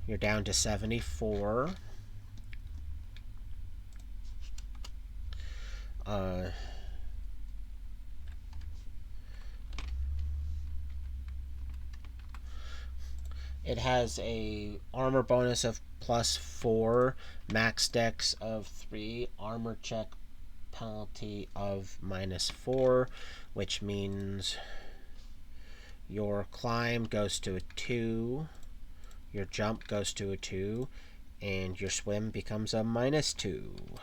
[SPEAKER 1] you're down to 74. It has a armor bonus of +4, max dex of 3, armor check penalty of -4, which means your climb goes to a 2, your jump goes to a 2, and your swim becomes a -2.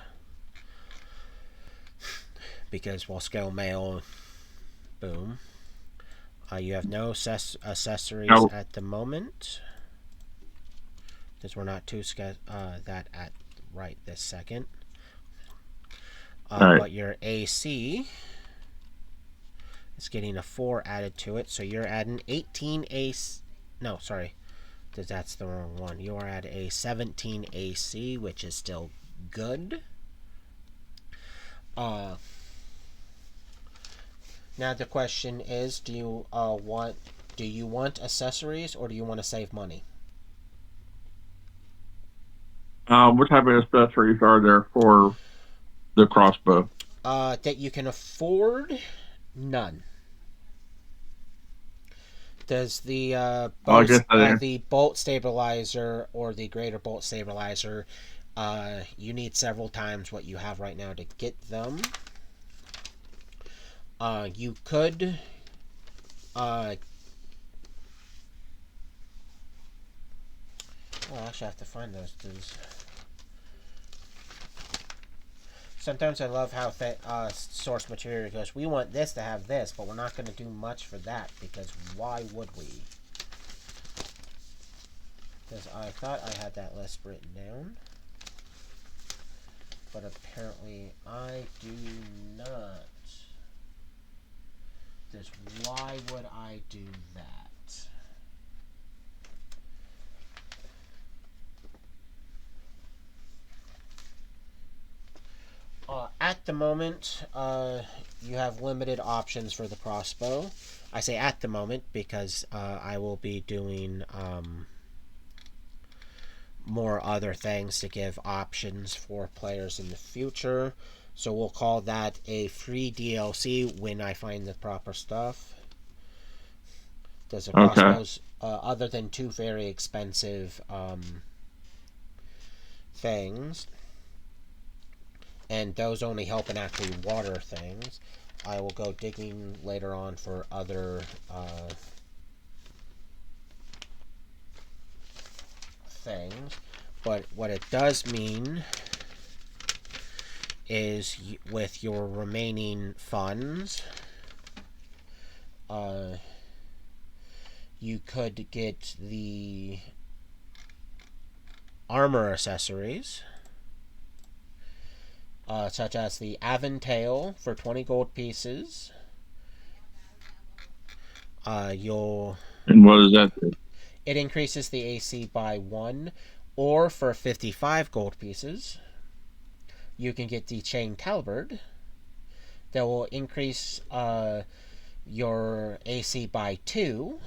[SPEAKER 1] Because while scale mail, boom. You have no accessories at the moment, because we're not to that at right this second.
[SPEAKER 3] Right.
[SPEAKER 1] But your AC is getting a 4 added to it, so you're adding 18 AC. No, sorry, that's the wrong one. You are at a 17 AC, which is still good. Now the question is, do you want accessories or do you want to save money?
[SPEAKER 3] What type of accessories are there for the crossbow?
[SPEAKER 1] That you can afford, none. Does the the bolt stabilizer or the greater bolt stabilizer, you need several times what you have right now to get them. You could well, actually, I have to find those. Sometimes I love how source material goes, we want this to have this, but we're not going to do much for that, because why would we? Because I thought I had that list written down. But apparently I do not. Because why would I do that? At the moment, you have limited options for the crossbow. I say at the moment because I will be doing more other things to give options for players in the future. So we'll call that a free DLC when I find the proper stuff. There's the crossbows, other than 2 very expensive things. And those only help in actually water things. I will go digging later on for other things. But what it does mean is with your remaining funds, you could get the armor accessories. Such as the Aventail for 20 gold pieces.
[SPEAKER 3] And what does that do?
[SPEAKER 1] It increases the AC by 1. Or for 55 gold pieces, you can get the Chain Halberd that will increase your AC by 2.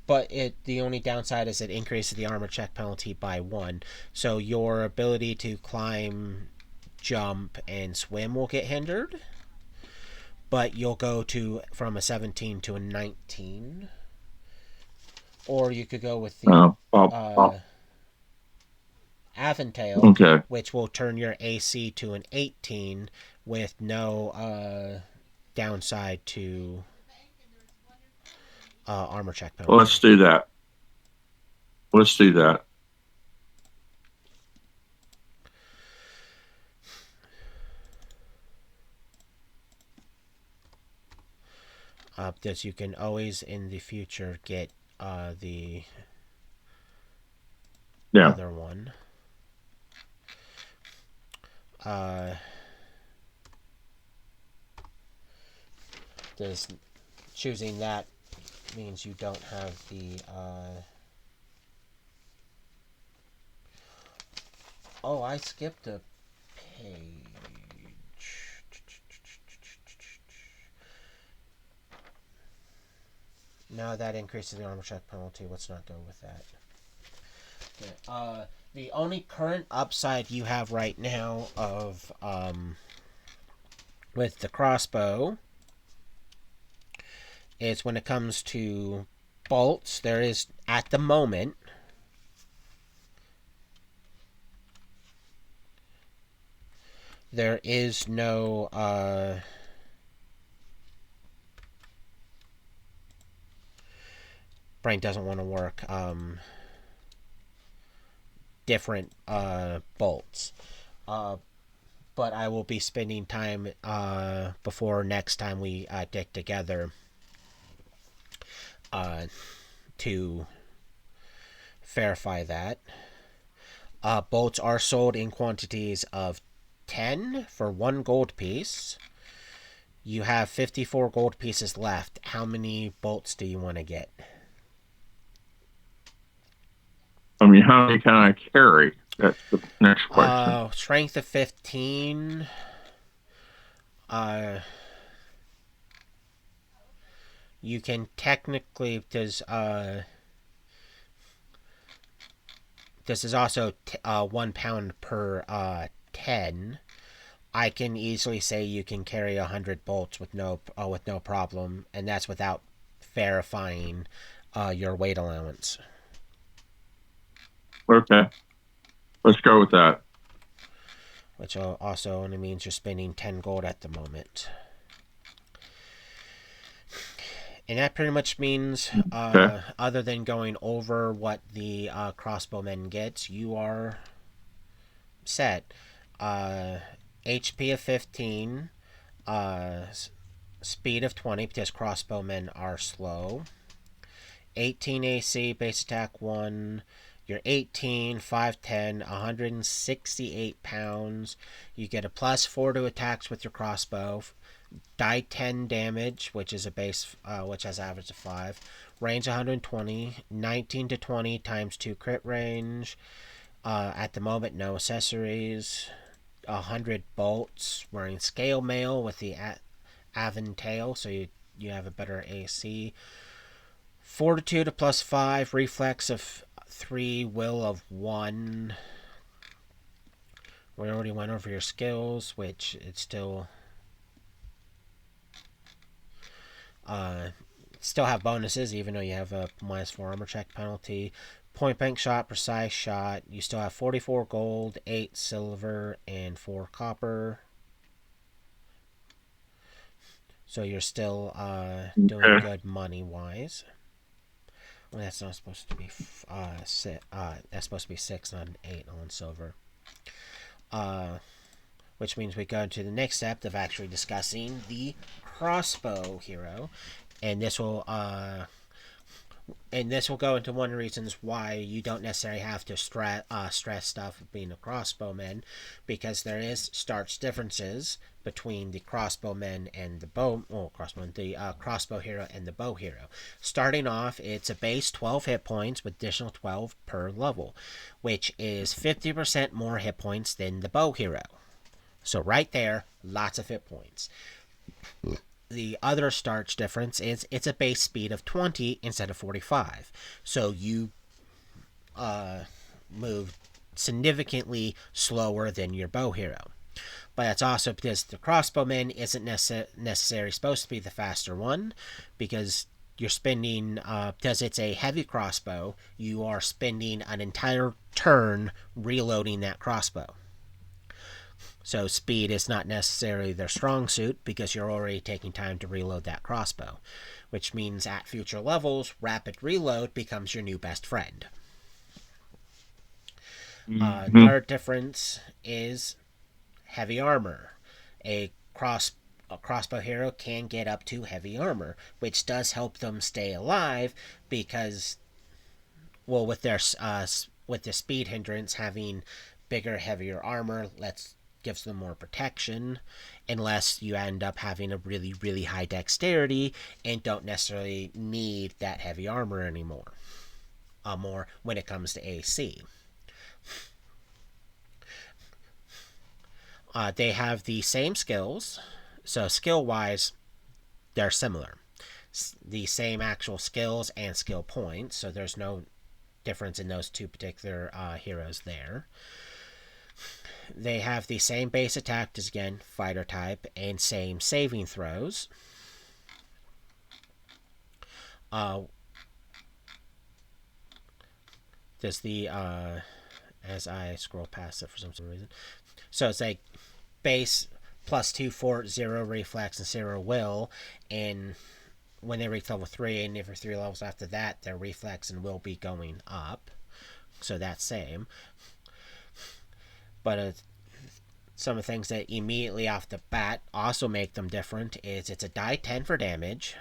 [SPEAKER 1] But the only downside is it increases the armor check penalty by 1. So your ability to climb, jump, and swim will get hindered. But you'll go from a 17 to a 19. Or you could go with the Aventail, which will turn your AC to an 18, with no downside to armor check penalty.
[SPEAKER 3] Well, let's do that. Let's do that.
[SPEAKER 1] Because you can always in the future get the other one. Does choosing that means you don't have the oh, I skipped a page. No, that increases the armor check penalty. Let's not go with that. Okay. The only current upside you have right now of with the crossbow is when it comes to bolts. There is at the moment there is no brain doesn't want to work different bolts, but I will be spending time before next time we get together to verify that. Bolts are sold in quantities of 10 for 1 gold piece. You have 54 gold pieces left. How many bolts do you want to get?
[SPEAKER 3] I mean, how many can I carry? That's the next question.
[SPEAKER 1] Strength of 15. You can technically this is also 1 pound per 10. I can easily say you can carry 100 bolts with no problem, and that's without verifying your weight allowance.
[SPEAKER 3] Okay, let's go with that.
[SPEAKER 1] Which also only means you're spending 10 gold at the moment. And that pretty much means, other than going over what the crossbowmen get, you are set. HP of 15, speed of 20 because crossbowmen are slow. 18 AC, base attack 1. You're 18, 5'10", 168 pounds. You get a +4 to attacks with your crossbow. Die 10 damage, which is a base, which has average of 5. Range 120, 19 to 20 times 2 crit range. At the moment, no accessories. 100 bolts. Wearing scale mail with the Avon tail, so you have a better AC. Fortitude of +5, reflex of 3, will of 1. We already went over your skills, which it's still have bonuses, even though you have a -4 armor check penalty. Point blank shot, precise shot. You still have 44 gold, 8 silver, and 4 copper. So you're still doing good money-wise. Well, that's not supposed to be that's supposed to be 6, not 8 on silver. Which means we go to the next step of actually discussing the crossbow hero, and this will go into one of the reasons why you don't necessarily have to stress stuff with being a crossbowman, because there is starch differences between the crossbowmen and the crossbow hero and the bow hero. Starting off, it's a base 12 hit points with additional 12 per level, which is 50% more hit points than the bow hero. So right there, lots of hit points. The other starch difference is it's a base speed of 20 instead of 45. So you move significantly slower than your bow hero. But that's also because the crossbowman isn't necessarily supposed to be the faster one, because you're spending, because it's a heavy crossbow, you are spending an entire turn reloading that crossbow. So speed is not necessarily their strong suit because you're already taking time to reload that crossbow, which means at future levels, rapid reload becomes your new best friend.
[SPEAKER 3] Mhm.
[SPEAKER 1] Third difference is heavy armor. A crossbow hero can get up to heavy armor, which does help them stay alive because, well, with the speed hindrance, having bigger, heavier armor gives them more protection, unless you end up having a really, really high dexterity and don't necessarily need that heavy armor anymore. More when it comes to AC. They have the same skills, so skill wise, they're similar. The same actual skills and skill points, so there's no difference in those two particular heroes there. They have the same base attack as, again, fighter type, and same saving throws. There's the as I scroll past it for some reason. So it's like base +2 fort, 0 reflex, and 0 will, and when they reach level 3 and every 3 levels after that, their reflex and will be going up. So that's same. But some of the things that immediately off the bat also make them different is it's a die 10 for damage,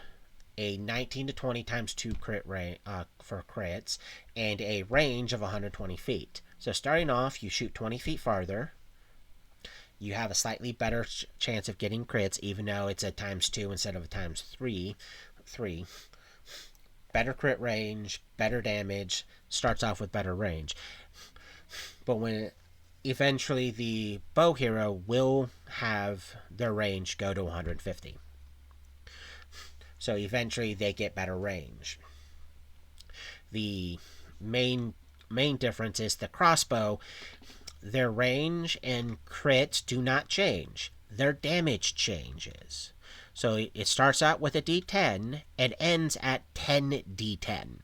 [SPEAKER 1] a 19 to 20 times 2 crit rate for crits, and a range of 120 feet. So starting off, you shoot 20 feet farther. You have a slightly better chance of getting crits, even though it's a ×2 instead of a ×3. Better crit range, better damage, starts off with better range. But when eventually the bow hero will have their range go to 150. So eventually they get better range. The main difference is the crossbow, their range and crits do not change. Their damage changes. So it starts out with a D10 and ends at 10 D10.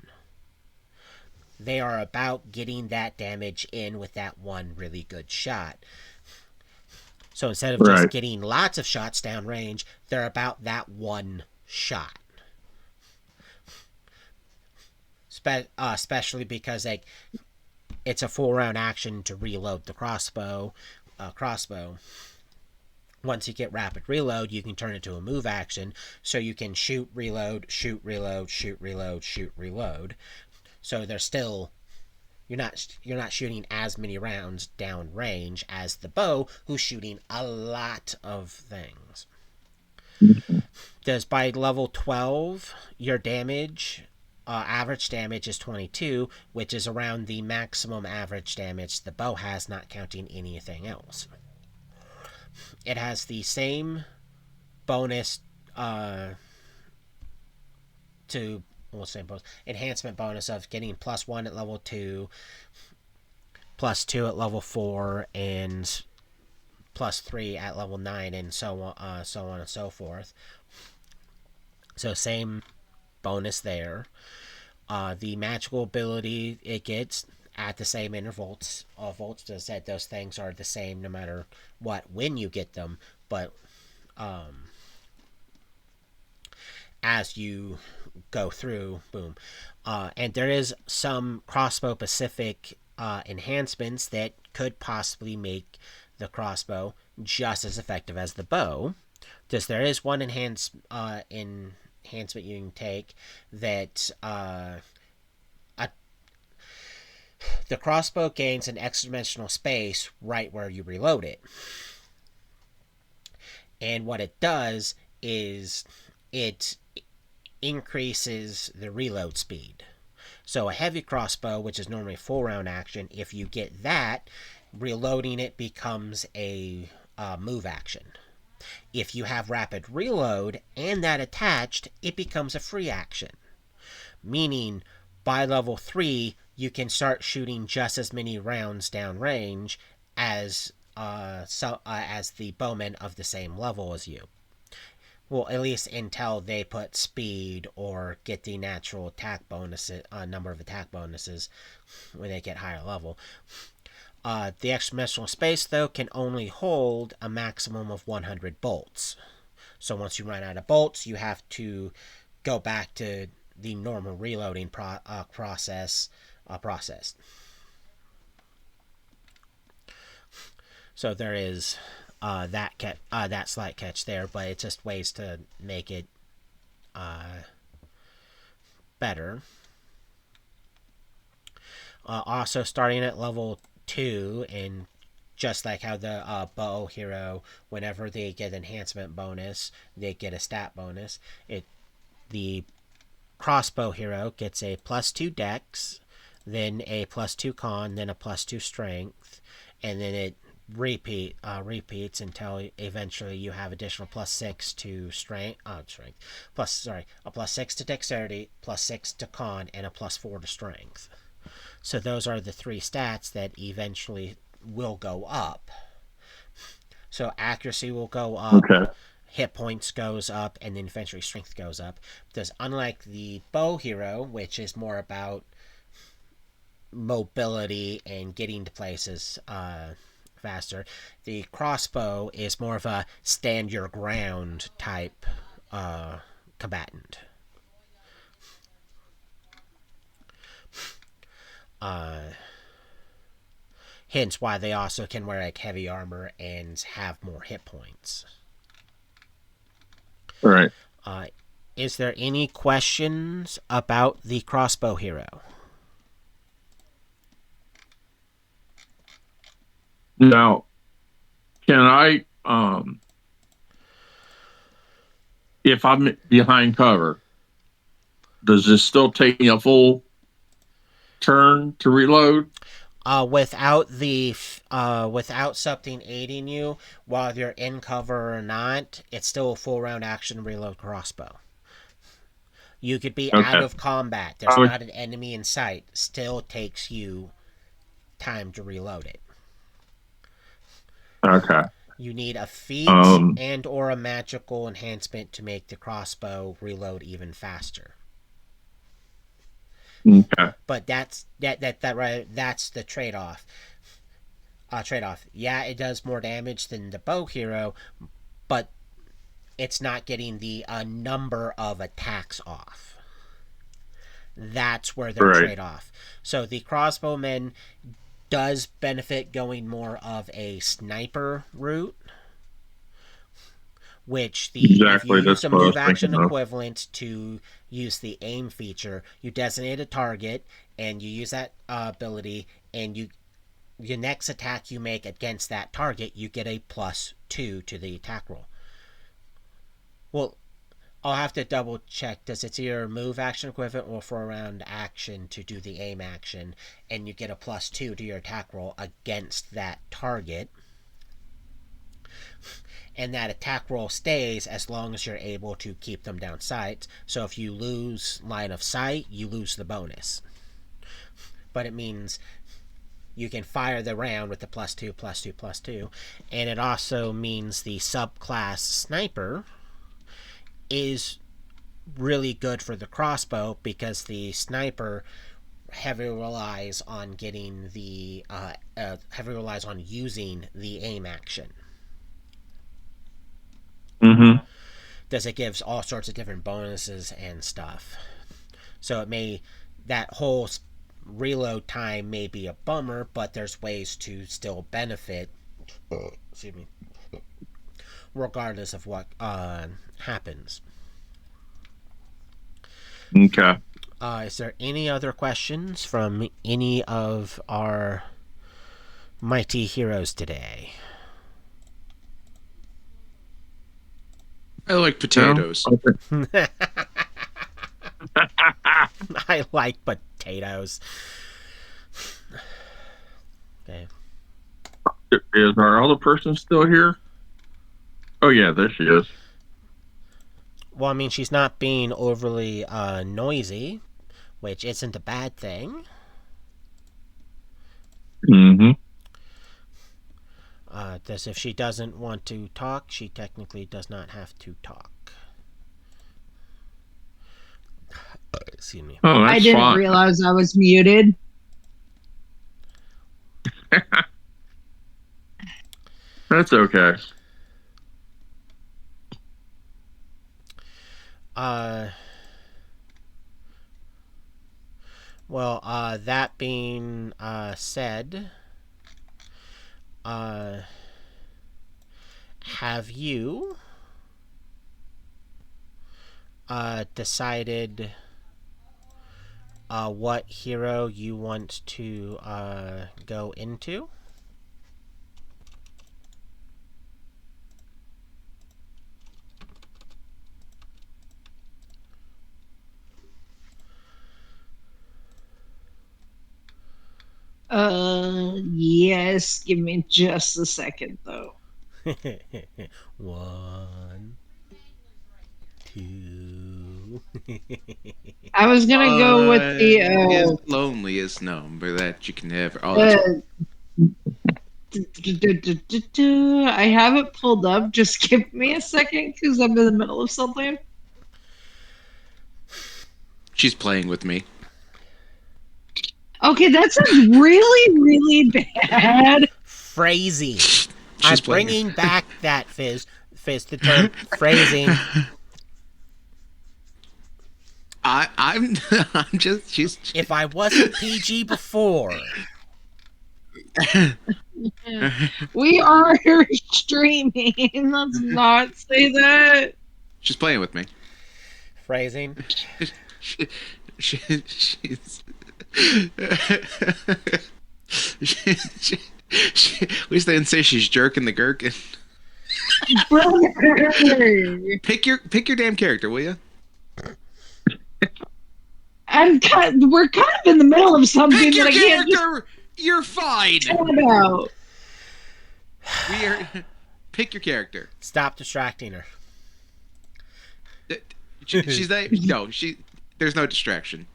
[SPEAKER 1] They are about getting that damage in with that one really good shot. So instead of just getting lots of shots downrange, they're about that one shot. Especially because it's a full round action to reload the crossbow. Once you get rapid reload, you can turn it to a move action, so you can shoot, reload, shoot, reload, shoot, reload, shoot, reload. So they're still you're not shooting as many rounds down range as the bow, who's shooting a lot of things. Does by level 12 your damage average damage is 22, which is around the maximum average damage the bow has, not counting anything else. It has the same bonus enhancement bonus of getting +1 at level 2, +2 at level 4, and +3 at level 9, and so on and so forth. So same bonus there. The magical ability it gets at the same intervals. Volts does that those things are the same no matter what when you get them, but as you go through, boom. And there is some crossbow specific enhancements that could possibly make the crossbow just as effective as the bow. There is one enhancement you can take that the crossbow gains an extra dimensional space right where you reload it. And what it does is it increases the reload speed. So a heavy crossbow, which is normally a full round action, if you get that, reloading it becomes a move action. If you have rapid reload and that attached, it becomes a free action. Meaning, by level 3, you can start shooting just as many rounds downrange as the bowmen of the same level as you. Well, at least until they put speed or get the natural attack bonuses, number of attack bonuses when they get higher level. The extra dimensional space, though, can only hold a maximum of 100 bolts. So once you run out of bolts, you have to go back to the normal reloading process. So there is that slight catch there, but it's just ways to make it better. Also, starting at level 2, and just like how the bow hero, whenever they get enhancement bonus, they get a stat bonus. The crossbow hero gets a +2 dex, then a +2 con, then a +2 strength, and then it repeats until eventually you have additional +6 to strength, a +6 to dexterity, +6 to con, and a +4 to strength. So those are the 3 stats that eventually will go up. So accuracy will go up, hit points goes up, and then eventually strength goes up. Because unlike the bow hero, which is more about mobility and getting to places faster, the crossbow is more of a stand your ground type combatant. Hence why they also can wear like heavy armor and have more hit points.
[SPEAKER 3] All right.
[SPEAKER 1] Is there any questions about the crossbow hero?
[SPEAKER 3] Now, can I, if I'm behind cover, does this still take me a full turn to reload?
[SPEAKER 1] Without something aiding you while you're in cover or not, it's still a full round action reload crossbow. You could be out of combat. There's not an enemy in sight. Still takes you time to reload it.
[SPEAKER 3] Okay.
[SPEAKER 1] You need a feat and or a magical enhancement to make the crossbow reload even faster.
[SPEAKER 3] Okay.
[SPEAKER 1] But that's the trade-off. Yeah, it does more damage than the bow hero, but it's not getting the number of attacks off. That's where they're trade-off. So the crossbowman does benefit going more of a sniper route, which if you use the move action equivalent to use the aim feature, you designate a target and you use that ability, and your next attack you make against that target, you get a +2 to the attack roll. Well, I'll have to double check. Does it's either move action equivalent or for a round action to do the aim action, and you get a +2 to your attack roll against that target. And that attack roll stays as long as you're able to keep them down sight. So if you lose line of sight, you lose the bonus. But it means you can fire the round with the +2, +2, +2. And it also means the subclass sniper is really good for the crossbow, because the sniper heavily relies on getting the using the aim action.
[SPEAKER 3] Mm-hmm.
[SPEAKER 1] Because it gives all sorts of different bonuses and stuff. So that whole reload time may be a bummer, but there's ways to still benefit. Excuse me. Regardless of what happens.
[SPEAKER 3] Okay.
[SPEAKER 1] Is there any other questions from any of our mighty heroes today?
[SPEAKER 2] I like potatoes.
[SPEAKER 3] No?
[SPEAKER 1] I like potatoes. Okay.
[SPEAKER 3] Is our other person still here? Oh, yeah, there she is.
[SPEAKER 1] Well, I mean, she's not being overly noisy, which isn't a bad thing.
[SPEAKER 3] Mm-hmm.
[SPEAKER 1] Because if she doesn't want to talk, she technically does not have to talk. Excuse me.
[SPEAKER 3] Oh, that's
[SPEAKER 4] I didn't
[SPEAKER 3] fine.
[SPEAKER 4] realize I was muted.
[SPEAKER 3] That's okay.
[SPEAKER 1] Uh, well, that being said, have you decided what hero you want to go into?
[SPEAKER 4] Yes. Give me just a second, though.
[SPEAKER 1] 1, 2.
[SPEAKER 4] I was gonna go with the
[SPEAKER 2] Is loneliest number that you can ever. Oh, that's
[SPEAKER 4] uh, I have it pulled up. Just give me a second because I'm in the middle of something.
[SPEAKER 2] she's playing with me.
[SPEAKER 4] Okay, that sounds really, really bad.
[SPEAKER 1] Phrasing. I'm
[SPEAKER 2] She's playing.
[SPEAKER 1] bringing back that the term phrasing.
[SPEAKER 2] I'm I'm just she's
[SPEAKER 1] If I wasn't PG before,
[SPEAKER 4] We are streaming. Let's not say that.
[SPEAKER 2] she's playing with me.
[SPEAKER 1] phrasing.
[SPEAKER 2] she, she's at least they didn't say she's jerking the gherkin.
[SPEAKER 4] Brother.
[SPEAKER 2] Pick your damn character, will you?
[SPEAKER 4] We're kind of in the middle of something
[SPEAKER 2] Pick
[SPEAKER 4] that
[SPEAKER 2] your
[SPEAKER 4] I can't just
[SPEAKER 2] character. You're fine.
[SPEAKER 4] talk about.
[SPEAKER 2] We are. Pick your character.
[SPEAKER 1] Stop distracting her.
[SPEAKER 2] She's not. No, she. There's no distraction.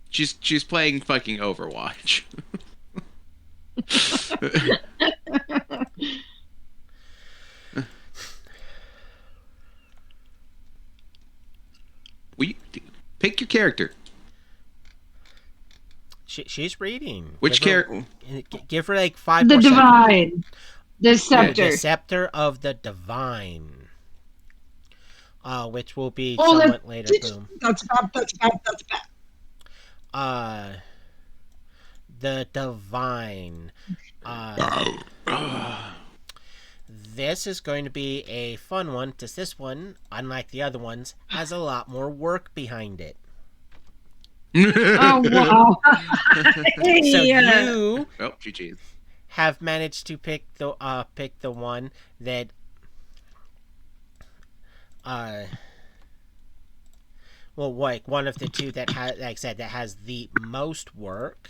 [SPEAKER 2] She's playing fucking Overwatch. We pick your character.
[SPEAKER 1] She's reading.
[SPEAKER 2] Which character?
[SPEAKER 1] Give her like 5
[SPEAKER 4] The
[SPEAKER 1] more seconds.
[SPEAKER 4] divine. The scepter.
[SPEAKER 1] The scepter of the divine. Which will be
[SPEAKER 4] Oh,
[SPEAKER 1] somewhat later. Boom.
[SPEAKER 4] That's bad.
[SPEAKER 1] The divine. This is going to be a fun one, because this one, unlike the other ones, has a lot more work behind it.
[SPEAKER 4] Oh, wow.
[SPEAKER 1] So
[SPEAKER 4] Yeah.
[SPEAKER 1] you
[SPEAKER 2] Oh, GG.
[SPEAKER 1] have managed to pick the one that well, like one of the two that has, like I said, that has the most work,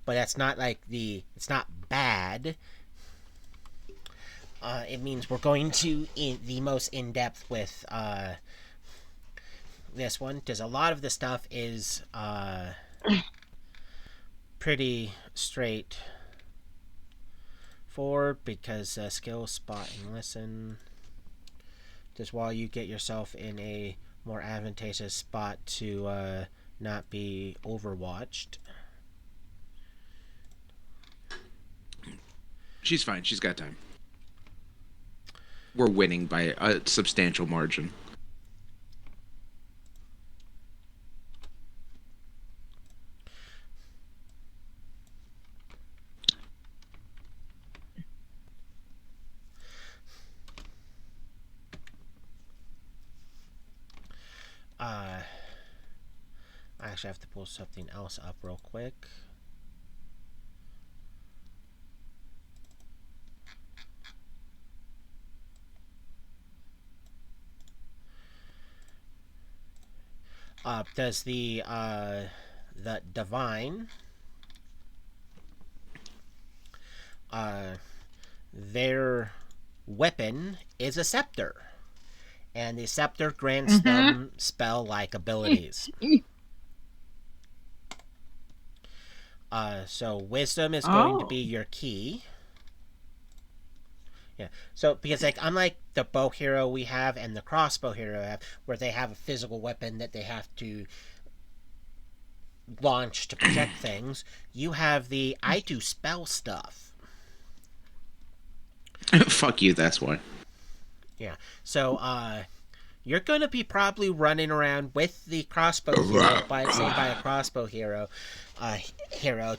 [SPEAKER 1] but that's not like it's not bad. It means we're going to the most in depth with this one, because a lot of the stuff is pretty straight forward, because skill, spot, and listen. Just while you get yourself in a more advantageous spot to not be overwatched.
[SPEAKER 2] She's fine. She's got time. We're winning by a substantial margin.
[SPEAKER 1] I actually have to pull something else up real quick. Does the divine their weapon is a scepter, and the scepter grants them spell-like abilities. So wisdom is going to be your key. Yeah. So because like unlike the bow hero we have and the crossbow hero have, where they have a physical weapon that they have to launch to protect things, you have the I do spell stuff.
[SPEAKER 2] Fuck you, that's why.
[SPEAKER 1] Yeah. So, you're gonna be probably running around with the crossbow hero, by a crossbow hero,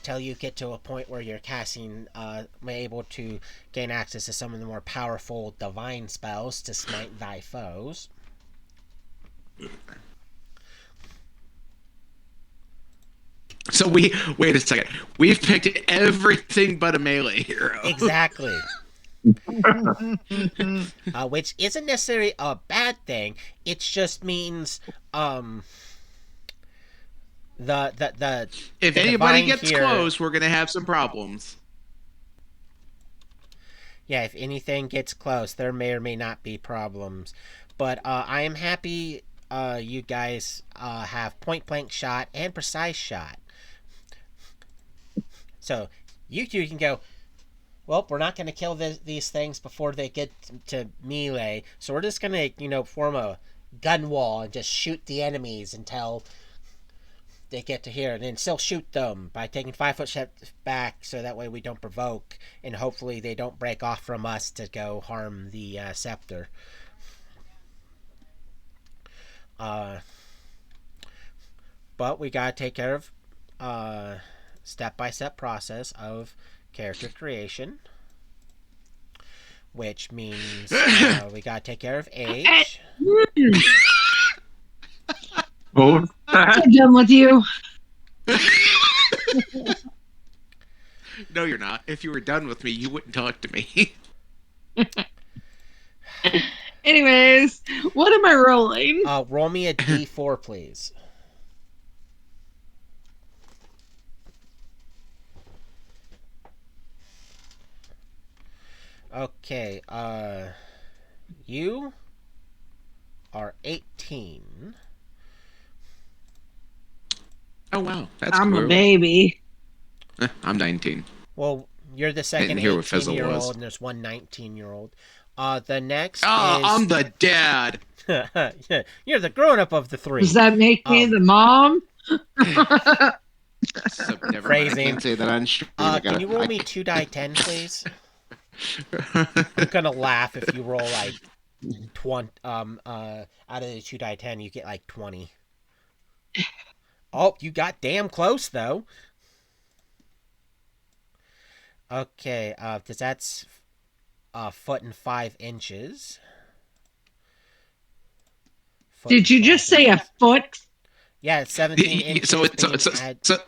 [SPEAKER 1] till you get to a point where you're casting, able to gain access to some of the more powerful divine spells to smite thy foes.
[SPEAKER 2] So wait a second. We've picked everything but a melee hero.
[SPEAKER 1] Exactly. Which isn't necessarily a bad thing. It just means the
[SPEAKER 2] If
[SPEAKER 1] the
[SPEAKER 2] anybody
[SPEAKER 1] divine
[SPEAKER 2] gets
[SPEAKER 1] here,
[SPEAKER 2] close, we're gonna have some problems.
[SPEAKER 1] yeah, if anything gets close, there may or may not be problems. But I am happy you guys have point blank shot and precise shot. So you two can go, well, we're not going to kill these things before they get to melee. So we're just going to, form a gun wall and just shoot the enemies until they get to here. And then still shoot them by taking 5 foot steps back so that way we don't provoke. And hopefully they don't break off from us to go harm the scepter. But we got to take care of step-by-step process of character creation, which means we gotta take care of age.
[SPEAKER 3] Oh,
[SPEAKER 4] I'm done with you.
[SPEAKER 2] No, you're not. If you were done with me, you wouldn't talk to me.
[SPEAKER 4] Anyways, what am I rolling?
[SPEAKER 1] Roll me a d4, please. Okay, you are 18.
[SPEAKER 2] Oh wow, that's
[SPEAKER 4] I'm
[SPEAKER 2] cool.
[SPEAKER 4] a baby.
[SPEAKER 2] I'm 19.
[SPEAKER 1] Well, you're the second
[SPEAKER 2] And here what fizzle
[SPEAKER 1] 18-year-old,
[SPEAKER 2] was.
[SPEAKER 1] and there's one 19-year-old. The next
[SPEAKER 2] Oh,
[SPEAKER 1] is...
[SPEAKER 2] I'm the dad.
[SPEAKER 1] You're the grown-up of the three.
[SPEAKER 4] Does that make me the mom?
[SPEAKER 2] So, never mind. I
[SPEAKER 1] Phrasing.
[SPEAKER 2] can't say that on stream.
[SPEAKER 1] Can you roll me 2 die 10, please? I'm gonna laugh if you roll like 20. Out of the 2 die 10, you get like 20. Oh, you got damn close though. Okay, because that's a foot and 5 inches.
[SPEAKER 4] Did you just say a foot?
[SPEAKER 1] Yeah, it's 17 inches.
[SPEAKER 2] So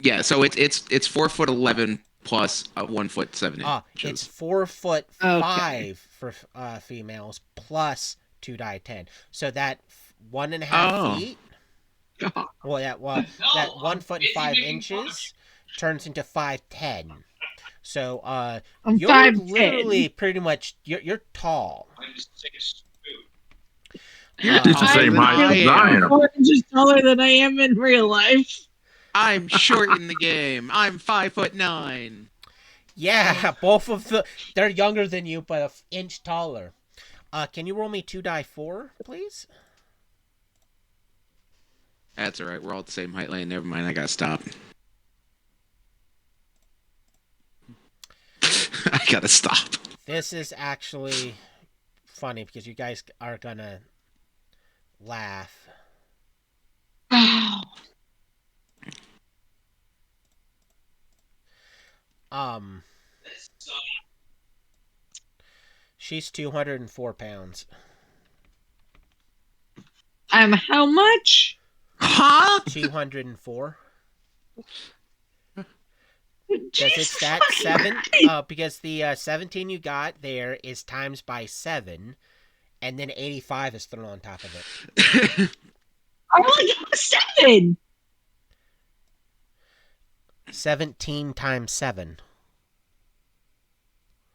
[SPEAKER 2] yeah, so it's 4'11" plus 1 foot 7 inches.
[SPEAKER 1] It's 4 foot 5 for females plus 2 die 10. So that 1.5 feet. Well, that 1 foot and 5 inches turns into 5'10". So you're
[SPEAKER 4] 5'10".
[SPEAKER 1] literally pretty much you're tall.
[SPEAKER 2] You're
[SPEAKER 3] He's the same height as I am.
[SPEAKER 4] 4 inches taller than I am in real life.
[SPEAKER 2] I'm short in the game. I'm 5'9".
[SPEAKER 1] Yeah, both of they're younger than you, but an inch taller. Can you roll me 2 die 4, please?
[SPEAKER 2] That's all right. We're all the same height lane. Never mind. I gotta stop. I gotta stop.
[SPEAKER 1] This is actually funny because you guys are gonna laugh.
[SPEAKER 4] Oh.
[SPEAKER 1] She's 204 pounds.
[SPEAKER 4] I'm how much?
[SPEAKER 2] Huh?
[SPEAKER 1] 204. Because
[SPEAKER 4] Jeez,
[SPEAKER 1] it's that
[SPEAKER 4] fucking
[SPEAKER 1] 7. Because the 17 you got there is times by 7, and then 85 is thrown on top of it.
[SPEAKER 4] I only got a 7.
[SPEAKER 1] 17 times 7.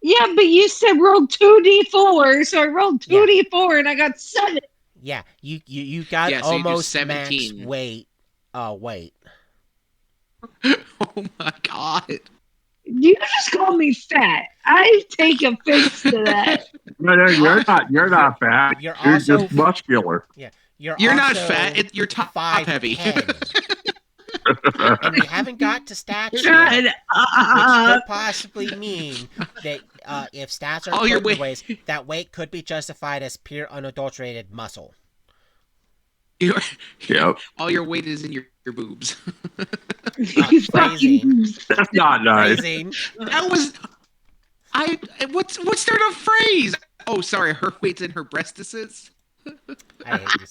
[SPEAKER 4] Yeah, but you said roll 2d4, so I rolled 2d4 and I got 7.
[SPEAKER 1] Yeah, you got
[SPEAKER 2] Yeah, so you do
[SPEAKER 1] almost
[SPEAKER 2] 17.
[SPEAKER 1] max weight. Weight.
[SPEAKER 2] Oh my god.
[SPEAKER 4] You just called me fat. I take offense to that.
[SPEAKER 3] No, you're not fat.
[SPEAKER 1] You're
[SPEAKER 3] You're
[SPEAKER 1] also
[SPEAKER 3] just muscular.
[SPEAKER 1] Yeah,
[SPEAKER 2] You're not
[SPEAKER 1] also
[SPEAKER 2] fat. You're top heavy.
[SPEAKER 1] 5'10". And we haven't got to stats yet,
[SPEAKER 4] God,
[SPEAKER 1] which could possibly mean that if stats are
[SPEAKER 2] All your
[SPEAKER 1] equivalent
[SPEAKER 2] weight,
[SPEAKER 1] ways, that weight could be justified as pure unadulterated muscle.
[SPEAKER 2] your,
[SPEAKER 3] Yep.
[SPEAKER 2] all your weight is in your boobs.
[SPEAKER 4] these fucking
[SPEAKER 1] Phrasing.
[SPEAKER 3] That's not nice.
[SPEAKER 1] Phrasing.
[SPEAKER 2] That was I. What's there to phrase? Oh, sorry. Her weight's in her breastises.
[SPEAKER 1] I hate you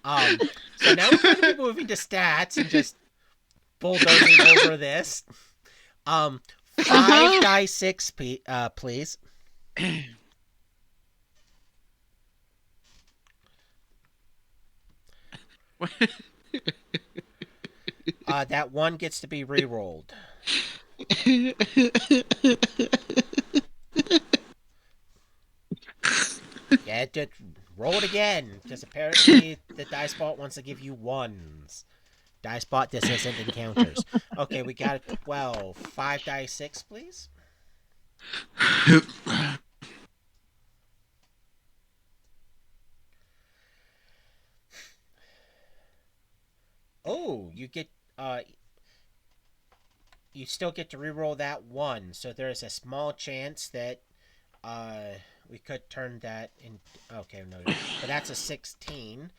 [SPEAKER 1] sometimes. So now we're going to be moving to stats and just bulldozing over this. 5 die 6, please. That one gets to be re-rolled. Yeah, just roll it again. Because apparently the dice bot wants to give you ones. Dice bot, this isn't encounters. Okay, we got a 12. 5 die 6, please. Oh, you still get to re-roll that one. So there's a small chance that we could turn that in. Okay, no, but that's a 16.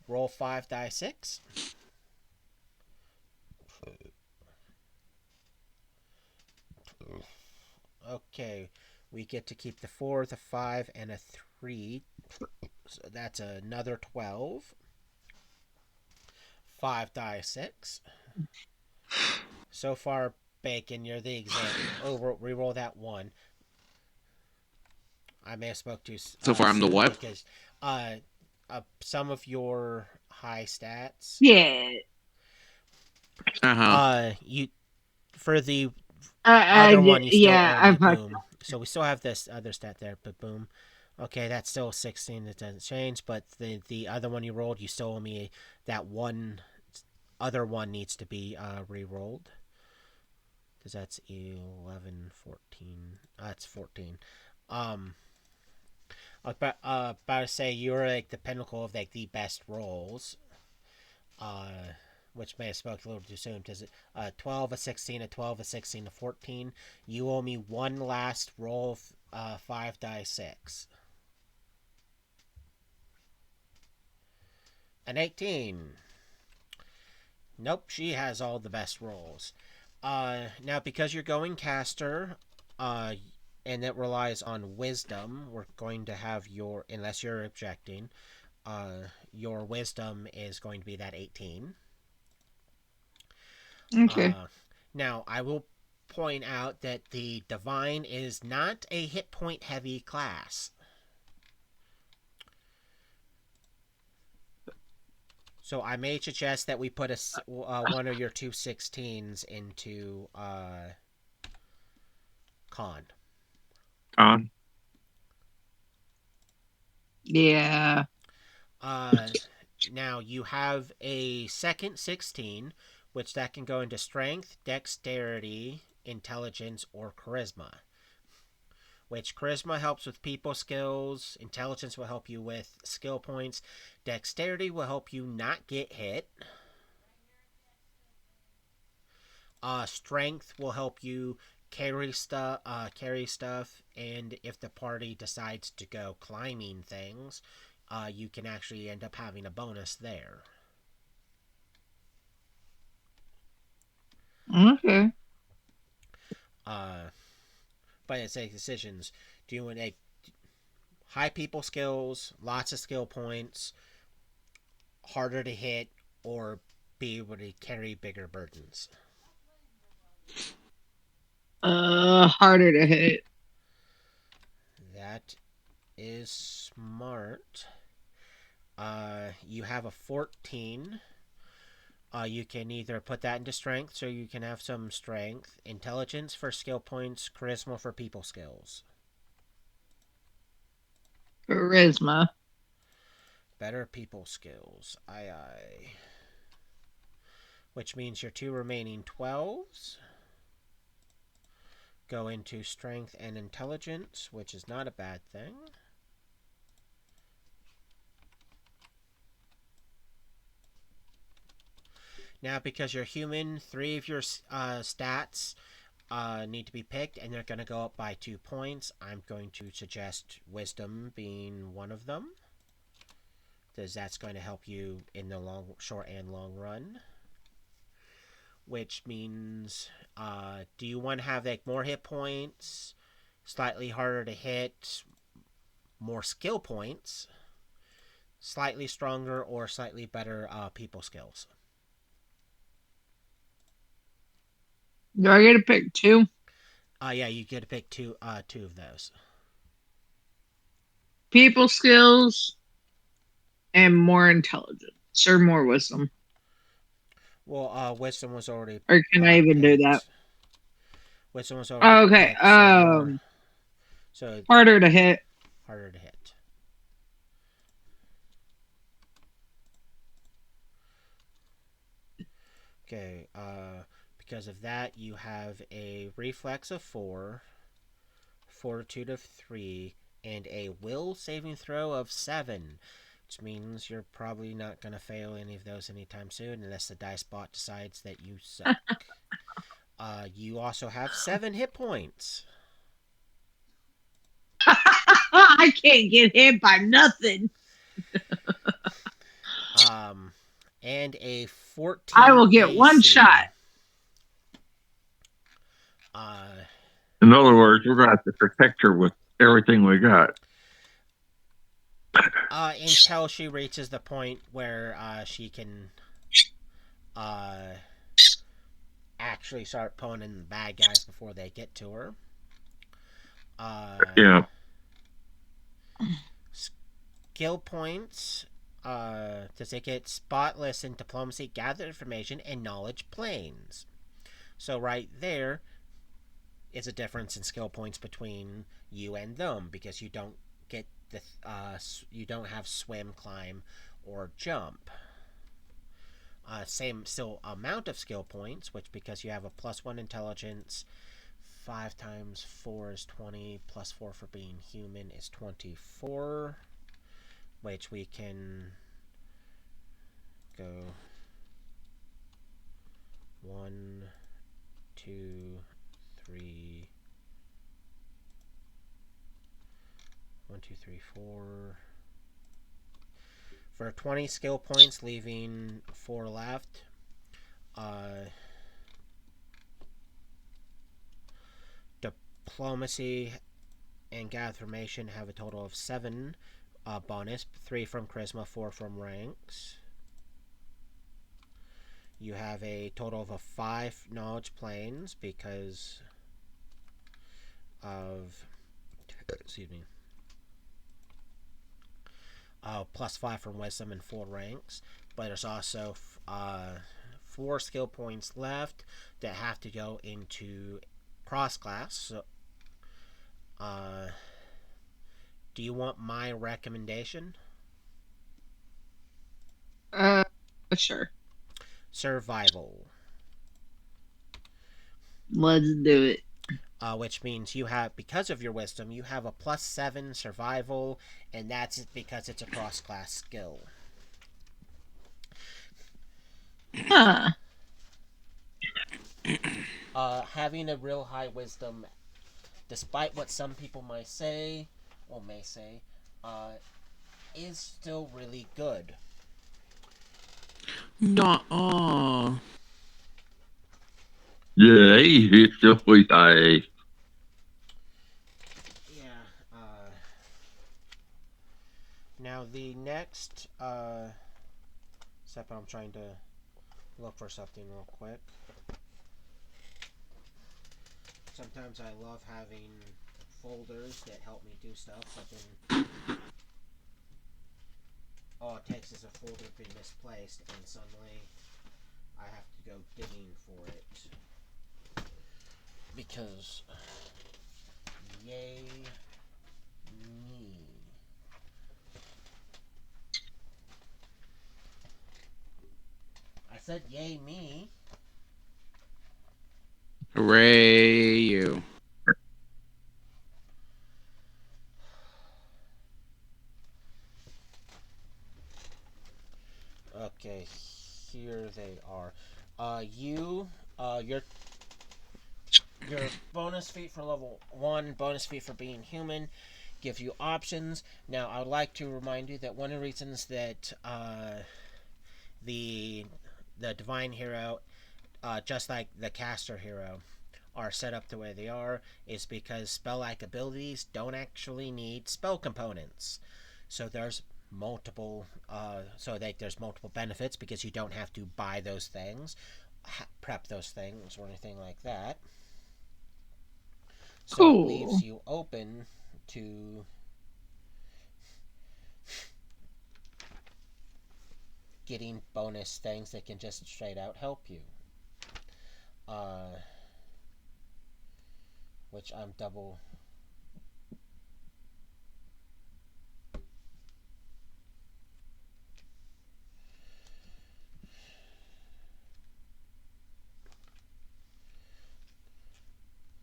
[SPEAKER 1] Roll 5 die 6. Okay, we get to keep the 4, the 5, and a 3. So that's another 12. 5 die 6. So far, Bacon, you're the example. Oh, re-roll that one. I may have spoke too.
[SPEAKER 2] So far, I'm the what?
[SPEAKER 1] Because some of your high stats.
[SPEAKER 4] yeah.
[SPEAKER 1] You for the other one, you still
[SPEAKER 4] Yeah,
[SPEAKER 1] owe me
[SPEAKER 4] I've
[SPEAKER 1] boom. So we still have this other stat there, but boom. Okay, that's still 16. It doesn't change, but the other one you rolled, you still owe me that one. Other one needs to be re-rolled. Because that's 11, 14. That's 14. I was about to say you're like the pinnacle of like the best rolls. Which may have spoke a little too soon. Because 12, a 16, a 12, a 16, a 14. You owe me one last roll of 5 die 6. An 18. Nope, she has all the best rolls. Now, because you're going caster, and it relies on wisdom, we're going to have your, unless you're objecting, your wisdom is going to be that 18.
[SPEAKER 4] Okay.
[SPEAKER 1] Now, I will point out that the divine is not a hit point heavy class. So I may suggest that we put one of your 2 16s into con.
[SPEAKER 3] Con.
[SPEAKER 4] Yeah.
[SPEAKER 1] Now you have a second 16, which that can go into strength, dexterity, intelligence, or charisma. Which charisma helps with people skills, intelligence will help you with skill points, dexterity will help you not get hit. Strength will help you carry stuff, and if the party decides to go climbing things, you can actually end up having a bonus there.
[SPEAKER 4] Okay.
[SPEAKER 1] But it's like decisions. Do you want high people skills, lots of skill points, harder to hit, or be able to carry bigger burdens?
[SPEAKER 4] Harder to hit.
[SPEAKER 1] That is smart. You have a 14. You can either put that into strength, so you can have some strength, intelligence for skill points, charisma for people skills.
[SPEAKER 4] Charisma.
[SPEAKER 1] Better people skills. Aye. Which means your 2 remaining 12s go into strength and intelligence, which is not a bad thing. Now, because you're human, 3 of your stats need to be picked, and they're going to go up by 2 points. I'm going to suggest wisdom being one of them, because that's going to help you in the short and long run. Which means, do you want to have like more hit points, slightly harder to hit, more skill points, slightly stronger, or slightly better people skills?
[SPEAKER 4] Do I get to pick two?
[SPEAKER 1] Yeah, you get to pick two of those.
[SPEAKER 4] People skills and more intelligence or more wisdom.
[SPEAKER 1] Well, wisdom was already
[SPEAKER 4] Or can I even do that?
[SPEAKER 1] picked. Wisdom was already
[SPEAKER 4] Okay.
[SPEAKER 1] picked, so more, so
[SPEAKER 4] Harder to hit.
[SPEAKER 1] harder to hit. Okay, because of that, you have a reflex of 4, fortitude of 3, and a will saving throw of 7. Which means you're probably not going to fail any of those anytime soon unless the dice bot decides that you suck. You also have 7 hit points.
[SPEAKER 4] I can't get hit by nothing.
[SPEAKER 1] And a 14
[SPEAKER 4] I will get
[SPEAKER 1] AC.
[SPEAKER 4] one shot.
[SPEAKER 3] In other words, we're going to have to protect her with everything we got.
[SPEAKER 1] Until she reaches the point where she can actually start pulling in the bad guys before they get to her.
[SPEAKER 3] Yeah.
[SPEAKER 1] Skill points. Does it get spotless in diplomacy, gather information, and knowledge planes? So right there is a difference in skill points between you and them because you don't get the you don't have swim, climb, or jump. Same still amount of skill points, which because you have a +1 intelligence, 5 times 4 is 20, +4 for being human is 24, which we can go 1, 2, 3, 1, 2, 3, 4. For 20 skill points, leaving 4 left. Diplomacy and gather information have a total of 7 bonus, 3 from charisma, 4 from ranks. You have a total of 5 knowledge planes because of, excuse me, +5 from wisdom and 4 ranks. But there's also 4 skill points left that have to go into cross class. So, do you want my recommendation?
[SPEAKER 4] Sure.
[SPEAKER 1] Survival.
[SPEAKER 4] Let's do it.
[SPEAKER 1] Which means you have, because of your wisdom, you have a +7 survival, and that's because it's a cross class skill.
[SPEAKER 4] Huh.
[SPEAKER 1] Having a real high wisdom, despite what some people might say, or may say, is still really good.
[SPEAKER 2] Nuh-uh.
[SPEAKER 3] Yay, it's just we die.
[SPEAKER 1] Yeah. Now the next step, I'm trying to look for something real quick. Sometimes I love having folders that help me do stuff, but then all it takes is a folder being misplaced, and suddenly I have to go digging for it. Because, yay me. I said yay me.
[SPEAKER 2] Hooray, you.
[SPEAKER 1] Okay, here they are. You your bonus feat for level 1, bonus feat for being human, give you options. Now, I would like to remind you that one of the reasons that the the divine hero, just like the caster hero, are set up the way they are is because spell-like abilities don't actually need spell components. So there's there's multiple benefits because you don't have to buy those things, prep those things, or anything like that. So it leaves
[SPEAKER 4] Cool.
[SPEAKER 1] you open to getting bonus things that can just straight out help you. Uh, which I'm double.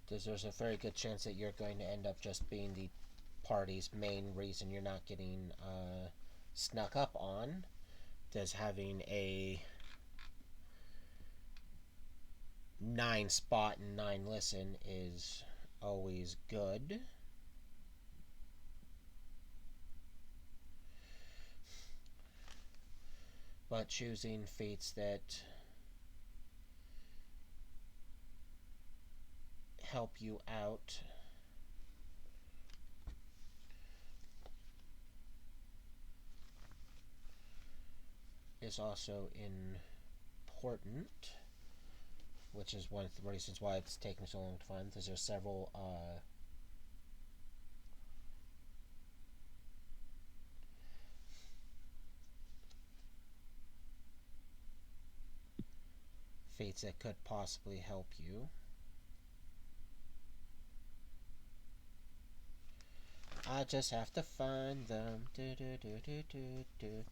[SPEAKER 1] Because there's a very good chance that you're going to end up just being the party's main reason you're not getting snuck up on. Does having a 9 spot and 9 listen is always good. But choosing feats that help you out is also important, which is one of the reasons why it's taking so long to find, because there's several fates that could possibly help you. I just have to find them. Do, do, do, do, do, do.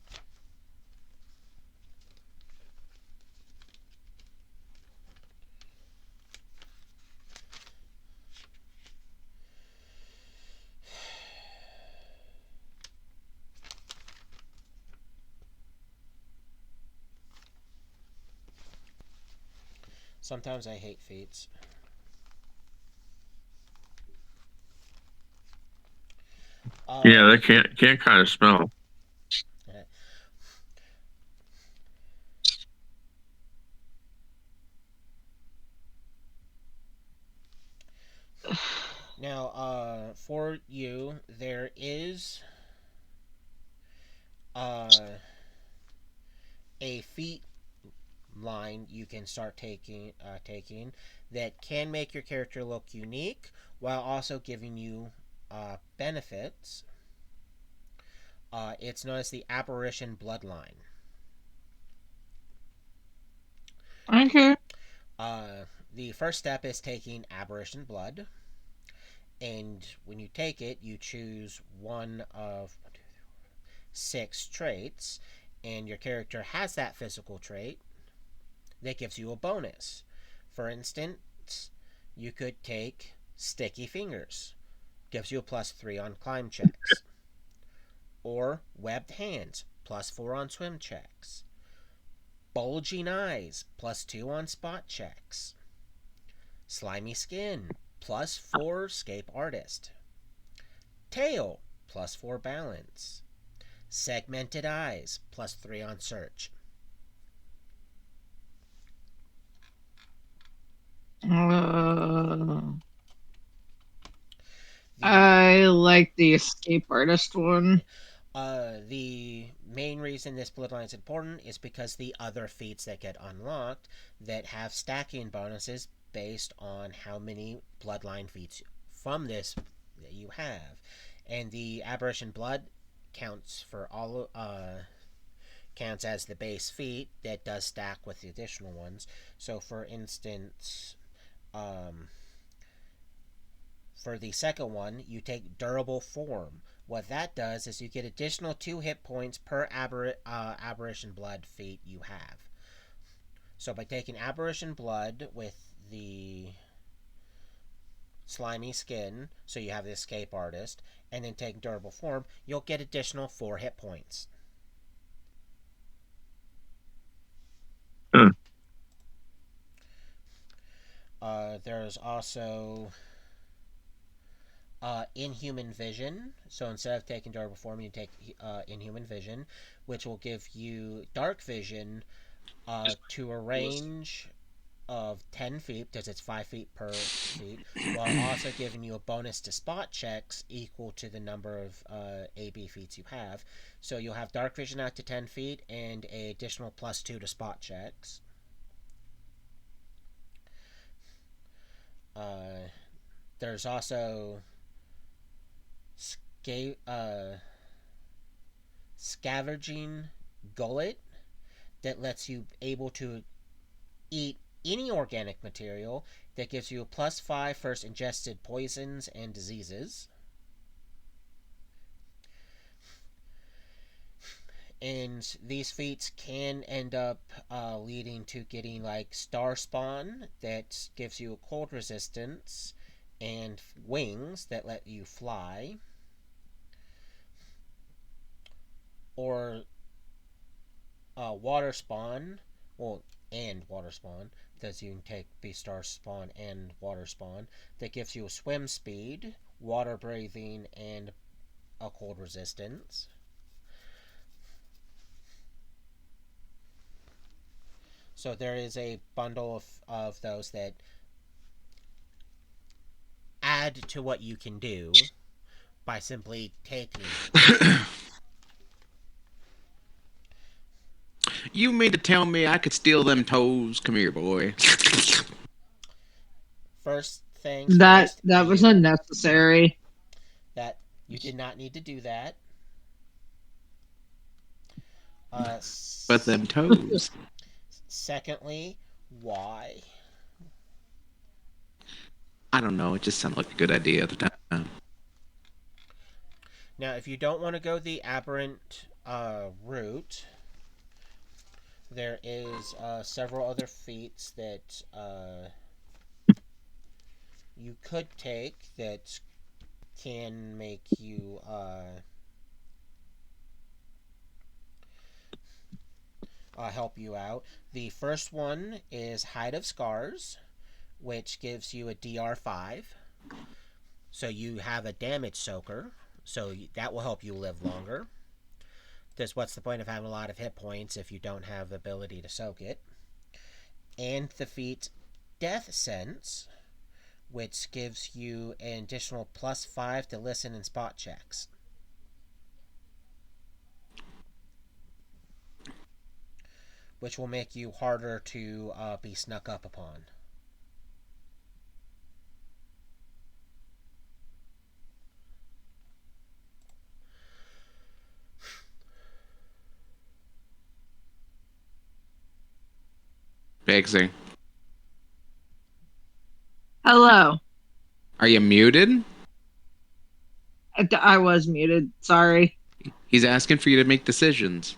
[SPEAKER 1] Sometimes I hate feats.
[SPEAKER 3] Yeah, they can't kind of smell.
[SPEAKER 1] Now, for you, there is uh, a feat line you can start taking that can make your character look unique while also giving you benefits. It's known as the Apparition Bloodline.
[SPEAKER 4] Okay.
[SPEAKER 1] Uh, the first step is taking Apparition Blood, and when you take it, you choose one of 6 traits, and your character has that physical trait that gives you a bonus. For instance, you could take Sticky Fingers, gives you a +3 on climb checks, or Webbed Hands, +4 on swim checks, Bulging Eyes, +2 on spot checks, Slimy Skin, +4 Scape Artist, Tail, +4 balance, Segmented Eyes, +3 on search.
[SPEAKER 4] Uh,
[SPEAKER 1] The
[SPEAKER 4] I like the escape artist one.
[SPEAKER 1] the main reason this bloodline is important is because the other feats that get unlocked that have stacking bonuses based on how many bloodline feats from this that you have, and the aberration blood counts for all counts as the base feat that does stack with the additional ones. So, for instance, um, for the second one, you take Durable Form. What that does is you get additional 2 hit points per Aberration Blood feat you have. So by taking Aberration Blood with the Slimy Skin, so you have the Escape Artist, and then taking Durable Form, you'll get additional 4 hit points.
[SPEAKER 3] Huh.
[SPEAKER 1] There's also Inhuman Vision. So instead of taking Durable Form, you take Inhuman Vision, which will give you Dark Vision to a range of 10 feet, because it's 5 feet per feet, while also giving you a bonus to spot checks equal to the number of AB feats you have. So you'll have Dark Vision out to 10 feet and an additional +2 to spot checks. There's also Scavenging Gullet that lets you able to eat any organic material that gives you a +5 first ingested poisons and diseases. And these feats can end up leading to getting like Star Spawn that gives you a cold resistance and wings that let you fly. Or Water Spawn, and Water Spawn, because you can take Beast Star Spawn and Water Spawn, that gives you a swim speed, water breathing, and a cold resistance. So there is a bundle of those that add to what you can do by simply taking it.
[SPEAKER 2] You mean to tell me I could steal them toes? Come here, boy.
[SPEAKER 1] First things
[SPEAKER 4] That
[SPEAKER 1] first,
[SPEAKER 4] that was
[SPEAKER 1] you
[SPEAKER 4] unnecessary.
[SPEAKER 1] that you did not need to do that.
[SPEAKER 2] But them toes.
[SPEAKER 1] Secondly, why?
[SPEAKER 2] I don't know. It just sounded like a good idea at the time.
[SPEAKER 1] Now, if you don't want to go the aberrant route, there is several other feats that you could take that can make you help you out. The first one is Hide of Scars, which gives you a DR5. So you have a damage soaker, so that will help you live longer. Because what's the point of having a lot of hit points if you don't have the ability to soak it? And the feat Death Sense, which gives you an additional +5 to listen and spot checks. Which will make you harder to be snuck up upon.
[SPEAKER 2] Bixie.
[SPEAKER 4] Hello.
[SPEAKER 2] Are you muted?
[SPEAKER 4] I was muted. Sorry.
[SPEAKER 2] He's asking for you to make decisions.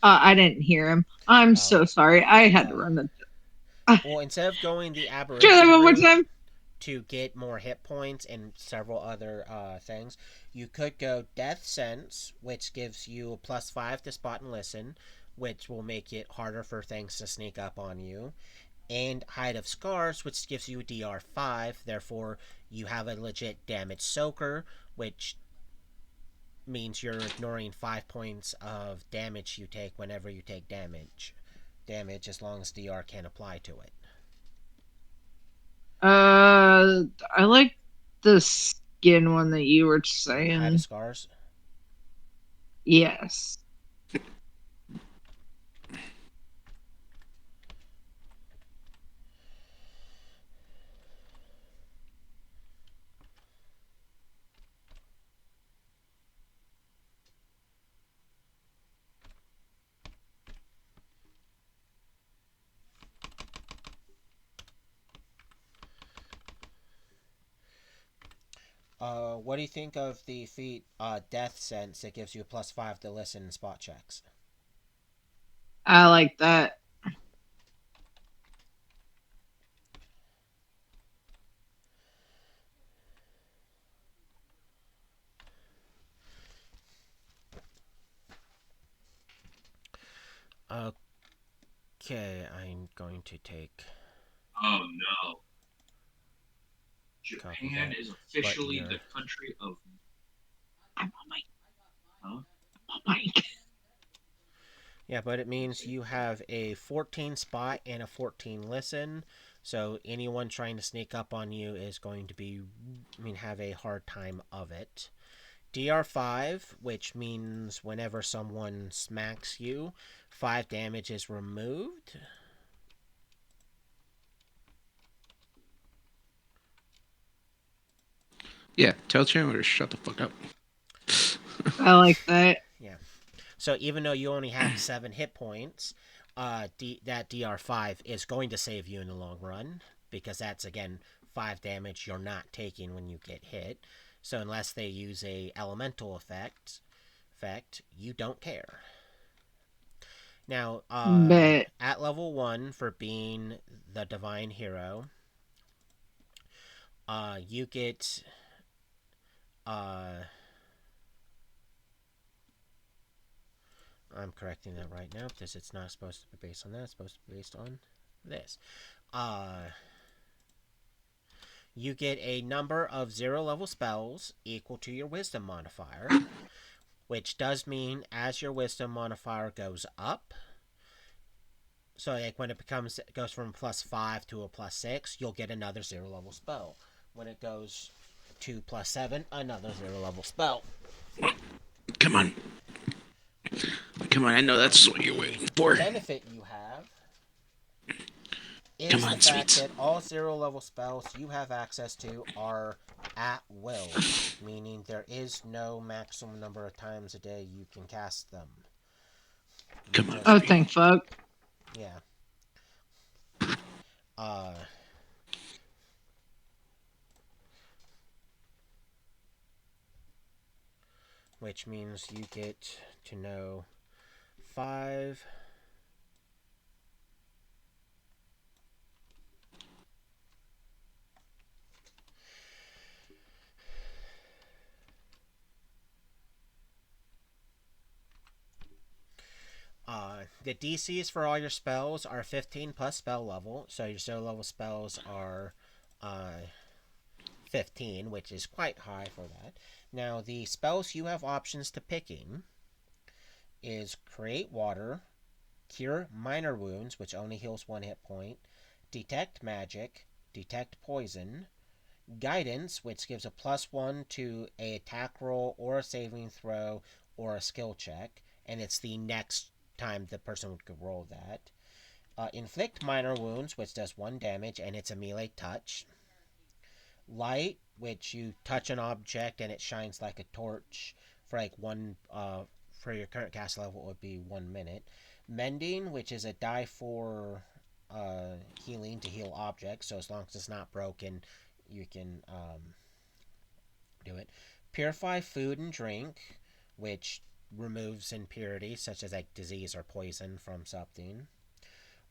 [SPEAKER 4] I didn't hear him. I'm
[SPEAKER 1] Oh.
[SPEAKER 4] so sorry. I had to run the.
[SPEAKER 1] Well, instead of going the
[SPEAKER 4] Try that
[SPEAKER 1] aberration
[SPEAKER 4] one more
[SPEAKER 1] route
[SPEAKER 4] time.
[SPEAKER 1] to get more hit points and several other things, you could go Death Sense, which gives you a +5 to spot and listen, which will make it harder for things to sneak up on you. And Hide of Scars, which gives you a DR5, therefore you have a legit damage soaker, which means you're ignoring 5 points of damage you take whenever you take damage. As long as DR can apply to it.
[SPEAKER 4] I like the skin one that you were
[SPEAKER 1] Hide
[SPEAKER 4] saying.
[SPEAKER 1] of Scars.
[SPEAKER 4] Yes.
[SPEAKER 1] What do you think of the feat Death Sense? It gives you a +5 to listen and spot checks.
[SPEAKER 4] I like that.
[SPEAKER 1] Okay, I'm going to take
[SPEAKER 5] Oh no.
[SPEAKER 1] Copy
[SPEAKER 5] Japan
[SPEAKER 1] that.
[SPEAKER 5] is
[SPEAKER 1] But
[SPEAKER 5] officially
[SPEAKER 1] you're
[SPEAKER 5] the country of.
[SPEAKER 4] I'm on my
[SPEAKER 5] Huh?
[SPEAKER 4] mic.
[SPEAKER 1] Yeah, but it means you have a 14 spot and a 14 listen. So anyone trying to sneak up on you is going to have a hard time of it. DR5, which means whenever someone smacks you, 5 damage is removed.
[SPEAKER 2] Yeah, tell Chandler to shut the fuck up.
[SPEAKER 4] I like that.
[SPEAKER 1] Yeah. So even though you only have 7 hit points, that DR5 is going to save you in the long run because that's again 5 damage you're not taking when you get hit. So unless they use a elemental effect, you don't care. Now,
[SPEAKER 4] Bet.
[SPEAKER 1] at level 1 for being the divine hero, you get I'm correcting that right now because it's not supposed to be based on that. It's supposed to be based on this. You get a number of 0 level spells equal to your wisdom modifier, which does mean as your wisdom modifier goes up, so like when it goes from +5 to a +6, you'll get another 0 level spell. When it goes to +7, another 0 level spell.
[SPEAKER 2] Come on. Come on, I know that's what you're waiting for.
[SPEAKER 1] Benefit you have is
[SPEAKER 2] Come on,
[SPEAKER 1] the fact
[SPEAKER 2] sweets.
[SPEAKER 1] that all 0 level spells you have access to are at will, meaning there is no maximum number of times a day you can cast them.
[SPEAKER 2] Come on,
[SPEAKER 4] Oh,
[SPEAKER 2] sweet.
[SPEAKER 4] thank fuck.
[SPEAKER 1] Yeah. Uh, which means you get to know 5. The DCs for all your spells are 15 plus spell level, so your 0 level spells are 15, which is quite high for that. Now, the spells you have options to picking is Create Water, Cure Minor Wounds, which only heals 1 hit point, Detect Magic, Detect Poison, Guidance, which gives a +1 to a attack roll or a saving throw or a skill check, and it's the next time the person would roll that. Inflict Minor Wounds, which does 1 damage, and it's a melee touch. Light, which you touch an object and it shines like a torch for like for your current cast level, it would be 1 minute. Mending, which is a die for healing to heal objects, so as long as it's not broken, you can do it. Purify food and drink, which removes impurities such as like disease or poison from something.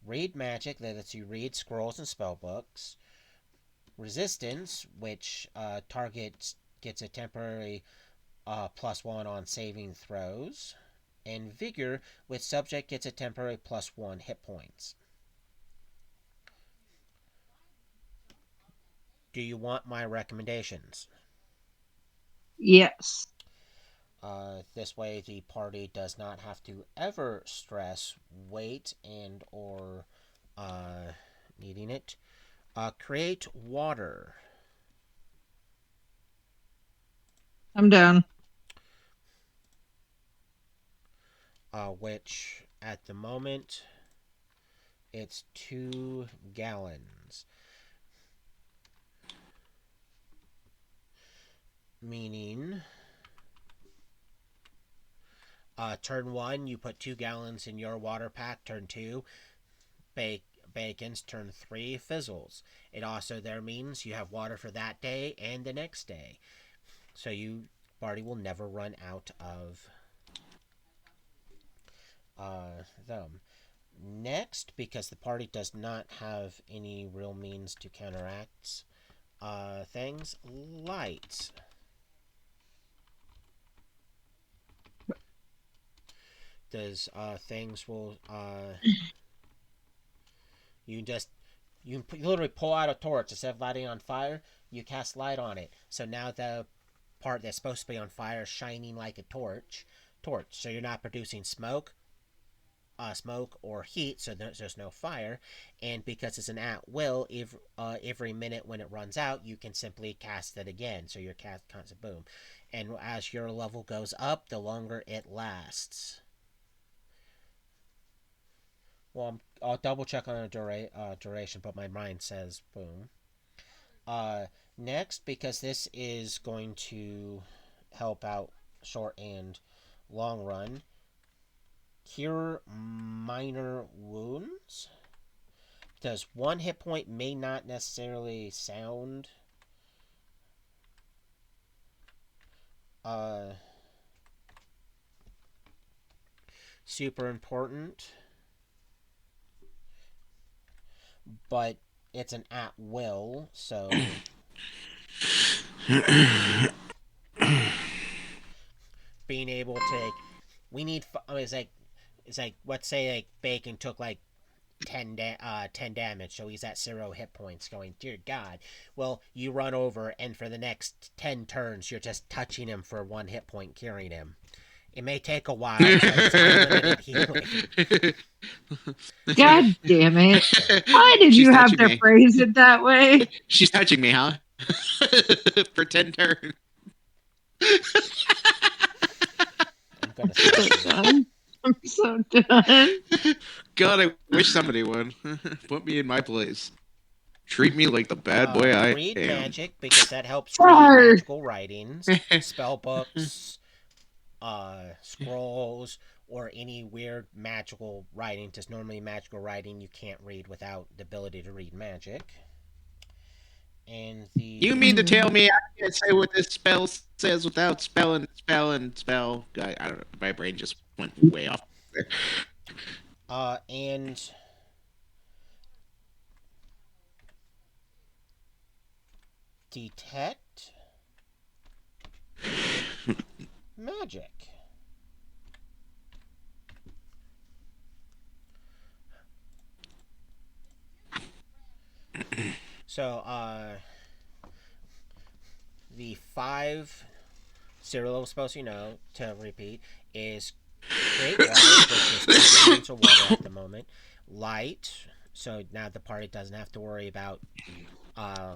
[SPEAKER 1] Read magic, that lets you read scrolls and spell books. Resistance, which target gets a temporary +1 on saving throws. And Vigor, which subject gets a temporary +1 hit points. Do you want my recommendations?
[SPEAKER 4] Yes.
[SPEAKER 1] This way, the party does not have to ever stress weight and or needing it. Create water,
[SPEAKER 4] I'm down.
[SPEAKER 1] which at the moment it's 2 gallons, meaning turn 1 you put 2 gallons in your water pack. Turn 2 bacons. Turn 3 fizzles. It also there means you have water for that day and the next day, so you party will never run out of them. Next, because the party does not have any real means to counteract things, light. Does things will you just You literally pull out a torch instead of lighting on fire. You cast light on it, so now the part that's supposed to be on fire is shining like a torch. So you're not producing smoke or heat, so there's no fire. And because it's an at will, every minute when it runs out, you can simply cast it again. So your cast constant boom, and as your level goes up, the longer it lasts. Well, I'll double check on the duration, but my mind says boom. Next, because this is going to help out short and long run, cure minor wounds. Because one hit point may not necessarily sound super important, but it's an at will, so being able to, we need. I mean, it's like let's say like Bacon took like 10 damage, so he's at 0 hit points, going, dear God. Well, you run over, and for the next 10 turns, you're just touching him for 1 hit point, curing him. It may take a while, but it's unlimited healing.
[SPEAKER 4] God damn it. Why did
[SPEAKER 2] She's
[SPEAKER 4] you have
[SPEAKER 2] touching
[SPEAKER 4] to
[SPEAKER 2] me.
[SPEAKER 4] phrase it that way?
[SPEAKER 2] She's touching me, huh? For 10 turns.
[SPEAKER 1] I'm gonna stop you.
[SPEAKER 4] Done. I'm so done.
[SPEAKER 2] God, I wish somebody would. Put me in my place. Treat me like the bad boy I
[SPEAKER 1] Read
[SPEAKER 2] am.
[SPEAKER 1] magic, because that helps
[SPEAKER 4] Sorry.
[SPEAKER 1] read magical writings, spell books, scrolls, or any weird magical writing. Because normally magical writing you can't read without the ability to read magic. And the
[SPEAKER 2] You mean to tell me I can't say what this spell says without spell? I don't know. My brain just went way off there.
[SPEAKER 1] and detect magic. So, the 5 serial spells you know to repeat is create water, which is elements of water at the moment. Light, so now the party doesn't have to worry about uh,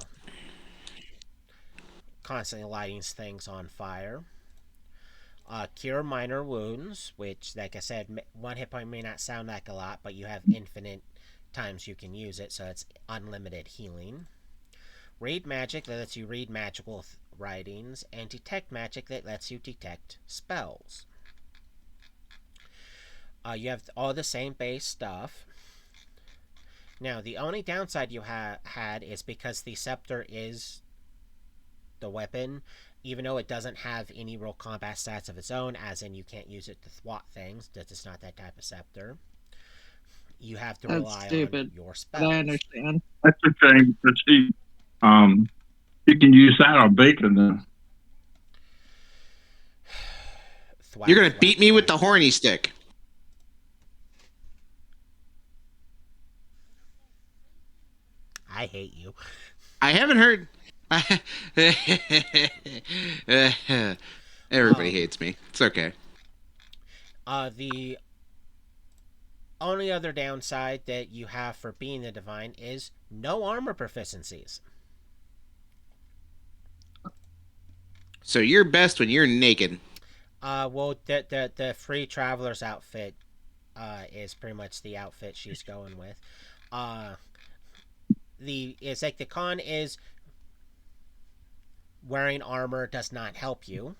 [SPEAKER 1] constantly lighting things on fire. Cure minor wounds, which, like I said, 1 hit point may not sound like a lot, but you have infinite times you can use it, so it's unlimited healing. Read magic that lets you read magical writings, and detect magic that lets you detect spells. You have all the same base stuff. Now, the only downside you had is because the scepter is the weapon, even though it doesn't have any real combat stats of its own, as in you can't use it to thwart things, that's just not that type of scepter. You have to
[SPEAKER 4] That's
[SPEAKER 1] rely
[SPEAKER 4] stupid,
[SPEAKER 1] on your
[SPEAKER 4] but I
[SPEAKER 1] spells.
[SPEAKER 4] understand.
[SPEAKER 3] That's a shame because you can use that on bacon then.
[SPEAKER 2] You're gonna beat me with the horny stick.
[SPEAKER 1] I hate you.
[SPEAKER 2] I haven't heard. Everybody hates me. It's okay.
[SPEAKER 1] The only other downside that you have for being the divine is no armor proficiencies.
[SPEAKER 2] So you're best when you're naked.
[SPEAKER 1] Well, the free traveler's outfit is pretty much the outfit she's going with. It's like the con is wearing armor does not help you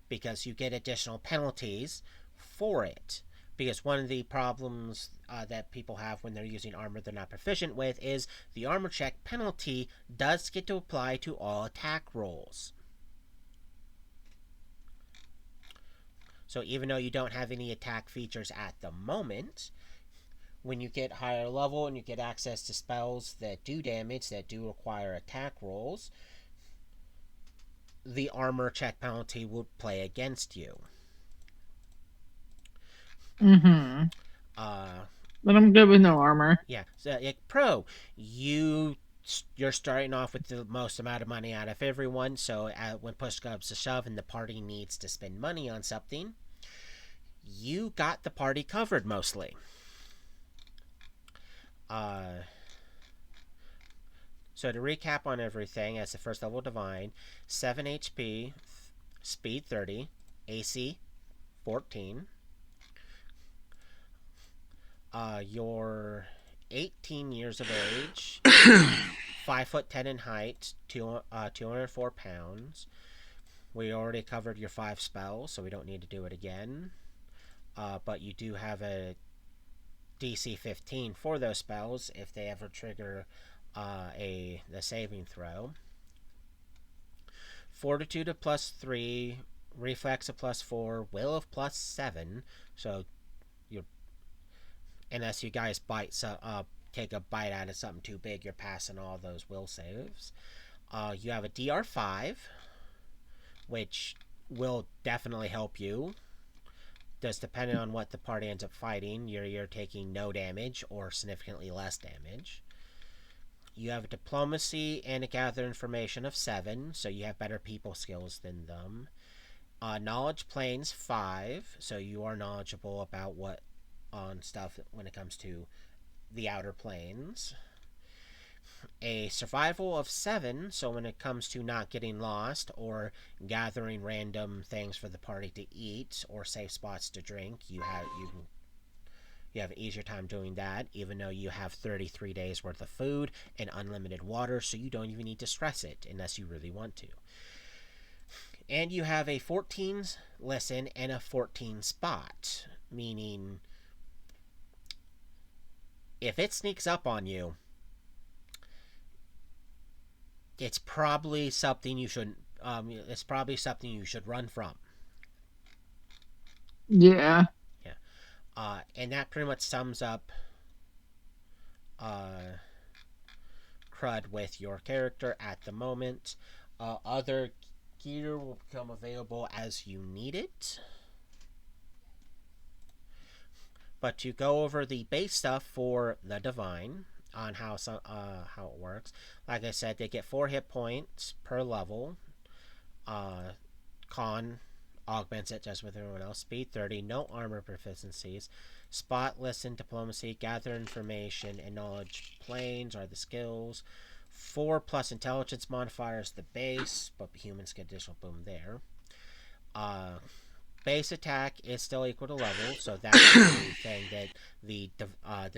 [SPEAKER 1] because you get additional penalties for it. Because one of the problems that people have when they're using armor they're not proficient with is the armor check penalty does get to apply to all attack rolls. So even though you don't have any attack features at the moment, when you get higher level and you get access to spells that do damage, that do require attack rolls, the armor check penalty would play against you.
[SPEAKER 4] Mm-hmm. But I'm good with no armor.
[SPEAKER 1] Yeah. So, pro, you're starting off with the most amount of money out of everyone. So when push comes to shove and the party needs to spend money on something, you got the party covered mostly. Uh, so to recap on everything, as the first level divine, 7 HP, speed 30, AC 14. You're 18 years of age, 5'10" in height, 204 pounds. We already covered your 5 spells, so we don't need to do it again. But you do have a DC 15 for those spells if they ever trigger the saving throw. Fortitude of +3, Reflex of +4, Will of +7. So you're, unless you guys take a bite out of something too big, you're passing all those will saves. You have a DR5, which will definitely help you. Does depending on what the party ends up fighting, you're taking no damage or significantly less damage. You have a diplomacy and a gather information of 7, so you have better people skills than them. Knowledge planes 5, so you are knowledgeable about what on stuff when it comes to the outer planes. A survival of 7, so when it comes to not getting lost or gathering random things for the party to eat or safe spots to drink, you have an easier time doing that, even though you have 33 days worth of food and unlimited water, so you don't even need to stress it unless you really want to. And you have a 14 listen and a 14 spot, meaning if it sneaks up on you, it's probably something you should run from.
[SPEAKER 4] Yeah.
[SPEAKER 1] And that pretty much sums up crud with your character at the moment. Other gear will become available as you need it. But to go over the base stuff for the divine on how it works, like I said, they get 4 hit points per level. Con augments it just with everyone else. Speed 30, no armor proficiencies. Spot, listen, diplomacy, gather information, and knowledge planes are the skills. 4 plus intelligence modifiers the base, but humans get additional boom there. Base attack is still equal to level, so that's the thing that the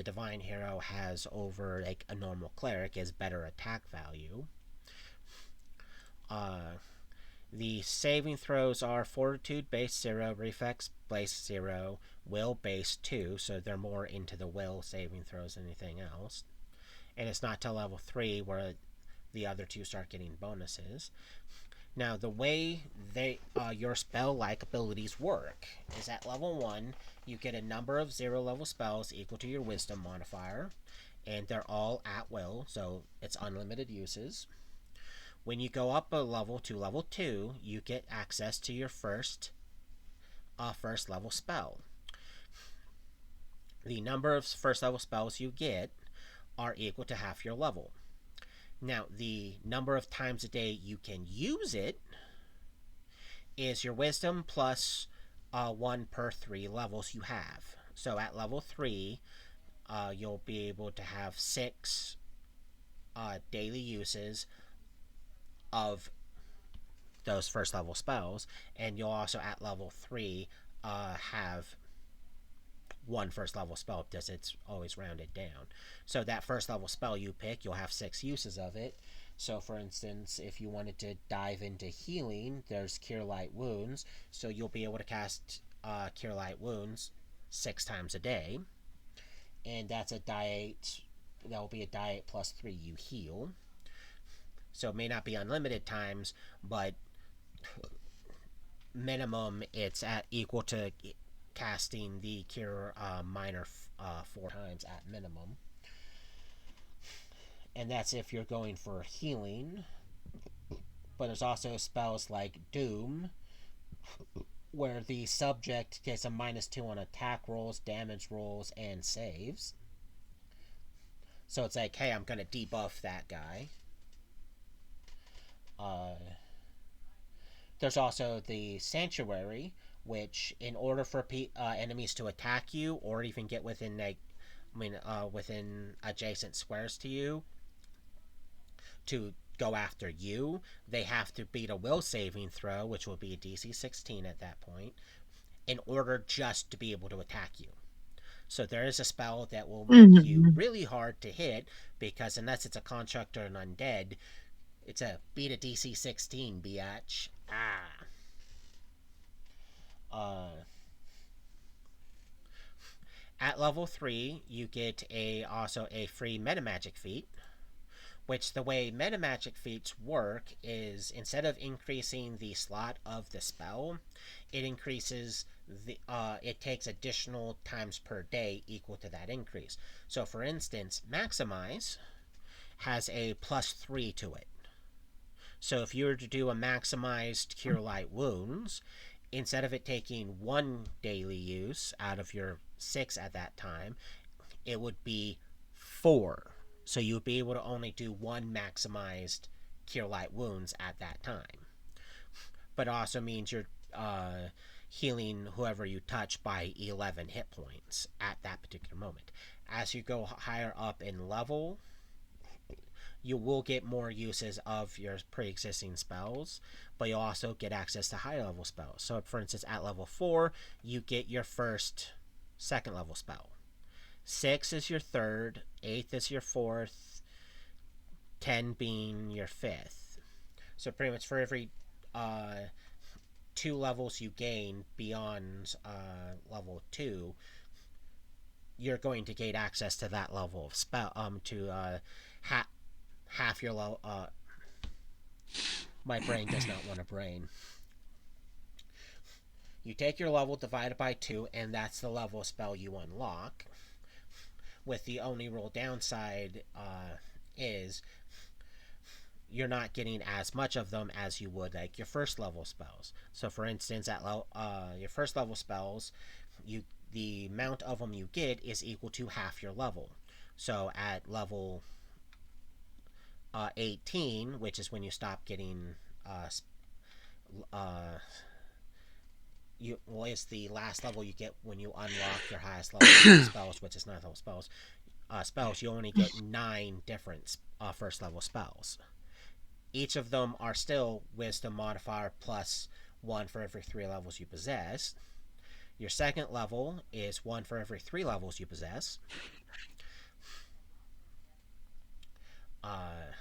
[SPEAKER 1] divine hero has over like a normal cleric is better attack value. The saving throws are Fortitude base 0, Reflex base 0, Will base 2, so they're more into the will saving throws than anything else. And it's not till level 3 where the other two start getting bonuses. Now, the way your spell-like abilities work is at level 1, you get a number of 0-level spells equal to your wisdom modifier, and they're all at will, so it's unlimited uses. When you go up a level to level 2, you get access to your first level spell. The number of first level spells you get are equal to half your level. Now, the number of times a day you can use it is your wisdom plus 1 per 3 levels you have. So at level 3, you'll be able to have 6 daily uses of those first level spells, and you'll also at level 3 have 1 first level spell because it's always rounded down. So that first level spell you pick, you'll have 6 uses of it. So for instance, if you wanted to dive into healing, there's Cure Light Wounds, so you'll be able to cast Cure Light Wounds 6 times a day, and that's a die 8. That will be a die 8 plus 3 you heal. So it may not be unlimited times, but minimum it's at equal to casting the Cure Minor 4 times at minimum. And that's if you're going for healing. But there's also spells like Doom, where the subject gets a -2 on attack rolls, damage rolls, and saves. So it's like, hey, I'm going to debuff that guy. There's also the Sanctuary, which, in order for enemies to attack you or even get within within adjacent squares to you, to go after you, they have to beat a will saving throw, which will be a DC 16 at that point, in order just to be able to attack you. So there is a spell that will make you really hard to hit, because unless it's a construct or an undead, it's a beat a DC 16, biatch. At level 3, you get also a free metamagic feat, which the way metamagic feats work is, instead of increasing the slot of the spell, it increases it takes additional times per day equal to that increase. So for instance, Maximize has a +3 to it. So if you were to do a maximized Cure Light Wounds, instead of it taking 1 daily use out of your 6 at that time, it would be 4. So you would be able to only do 1 maximized Cure Light Wounds at that time. But it also means you're healing whoever you touch by 11 hit points at that particular moment. As you go higher up in level, you will get more uses of your pre-existing spells, but you'll also get access to higher level spells. So for instance, at level 4, you get your first second level spell. 6 is your third, 8th is your fourth, 10 being your fifth. So pretty much for every 2 levels you gain beyond level 2, you're going to gain access to that level of spell, to half your level. My brain does not want a brain. You take your level divided by 2, and that's the level of spell you unlock. With the only real downside is you're not getting as much of them as you would like your first level spells. So for instance, at your first level spells, the amount of them you get is equal to half your level. So at level 18, which is when you stop getting it's the last level you get when you unlock your highest level spells, which is 9th level spells. You only get 9 different first level spells. Each of them are still wisdom modifier +1 for every 3 levels you possess. Your second level is 1 for every 3 levels you possess. I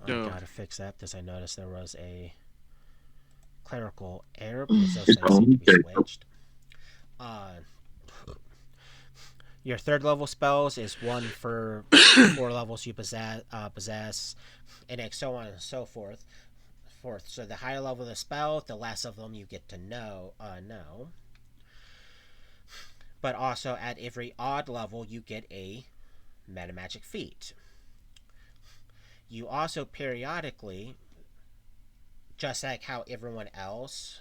[SPEAKER 1] gotta fix that because I noticed there was a clerical error because those things seem to be switched. Your third level spells is 1 for 4 levels you possess, and so on and so forth. So the higher level of the spell, the less of them you get to know. But also at every odd level, you get a metamagic feat. You also periodically, just like how everyone else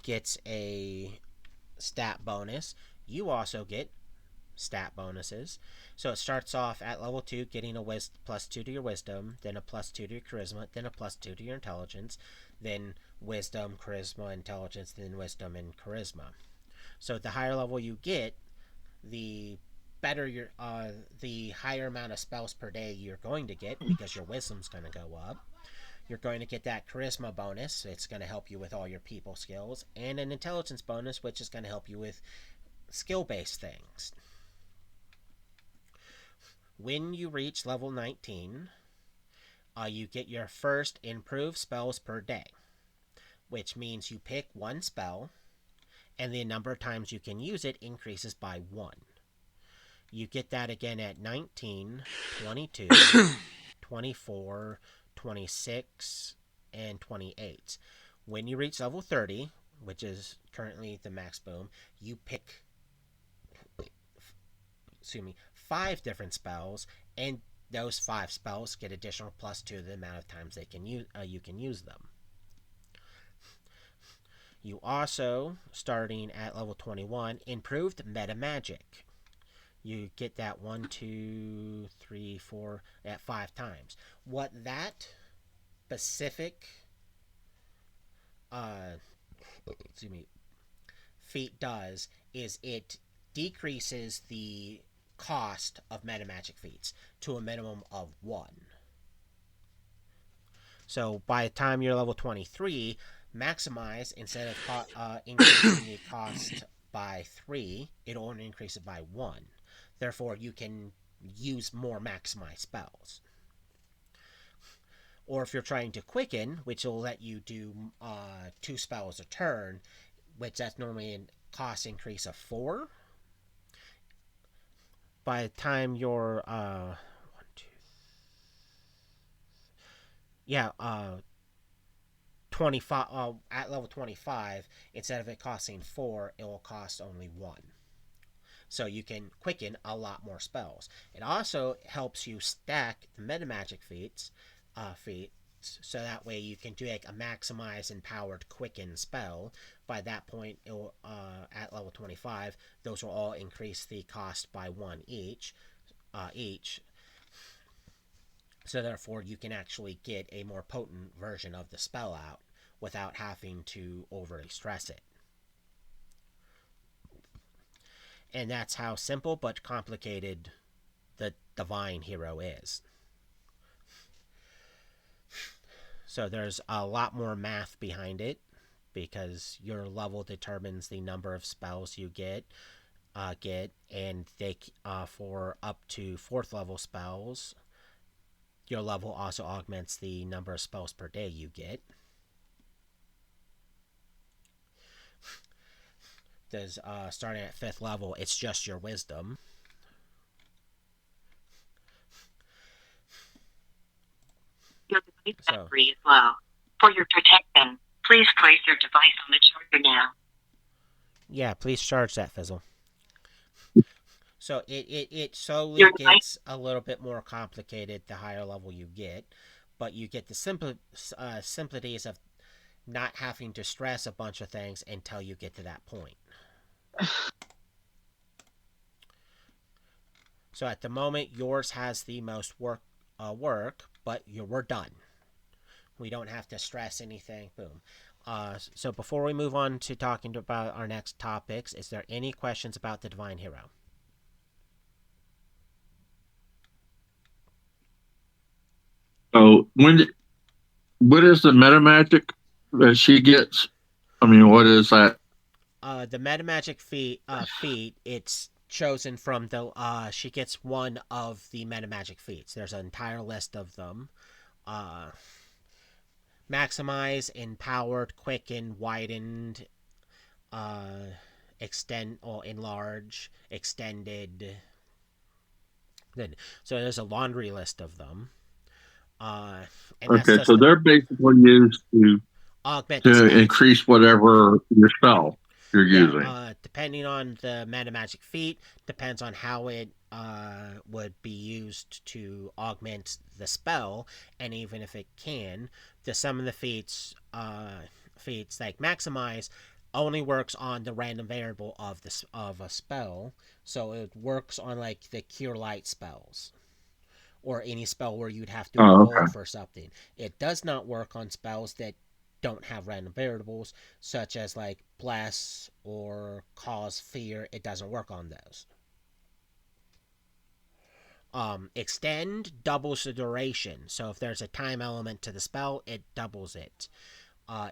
[SPEAKER 1] gets a stat bonus, you also get stat bonuses. So it starts off at level 2 getting a +2 to your wisdom, then a +2 to your charisma, then a +2 to your intelligence, then wisdom, charisma, intelligence, then wisdom and charisma. So the higher level you get, the better the higher amount of spells per day you're going to get, because your wisdom's going to go up. You're going to get that charisma bonus. It's going to help you with all your people skills, and an intelligence bonus, which is going to help you with skill-based things. When you reach level 19, you get your first improved spells per day, which means you pick 1 spell, and the number of times you can use it increases by 1. You get that again at 19, 22, 24, 26, and 28. When you reach level 30, which is currently the max boom, you pick 5 different spells, and those 5 spells get additional +2 to the amount of times they can you can use them. You also, starting at level 21, improved meta magic. You get that 1, 2, 3, 4 at 5 times. What that specific feat does is it decreases the cost of meta magic feats to a minimum of 1. So by the time you're level 23, maximize, instead of increasing the cost by 3, it'll only increase it by 1. Therefore, you can use more maximize spells. Or if you're trying to quicken, which will let you do 2 spells a turn, which that's normally a cost increase of 4. By the time you're 25 at level 25, instead of it costing 4, it will cost only 1. So you can quicken a lot more spells. It also helps you stack the meta magic feats, so that way you can do like a maximize empowered quicken spell. By that point, at level 25, those will all increase the cost by 1 each. So therefore, you can actually get a more potent version of the spell out without having to overly stress it. And that's how simple but complicated the Divine Hero is. So there's a lot more math behind it, because your level determines the number of spells you get, and they for up to 4th level spells, your level also augments the number of spells per day you get. There's starting at 5th level, it's just your wisdom.
[SPEAKER 6] Your device battery is low. For your protection, please place your device on the charger now.
[SPEAKER 1] Yeah, please charge that, Fizzle. So it slowly gets a little bit more complicated the higher level you get, but you get the simplicities of not having to stress a bunch of things until you get to that point. So at the moment, yours has the most work, but we're done. We don't have to stress anything. Boom. So before we move on to talking about our next topics, is there any questions about the Divine Hero?
[SPEAKER 3] So what is the meta magic that she gets? I mean, what is that?
[SPEAKER 1] The meta magic feat, it's chosen from the. She gets one of the meta magic feats. There's an entire list of them. Maximize, empowered, quicken, widened, extend or enlarge, extended. Good. So there's a laundry list of them. And
[SPEAKER 3] Okay, so they're basically used
[SPEAKER 1] augment
[SPEAKER 3] to
[SPEAKER 1] spells.
[SPEAKER 3] increase whatever your spell you're using.
[SPEAKER 1] Depending on the meta magic feat, depends on how it would be used to augment the spell, and even if it can, some of the feats like maximize only works on the random variable of a spell, so it works on like the cure light spells, or any spell where you'd have to roll for something. It does not work on spells that don't have random variables, such as like bless or cause fear. It doesn't work on those. Extend doubles the duration, so if there's a time element to the spell, it doubles it.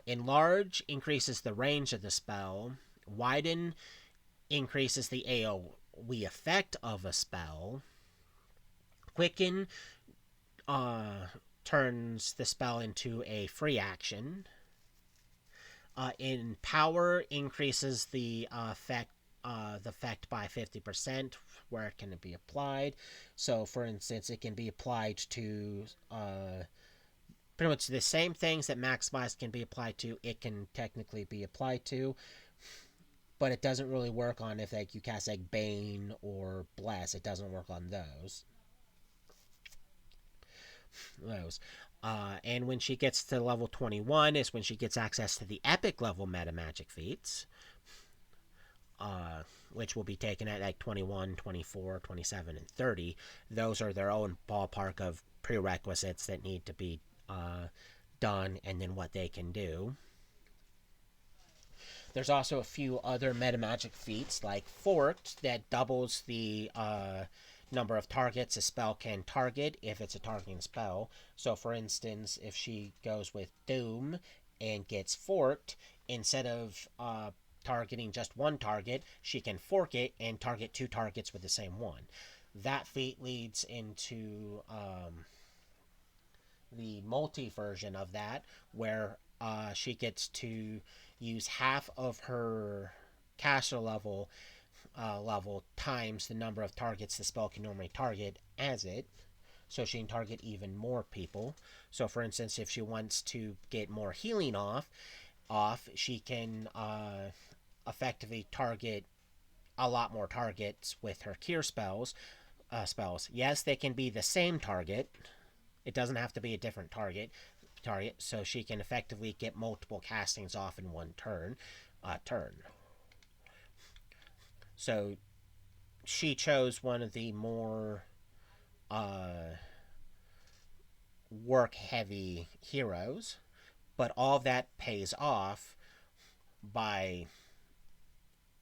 [SPEAKER 1] Enlarge increases the range of the spell. Widen increases the AoE effect of a spell. Quicken turns the spell into a free action. Empower increases the effect by 50% where it can be applied. So, for instance, it can be applied to pretty much the same things that maximize can be applied to. It can technically be applied to. but it doesn't really work on if like you cast like Bane or Bless. It doesn't work on those. And when she gets to level 21 is when she gets access to the epic level meta magic feats, which will be taken at like 21, 24, 27, and 30. Those are their own ballpark of prerequisites that need to be done, and then what they can do. There's also a few other meta magic feats like Forked that doubles the number of targets a spell can target if it's a targeting spell. So, for instance, if she goes with Doom and gets Forked, instead of targeting just one target, she can fork it and target 2 targets with the same one. That feat leads into the multi version of that, where she gets to use half of her caster level times the number of targets the spell can normally target as it, so she can target even more people. So, for instance, if she wants to get more healing off, she can effectively target a lot more targets with her cure spells. Yes, they can be the same target. It doesn't have to be a different target, so she can effectively get multiple castings off in one turn. So she chose one of the more work-heavy heroes, but all of that pays off by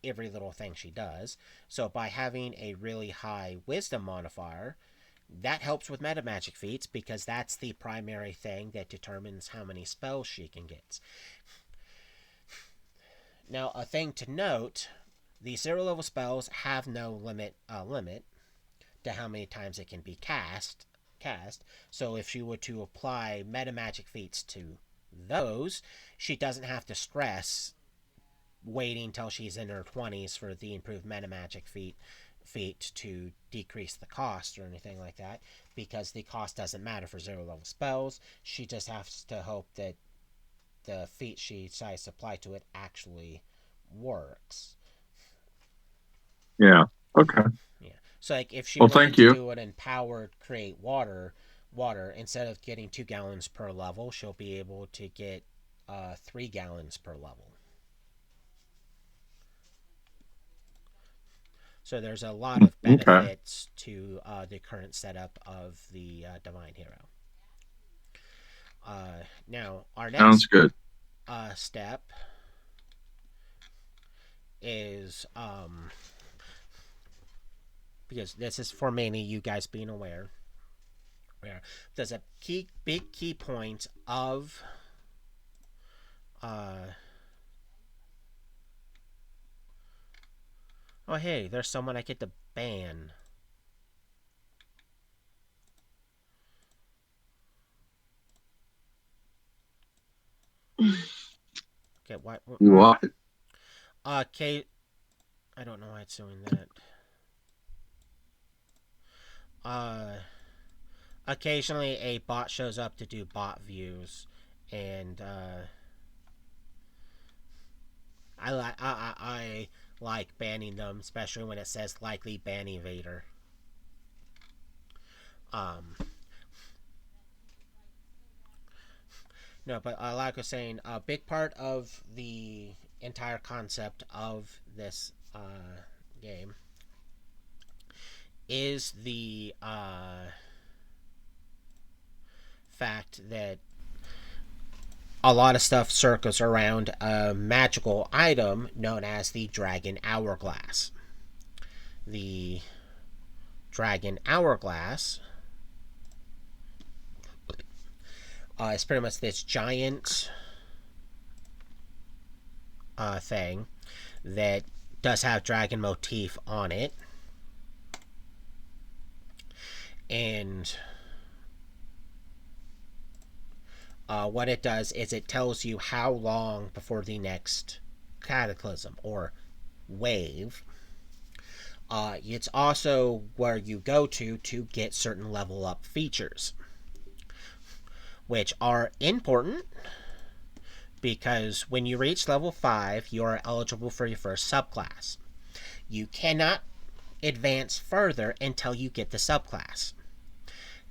[SPEAKER 1] every little thing she does. So by having a really high wisdom modifier, that helps with meta magic feats because that's the primary thing that determines how many spells she can get. Now, a thing to note, the 0 level spells have no limit to how many times it can be cast. So if she were to apply meta magic feats to those, she doesn't have to stress waiting till she's in her 20s for the improved meta magic feat to decrease the cost or anything like that, because the cost doesn't matter for 0 level spells. She just has to hope that the feat she decides to apply to it actually works.
[SPEAKER 3] Yeah. Okay.
[SPEAKER 1] Yeah. So like if she
[SPEAKER 3] Well,
[SPEAKER 1] wanted
[SPEAKER 3] thank
[SPEAKER 1] to
[SPEAKER 3] you.
[SPEAKER 1] do an empowered create water, instead of getting 2 gallons per level, she'll be able to get 3 gallons per level. So there's a lot of
[SPEAKER 3] Okay.
[SPEAKER 1] benefits to the current setup of the Divine Hero. Now, our
[SPEAKER 3] Sounds
[SPEAKER 1] next
[SPEAKER 3] good.
[SPEAKER 1] step is, because this is for mainly you guys being aware, there's a big key point of oh hey, there's someone I get to ban. Okay, what?
[SPEAKER 3] What?
[SPEAKER 1] Kate, I don't know why it's doing that. Occasionally a bot shows up to do bot views, and I like banning them, especially when it says likely ban evader. No, but like I was saying, a big part of the entire concept of this game is the fact that a lot of stuff circles around a magical item known as the Dragon Hourglass. The Dragon Hourglass is pretty much this giant thing that does have dragon motif on it. And what it does is it tells you how long before the next cataclysm or wave. It's also where you go to get certain level up features, which are important because when you reach level 5, you are eligible for your first subclass. You cannot advance further until you get the subclass.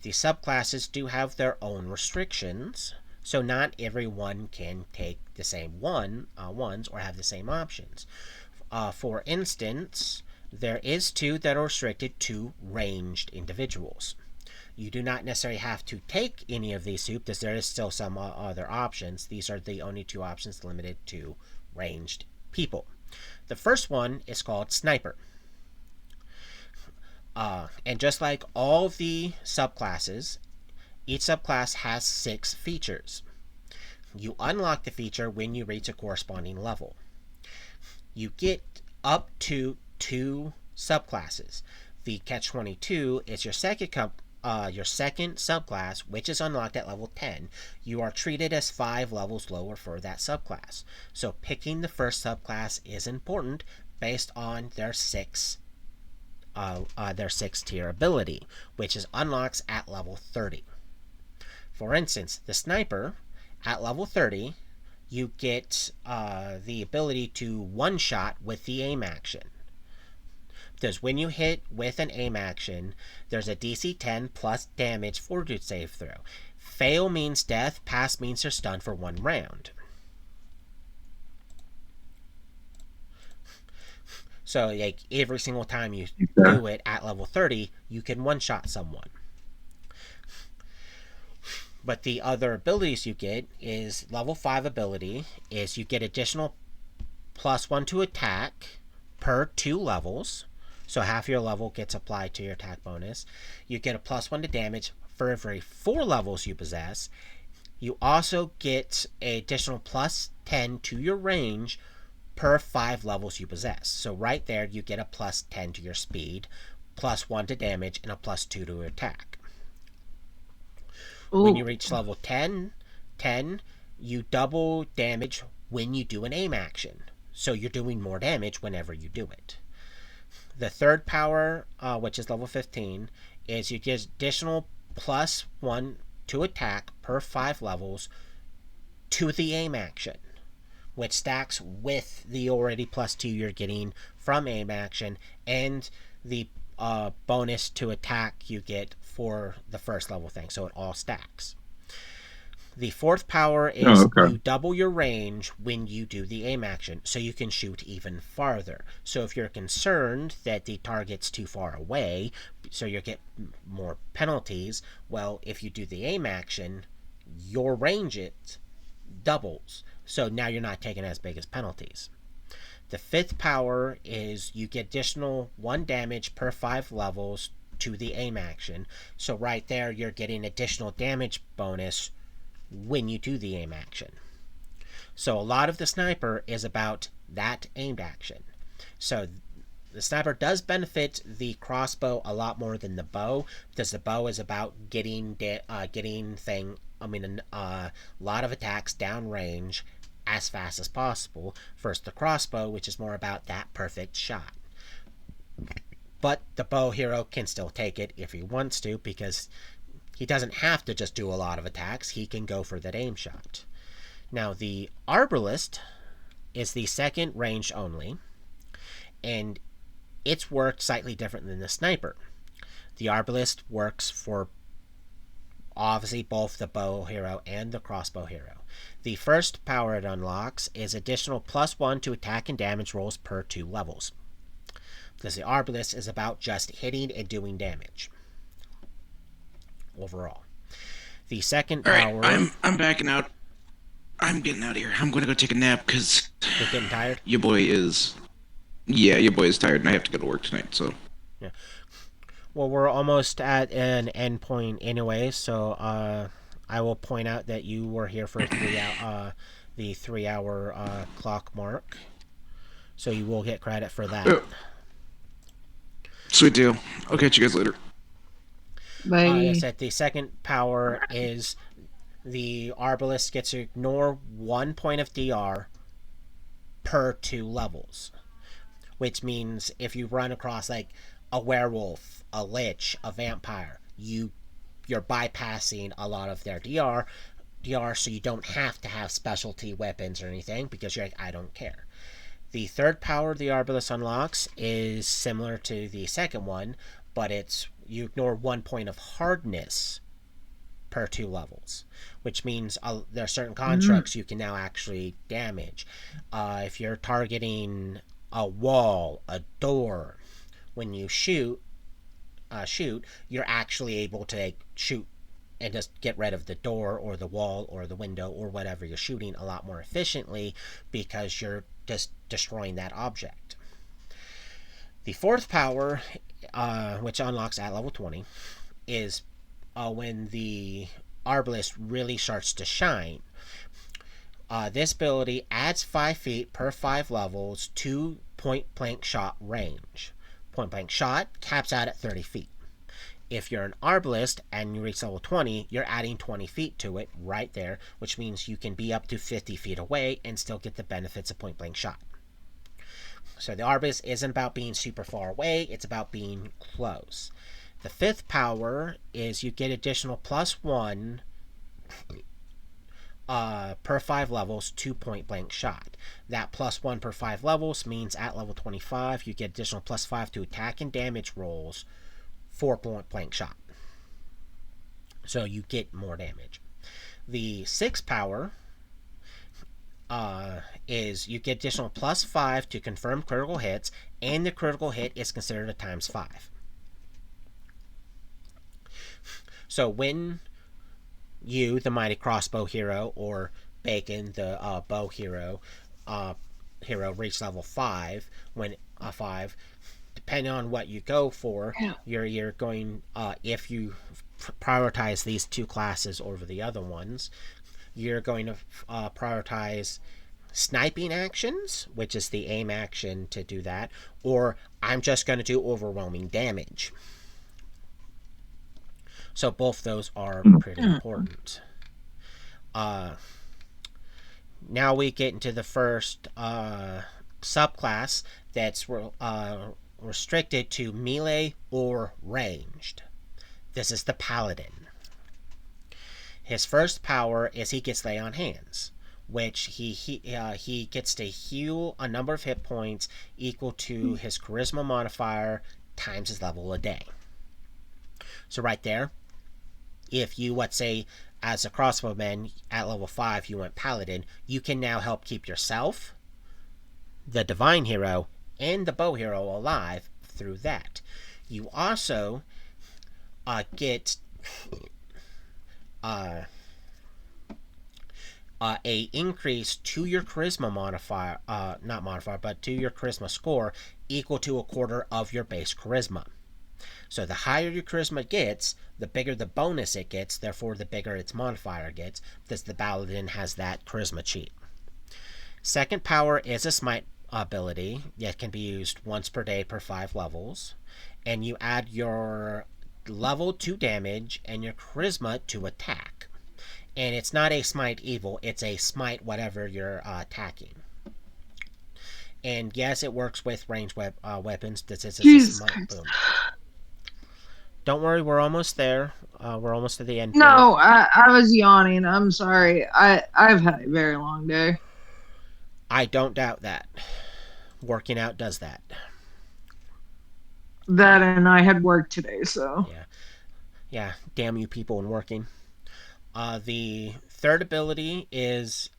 [SPEAKER 1] The subclasses do have their own restrictions, so not everyone can take the same ones or have the same options. For instance, there is 2 that are restricted to ranged individuals. You do not necessarily have to take any of these 2 because there is still some other options. These are the only 2 options limited to ranged people. The first one is called Sniper. And just like all of the subclasses, each subclass has 6 features. You unlock the feature when you reach a corresponding level. You get up to 2 subclasses. The Catch-22 is your second subclass, which is unlocked at level 10. You are treated as 5 levels lower for that subclass. So picking the first subclass is important based on their 6 tier ability, which is unlocks at level 30. For instance, the Sniper at level 30, you get the ability to one-shot with the aim action. Because when you hit with an aim action, there's a DC 10 plus damage fortitude save throw. Fail means death, pass means you're stunned for 1 round. So, like, every single time you do it at level 30, you can one-shot someone. But the other abilities you get is level 5 ability is you get additional +1 to attack per 2 levels. So half your level gets applied to your attack bonus. You get a +1 to damage for every 4 levels you possess. You also get an additional +10 to your range per 5 levels you possess. So right there you get a +10 to your speed, +1 to damage, and a +2 to attack.
[SPEAKER 4] Ooh.
[SPEAKER 1] When you reach level 10, you double damage when you do an aim action. So you're doing more damage whenever you do it. The third power, which is level 15, is you get additional +1 to attack per 5 levels to the aim action, which stacks with the already +2 you're getting from aim action and the bonus to attack you get for the first level thing. So it all stacks. The fourth power is you double your range when you do the aim action, so you can shoot even farther. So if you're concerned that the target's too far away, so you get more penalties, well, if you do the aim action, your range it doubles. So now you're not taking as big as penalties. The fifth power is you get additional 1 damage per 5 levels to the aim action. So right there, you're getting additional damage bonus when you do the aim action. So a lot of the Sniper is about that aimed action. So the Sniper does benefit the crossbow a lot more than the bow, because the bow is about getting a lot of attacks downrange as fast as possible, versus the crossbow, which is more about that perfect shot. But the bow hero can still take it if he wants to, because he doesn't have to just do a lot of attacks. He can go for that aim shot. Now, the Arbalist is the second range only, and it's worked slightly different than the Sniper. The Arbalist works for obviously both the bow hero and the crossbow hero. The first power it unlocks is additional +1 to attack and damage rolls per 2 levels, because the Arbalist is about just hitting and doing damage overall. The second power...
[SPEAKER 2] Alright, I'm backing out. I'm getting out of here. I'm gonna go take a nap, because...
[SPEAKER 1] You're getting tired?
[SPEAKER 2] Your boy is... Yeah, your boy is tired, and I have to go to work tonight, so...
[SPEAKER 1] Yeah. Well, we're almost at an end point anyway, so I will point out that you were here for the 3 hour clock mark. So you will get credit for that.
[SPEAKER 2] Yeah. Sweet deal. I'll catch you guys later.
[SPEAKER 4] Bye.
[SPEAKER 1] I said the second power is the Arbalist gets to ignore 1 point of DR per 2 levels. Which means if you run across like a werewolf, a lich, a vampire, you're bypassing a lot of their DR DR, so you don't have to have specialty weapons or anything because you're like, I don't care. The third power the Arbalest unlocks is similar to the second one, but it's you ignore 1 point of hardness per 2 levels, which means there are certain constructs you can now actually damage. If you're targeting a wall, a door, when you shoot, you're actually able to shoot and just get rid of the door or the wall or the window or whatever you're shooting a lot more efficiently because you're just destroying that object. The fourth power, which unlocks at level 20, is when the Arbalest really starts to shine. This ability adds 5 feet per 5 levels to point blank shot range. Point blank shot caps out at 30 feet. If you're an Arbalest and you reach level 20, you're adding 20 feet to it right there, which means you can be up to 50 feet away and still get the benefits of point blank shot. So the Arbalest isn't about being super far away, it's about being close. The fifth power is you get additional +1 per 5 levels to point blank shot. That +1 per 5 levels means at level 25 you get additional +5 to attack and damage rolls for point blank shot. So you get more damage. The sixth power is you get additional +5 to confirm critical hits, and the critical hit is considered a ×5. So when you, the mighty crossbow hero, or Bacon, the bow hero, reach level 5, when 5, depending on what you go for, you're going, if you prioritize these two classes over the other ones, you're going to prioritize sniping actions, which is the aim action to do that, or I'm just going to do overwhelming damage. So both those are pretty important. Now we get into the first subclass that's restricted to melee or ranged. This is the Paladin. His first power is he gets lay on hands, which he gets to heal a number of hit points equal to his charisma modifier times his level a day. So right there, if you, let's say, as a crossbowman at level 5, you went Paladin, you can now help keep yourself, the Divine Hero, and the Bow Hero alive through that. You also get a increase to your charisma modifier, not modifier, but to your charisma score equal to 1/4 of your base charisma. So the higher your charisma gets, the bigger the bonus it gets, therefore the bigger its modifier gets, because the Paladin has that charisma cheat. Second power is a smite ability that can be used once per day per 5 levels, and you add your level to damage and your charisma to attack. And it's not a smite evil, it's a smite whatever you're attacking. And yes, it works with ranged weapons. This is a smite. Boom. Don't worry, we're almost there. We're almost to the end.
[SPEAKER 4] No, I was yawning. I'm sorry. I've had a very long day.
[SPEAKER 1] I don't doubt that. Working out does that.
[SPEAKER 4] That and I had work today, so.
[SPEAKER 1] Yeah, damn you people and working. The third ability is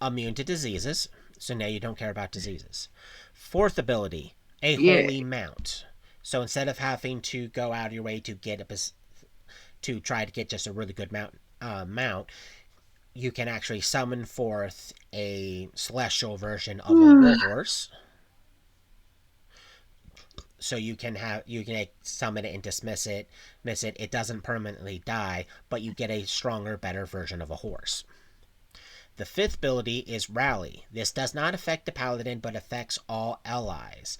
[SPEAKER 1] immune to diseases, so now you don't care about diseases. Fourth ability, a holy mount. So instead of having to go out of your way to to try to get just a really good mount, you can actually summon forth a celestial version of a warhorse. So you can summon it and dismiss it, miss it. It doesn't permanently die, but you get a stronger, better version of a horse. The fifth ability is Rally. This does not affect the Paladin, but affects all allies.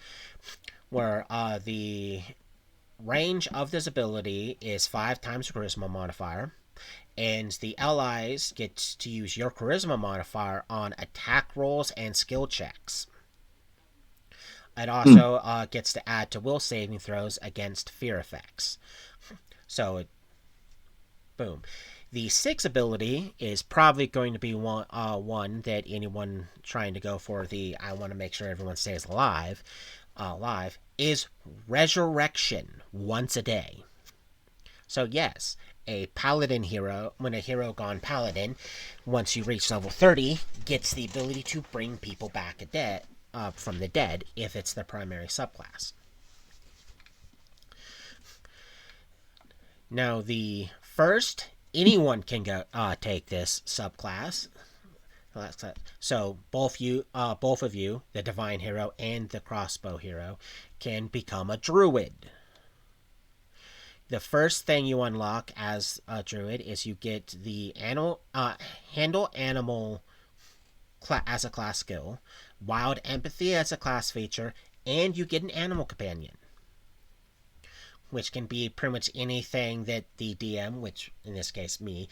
[SPEAKER 1] Where the range of this ability is 5 times charisma modifier, and the allies get to use your charisma modifier on attack rolls and skill checks. It also gets to add to will saving throws against fear effects. So, boom. The 6 ability is probably going to be one that anyone trying to go for the I want to make sure everyone stays alive is resurrection once a day. So yes, a paladin hero, when a hero gone paladin, once you reach level 30, gets the ability to bring people back from the dead if it's the primary subclass. Now the first, anyone can go take this subclass. So both of you, the divine hero and the crossbow hero, can become a druid. The first thing you unlock as a druid is you get the handle animal as a class skill, wild empathy as a class feature, and you get an animal companion, which can be pretty much anything that the DM, which in this case me,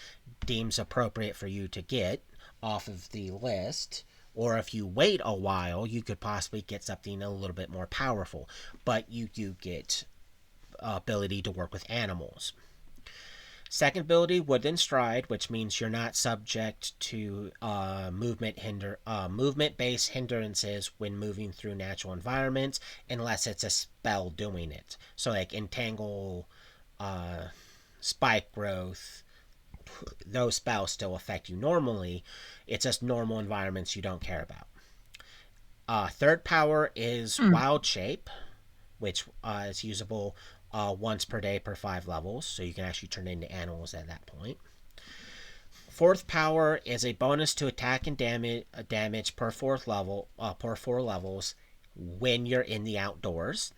[SPEAKER 1] deems appropriate for you to get off of the list. Or if you wait a while, you could possibly get something a little bit more powerful, but you do get ability to work with animals. Second ability, Woodland Stride, which means you're not subject to movement-based hindrances when moving through natural environments, unless it's a spell doing it. So like Entangle, Spike Growth, those spells still affect you normally. It's just normal environments you don't care about. Third power is Wild Shape, which is usable once per day per 5 levels, so you can actually turn into animals at that point. Fourth power is a bonus to attack and damage per 4 levels when you're in the outdoors.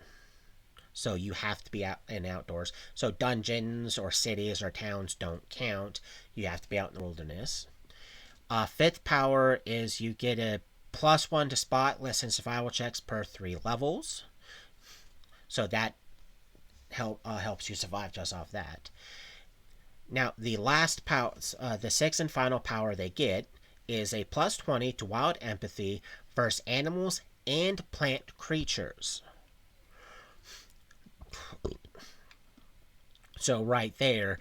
[SPEAKER 1] So you have to be out in outdoors. So dungeons or cities or towns don't count. You have to be out in the wilderness. Fifth power is you get a +1 to spotless and survival checks per 3 levels. So that helps you survive just off that. Now, the last power, the sixth and final power they get is a +20 to wild empathy versus animals and plant creatures. So right there,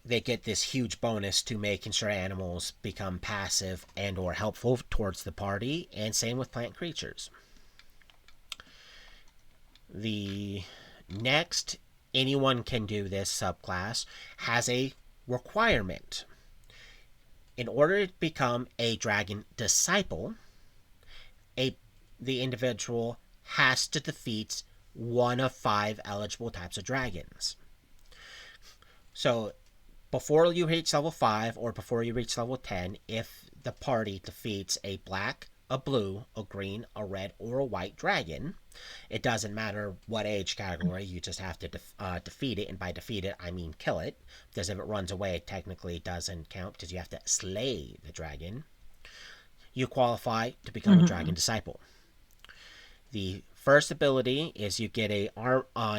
[SPEAKER 1] they get this huge bonus to making sure animals become passive and or helpful towards the party, and same with plant creatures. The next, anyone can do this subclass, has a requirement. In order to become a dragon disciple, the individual has to defeat one of 5 eligible types of dragons. So before you reach level 5 or before you reach level 10, if the party defeats a black, a blue, a green, a red, or a white dragon, it doesn't matter what age category, you just have to defeat it, and by defeat it, I mean kill it, because if it runs away, it technically doesn't count, because you have to slay the dragon. You qualify to become a dragon disciple. The first ability is you get a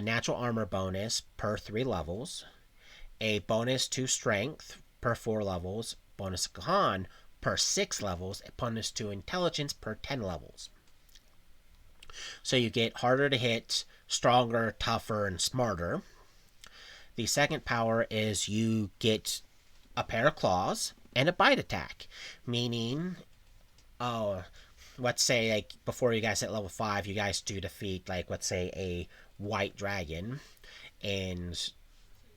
[SPEAKER 1] natural armor bonus per 3 levels, a bonus to strength per 4 levels, bonus to con per 6 levels, a bonus to intelligence per 10 levels. So you get harder to hit, stronger, tougher, and smarter. The second power is you get a pair of claws and a bite attack, meaning, let's say, like, before you guys hit level 5, you guys do defeat, like, let's say, a white dragon, and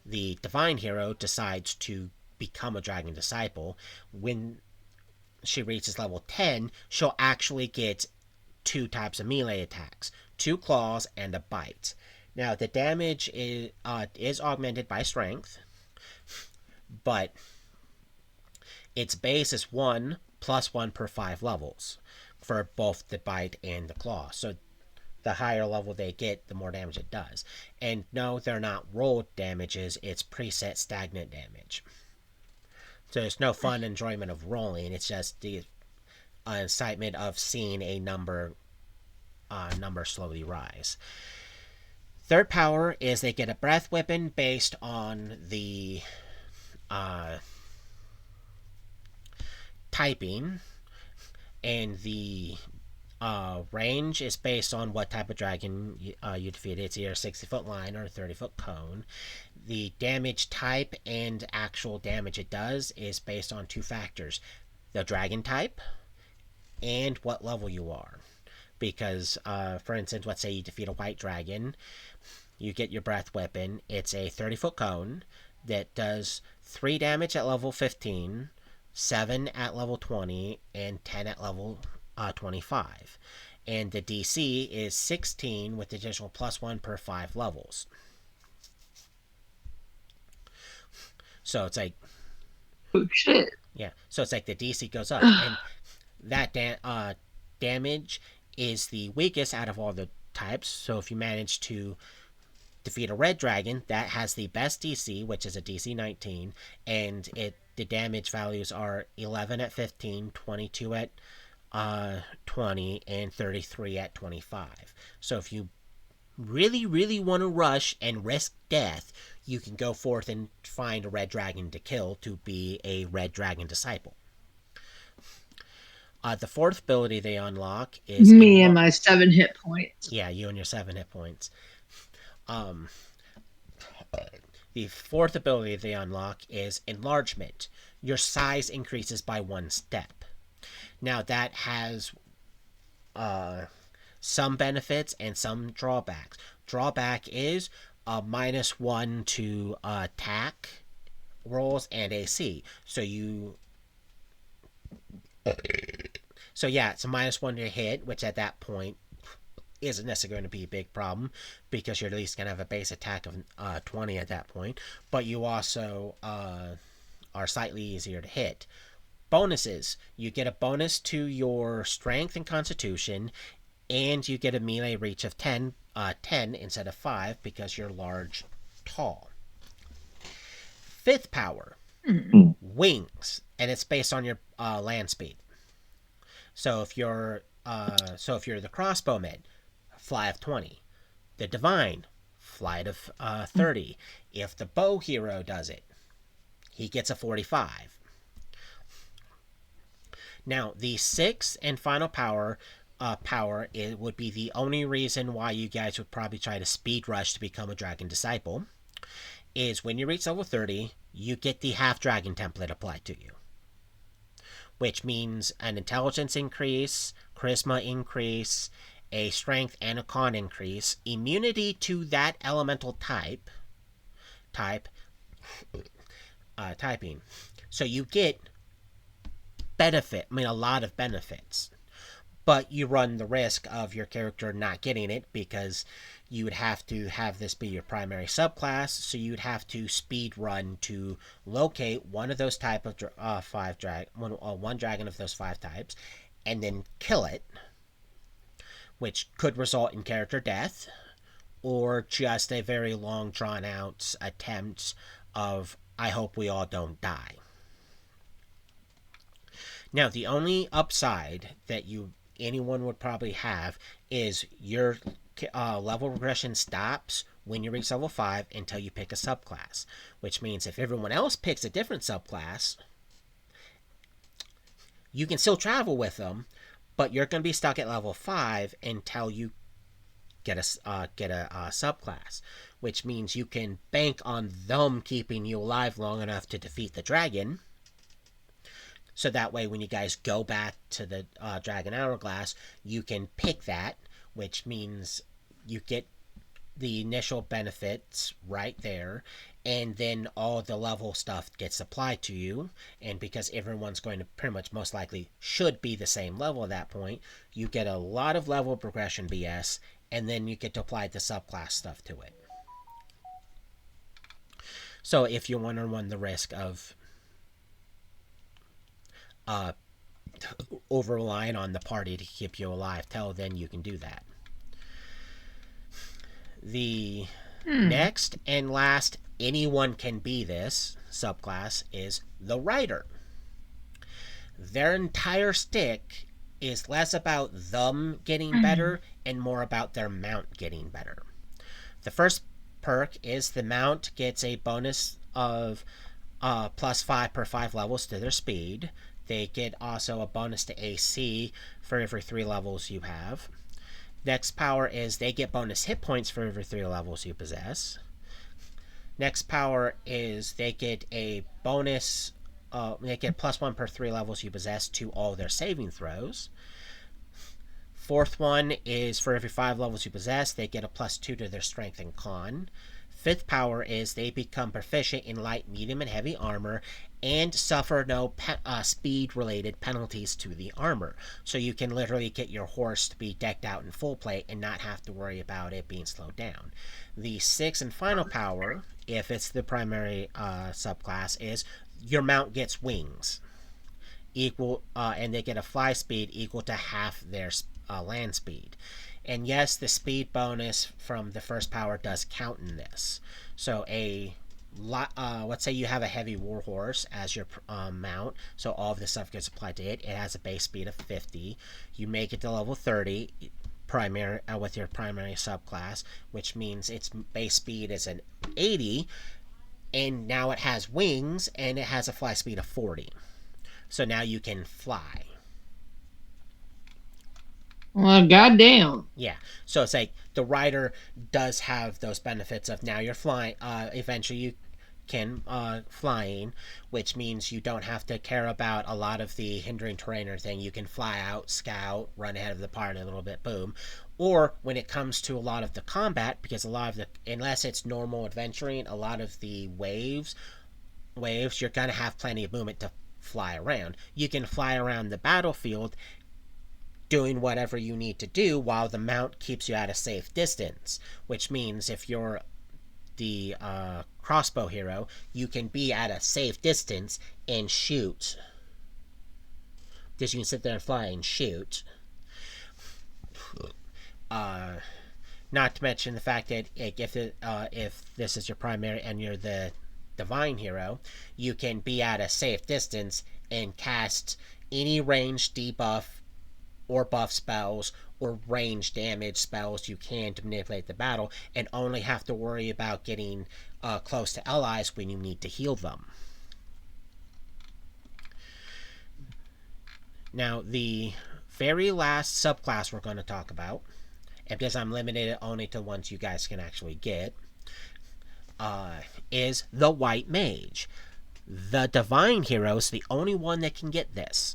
[SPEAKER 1] the divine hero decides to become a dragon disciple. When she reaches level 10, she'll actually get 2 types of melee attacks, 2 claws and a bite. Now, the damage is augmented by strength, but its base is 1 + 1 per 5 levels for both the bite and the claw. So the higher level they get, the more damage it does. And no, they're not rolled damages, it's preset stagnant damage. So there's no fun enjoyment of rolling, it's just the excitement of seeing a number slowly rise. Third power is they get a breath weapon based on the typing, and the range is based on what type of dragon you defeat. It's either a 60-foot line or a 30-foot cone. the damage type and actual damage it does is based on 2 factors: the dragon type and what level you are. Because, for instance, let's say you defeat a white dragon, you get your breath weapon. It's a 30-foot cone that does 3 damage at level 15, 7 at level 20, and 10 at level 25. And the DC is 16 with additional +1 per 5 levels. So it's like,
[SPEAKER 4] Oh shit.
[SPEAKER 1] yeah, so it's like the DC goes up, and that damage is the weakest out of all the types. So if you manage to defeat a red dragon, that has the best DC, which is a DC 19, and the damage values are 11 at 15, 22 at 20, and 33 at 25. So if you really, really want to rush and risk death, you can go forth and find a red dragon to kill to be a red dragon disciple. The 4th ability they unlock is
[SPEAKER 4] Me and my 7 hit points.
[SPEAKER 1] Yeah, you and your 7 hit points. The 4th ability they unlock is enlargement. Your size increases by 1 step. Now that has some benefits and some drawbacks. Drawback is -1 to attack rolls and AC. So yeah, it's a -1 to hit, which at that point isn't necessarily going to be a big problem because you're at least going to have a base attack of 20 at that point. But you also are slightly easier to hit. Bonuses: you get a bonus to your strength and constitution, and you get a melee reach of 10 instead of 5 because you're large, tall. 5th power, wings, and it's based on your land speed. So if you're the crossbowman, fly of 20. The divine, flight of 30. If the bow hero does it, he gets a 45. Now, the 6th and final power, it would be the only reason why you guys would probably try to speed rush to become a dragon disciple, is when you reach level 30, you get the half dragon template applied to you, which means an intelligence increase, charisma increase, a strength and a con increase, immunity to that elemental typing. So you get a lot of benefits, but you run the risk of your character not getting it because you would have to have this be your primary subclass. So you'd have to speed run to locate one of those type of one dragon of those 5 types, and then kill it, which could result in character death or just a very long drawn out attempt of I hope we all don't die. Now, the only upside that anyone would probably have is your level progression stops when you reach level 5 until you pick a subclass, which means if everyone else picks a different subclass, you can still travel with them, but you're going to be stuck at level 5 until you get a subclass, which means you can bank on them keeping you alive long enough to defeat the dragon. So that way, when you guys go back to the Dragon Hourglass, you can pick that, which means you get the initial benefits right there, and then all the level stuff gets applied to you. And because everyone's going to pretty much most likely should be the same level at that point, you get a lot of level progression BS, and then you get to apply the subclass stuff to it. So if you want to run the risk of over relying on the party to keep you alive then you can do that. The next and last anyone can be this subclass is the rider. Their entire stick is less about them getting better and more about their mount getting better. The first perk is the mount gets a bonus of +5 per 5 levels to their speed. They get also a bonus to AC for every 3 levels you have. Next power is they get bonus hit points for every 3 levels you possess. Next power is they get a bonus. They get +1 per 3 levels you possess to all their saving throws. Fourth one is for every 5 levels you possess, they get a +2 to their strength and con. Fifth power is they become proficient in light, medium, and heavy armor and suffer no speed-related penalties to the armor. So you can literally get your horse to be decked out in full plate and not have to worry about it being slowed down. The sixth and final power, if it's the primary subclass, is your mount gets wings equal, and they get a fly speed equal to half their land speed. And yes, the speed bonus from the first power does count in this. So let's say you have a heavy warhorse as your mount, so all of this stuff gets applied to it. It has a base speed of 50. You make it to level 30 primary with your primary subclass, which means its base speed is an 80, and now it has wings and it has a fly speed of 40. So now you can fly.
[SPEAKER 4] Well, goddamn.
[SPEAKER 1] Yeah. So it's like the rider does have those benefits of now you're flying. Eventually you can flying, which means you don't have to care about a lot of the hindering terrain or anything. You can fly out, scout, run ahead of the party a little bit, boom. Or when it comes to a lot of the combat, because a lot of the, unless it's normal adventuring, a lot of the waves, you're gonna have plenty of movement to fly around. You can fly around the battlefield doing whatever you need to do while the mount keeps you at a safe distance, which means if you're the crossbow hero, you can be at a safe distance and shoot. Because you can sit there and fly and shoot. Not to mention the fact that if this is your primary and you're the divine hero, you can be at a safe distance and cast any range debuff or buff spells or range damage spells you can to manipulate the battle, and only have to worry about getting close to allies when you need to heal them. Now, the very last subclass we're going to talk about, and because I'm limited only to ones you guys can actually get, is the White Mage. The Divine Hero is the only one that can get this.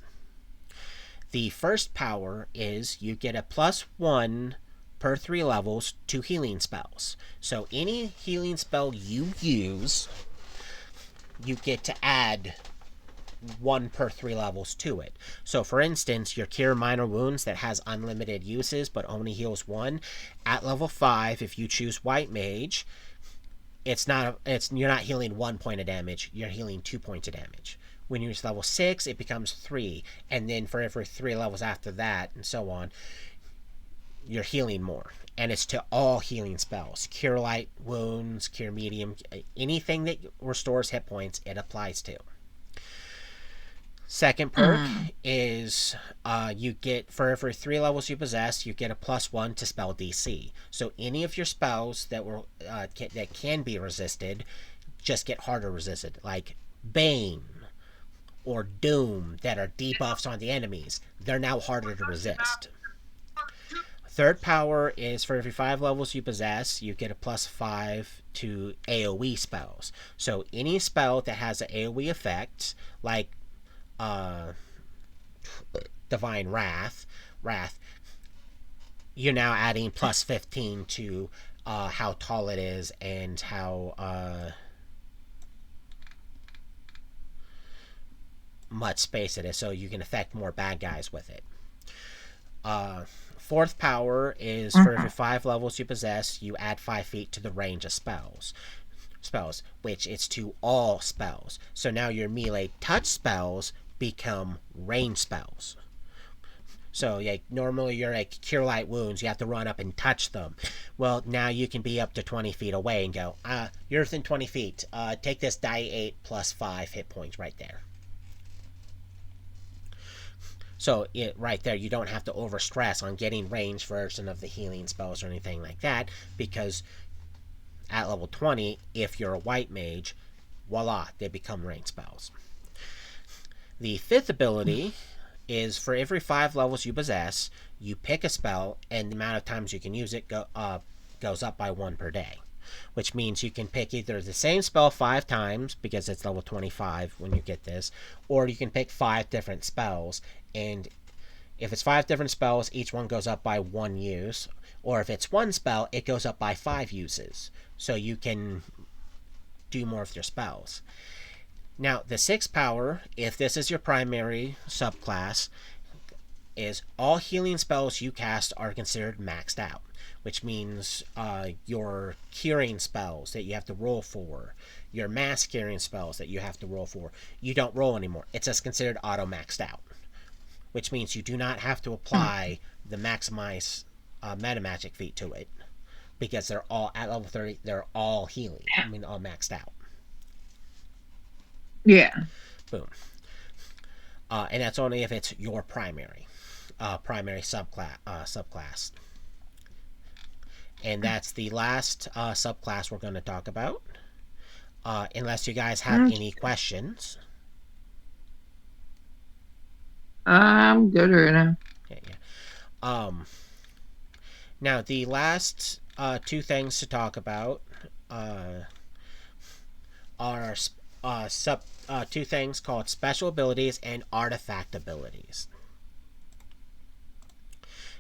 [SPEAKER 1] The first power is you get a +1 per 3 levels to healing spells. So any healing spell you use, you get to add 1 per 3 levels to it. So for instance, your Cure Minor Wounds that has unlimited uses but only heals 1, at level 5, if you choose White Mage, you're not healing 1 point of damage, you're healing 2 points of damage. When you reach level 6, it becomes 3, and then for every 3 levels after that, and so on, you're healing more. And it's to all healing spells. Cure Light Wounds, Cure Medium, anything that restores hit points, it applies to. Second perk is you get, for every 3 levels you possess, you get a +1 to spell DC. So any of your spells that that can be resisted just get harder resisted, like Bane or Doom, that are debuffs on the enemies. They're now harder to resist. Third power is for every 5 levels you possess, you get a +5 to AoE spells. So any spell that has an AoE effect, like Divine Wrath, you're now adding +15 to how tall it is and how much space it is, so you can affect more bad guys with it. Fourth power is for every 5 levels you possess, you add 5 feet to the range of spells, which it's to all spells. So now your melee touch spells become range spells. So like normally you're like Cure Light Wounds, you have to run up and touch them. Well, now you can be up to 20 feet away and go, you're within 20 feet. Take this die 8 +5 hit points right there. So right there, you don't have to overstress on getting range version of the healing spells or anything like that, because at level 20, if you're a White Mage, voila, they become range spells. The fifth ability is for every 5 levels you pick a spell, and the amount of times you can use it goes up by 1 per day. which means you can pick either the same spell 5 times, because it's level 25 when you get this, or you can pick 5 different spells, and if it's 5 different spells, each one goes up by 1 use, or if it's 1 spell, it goes up by 5 uses, so you can do more of your spells. Now, the 6th power, if this is your primary subclass, is all healing spells you cast are considered maxed out, which means your curing spells that you have to roll for, your mass curing spells that you have to roll for, you don't roll anymore. It's just considered auto maxed out, which means you do not have to apply the maximize meta magic feat to it, because they're all at level 30. They're all healing. I mean, all maxed out.
[SPEAKER 4] Yeah.
[SPEAKER 1] Boom. And that's only if it's your primary subclass. And that's the last subclass we're going to talk about. Unless you guys have any questions.
[SPEAKER 4] I'm good right now.
[SPEAKER 1] Yeah. Now the last 2 things to talk about are 2 things called special abilities and artifact abilities.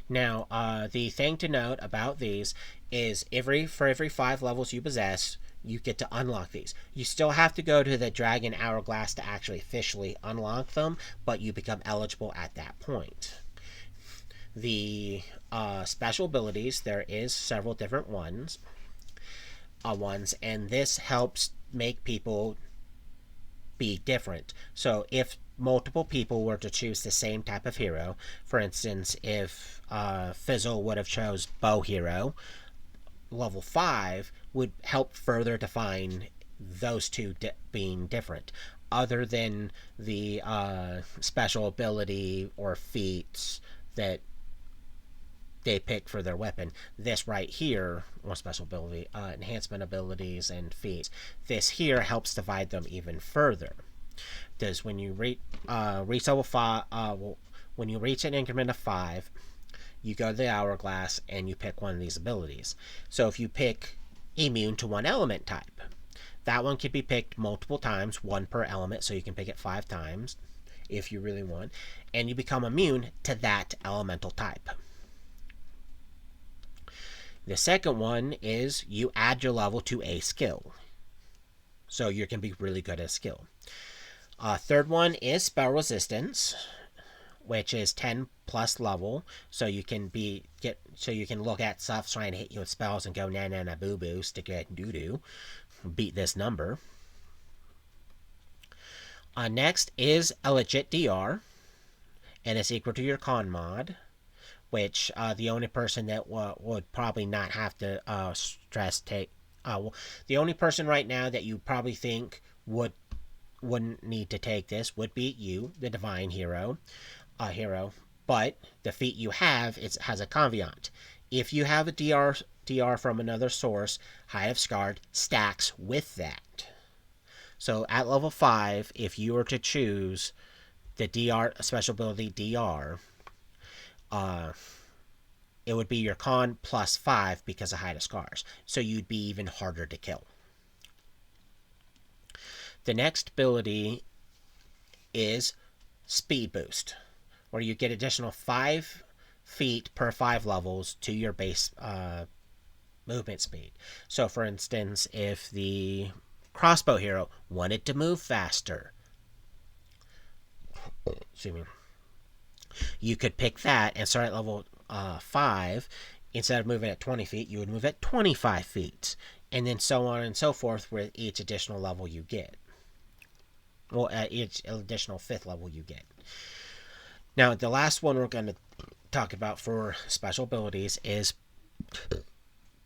[SPEAKER 1] Now, the thing to note about these is for every 5 levels you possess, you get to unlock these. You still have to go to the Dragon Hourglass to actually officially unlock them, but you become eligible at that point. The special abilities, there is several different ones, and this helps make people be different. So if multiple people were to choose the same type of hero, for instance, if Fizzle would have chose Bow Hero, level 5 would help further define those two being different, other than the special ability or feats that they pick for their weapon. This right here, or special ability, enhancement abilities and feats, this here helps divide them even further. Because when you reach level 5, when you reach an increment of 5, you go to the hourglass and you pick one of these abilities. So if you pick immune to one element type, that one can be picked multiple times, 1 per element, so you can pick it 5 times if you really want, and you become immune to that elemental type. The second one is you add your level to a skill, so you can be really good at a skill. Third one is spell resistance, which is 10 plus level, so you can look at stuff trying to hit you with spells and go na na na boo boo, stick it doo doo, beat this number. Next is a legit DR, and it's equal to your con mod, which the only person that would probably not have to the only person right now that you probably think wouldn't need to take this would be you, the divine hero, but the feat you have has a caveat. If you have a DR from another source, Hide of Scarred stacks with that. So at level 5, if you were to choose the DR special ability DR, it would be your con plus 5 because of Hide of Scars, so you'd be even harder to kill. The next ability is Speed Boost, where you get additional 5 feet per 5 levels to your base movement speed. So for instance, if the crossbow hero wanted to move faster, you could pick that and start at level 5. Instead of moving at 20 feet, you would move at 25 feet, and then so on and so forth with each additional level you get. Well, at each additional 5th level you get. Now, the last one we're going to talk about for special abilities is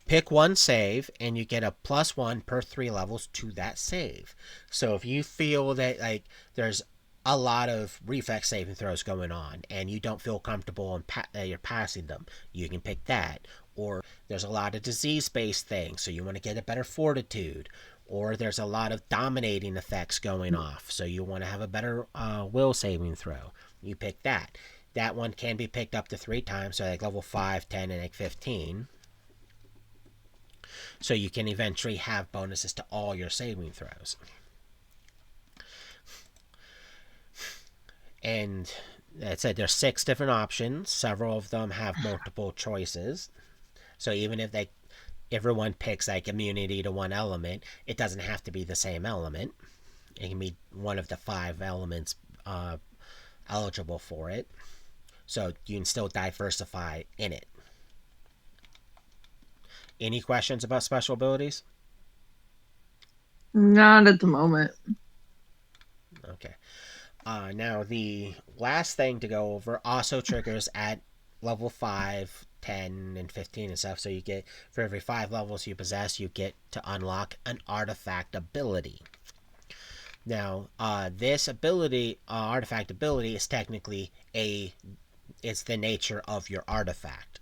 [SPEAKER 1] pick one save, and you get a +1 per 3 levels to that save. So if you feel that there's a lot of reflex saving throws going on, and you don't feel comfortable that you're passing them, you can pick that. Or there's a lot of disease-based things, so you want to get a better fortitude. Or there's a lot of dominating effects going off, so you want to have a better will saving throw. You pick that. That one can be picked up to 3 times, so level 5, 10, and 15. So you can eventually have bonuses to all your saving throws. And that said, there's 6 different options. Several of them have multiple choices. So even if everyone picks like immunity to one element, it doesn't have to be the same element. It can be one of the 5 elements eligible for it. So you can still diversify in it. Any questions about special abilities?
[SPEAKER 4] Not at the moment.
[SPEAKER 1] Okay. Now, the last thing to go over also triggers at level 5, 10, and 15 and stuff. So you get, for every 5 levels you possess, you get to unlock an artifact ability. Now, this ability, artifact ability, is technically it's the nature of your artifact.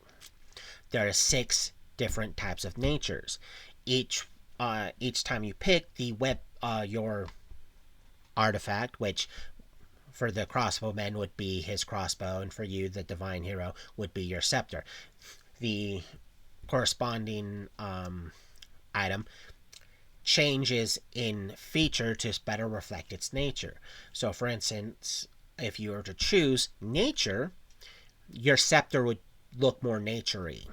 [SPEAKER 1] There are 6 different types of natures. Each time you pick your artifact, which for the crossbowman would be his crossbow, and for you, the divine hero, would be your scepter. The corresponding item changes in feature to better reflect its nature. So, for instance, if you were to choose nature, your scepter would look more nature-y.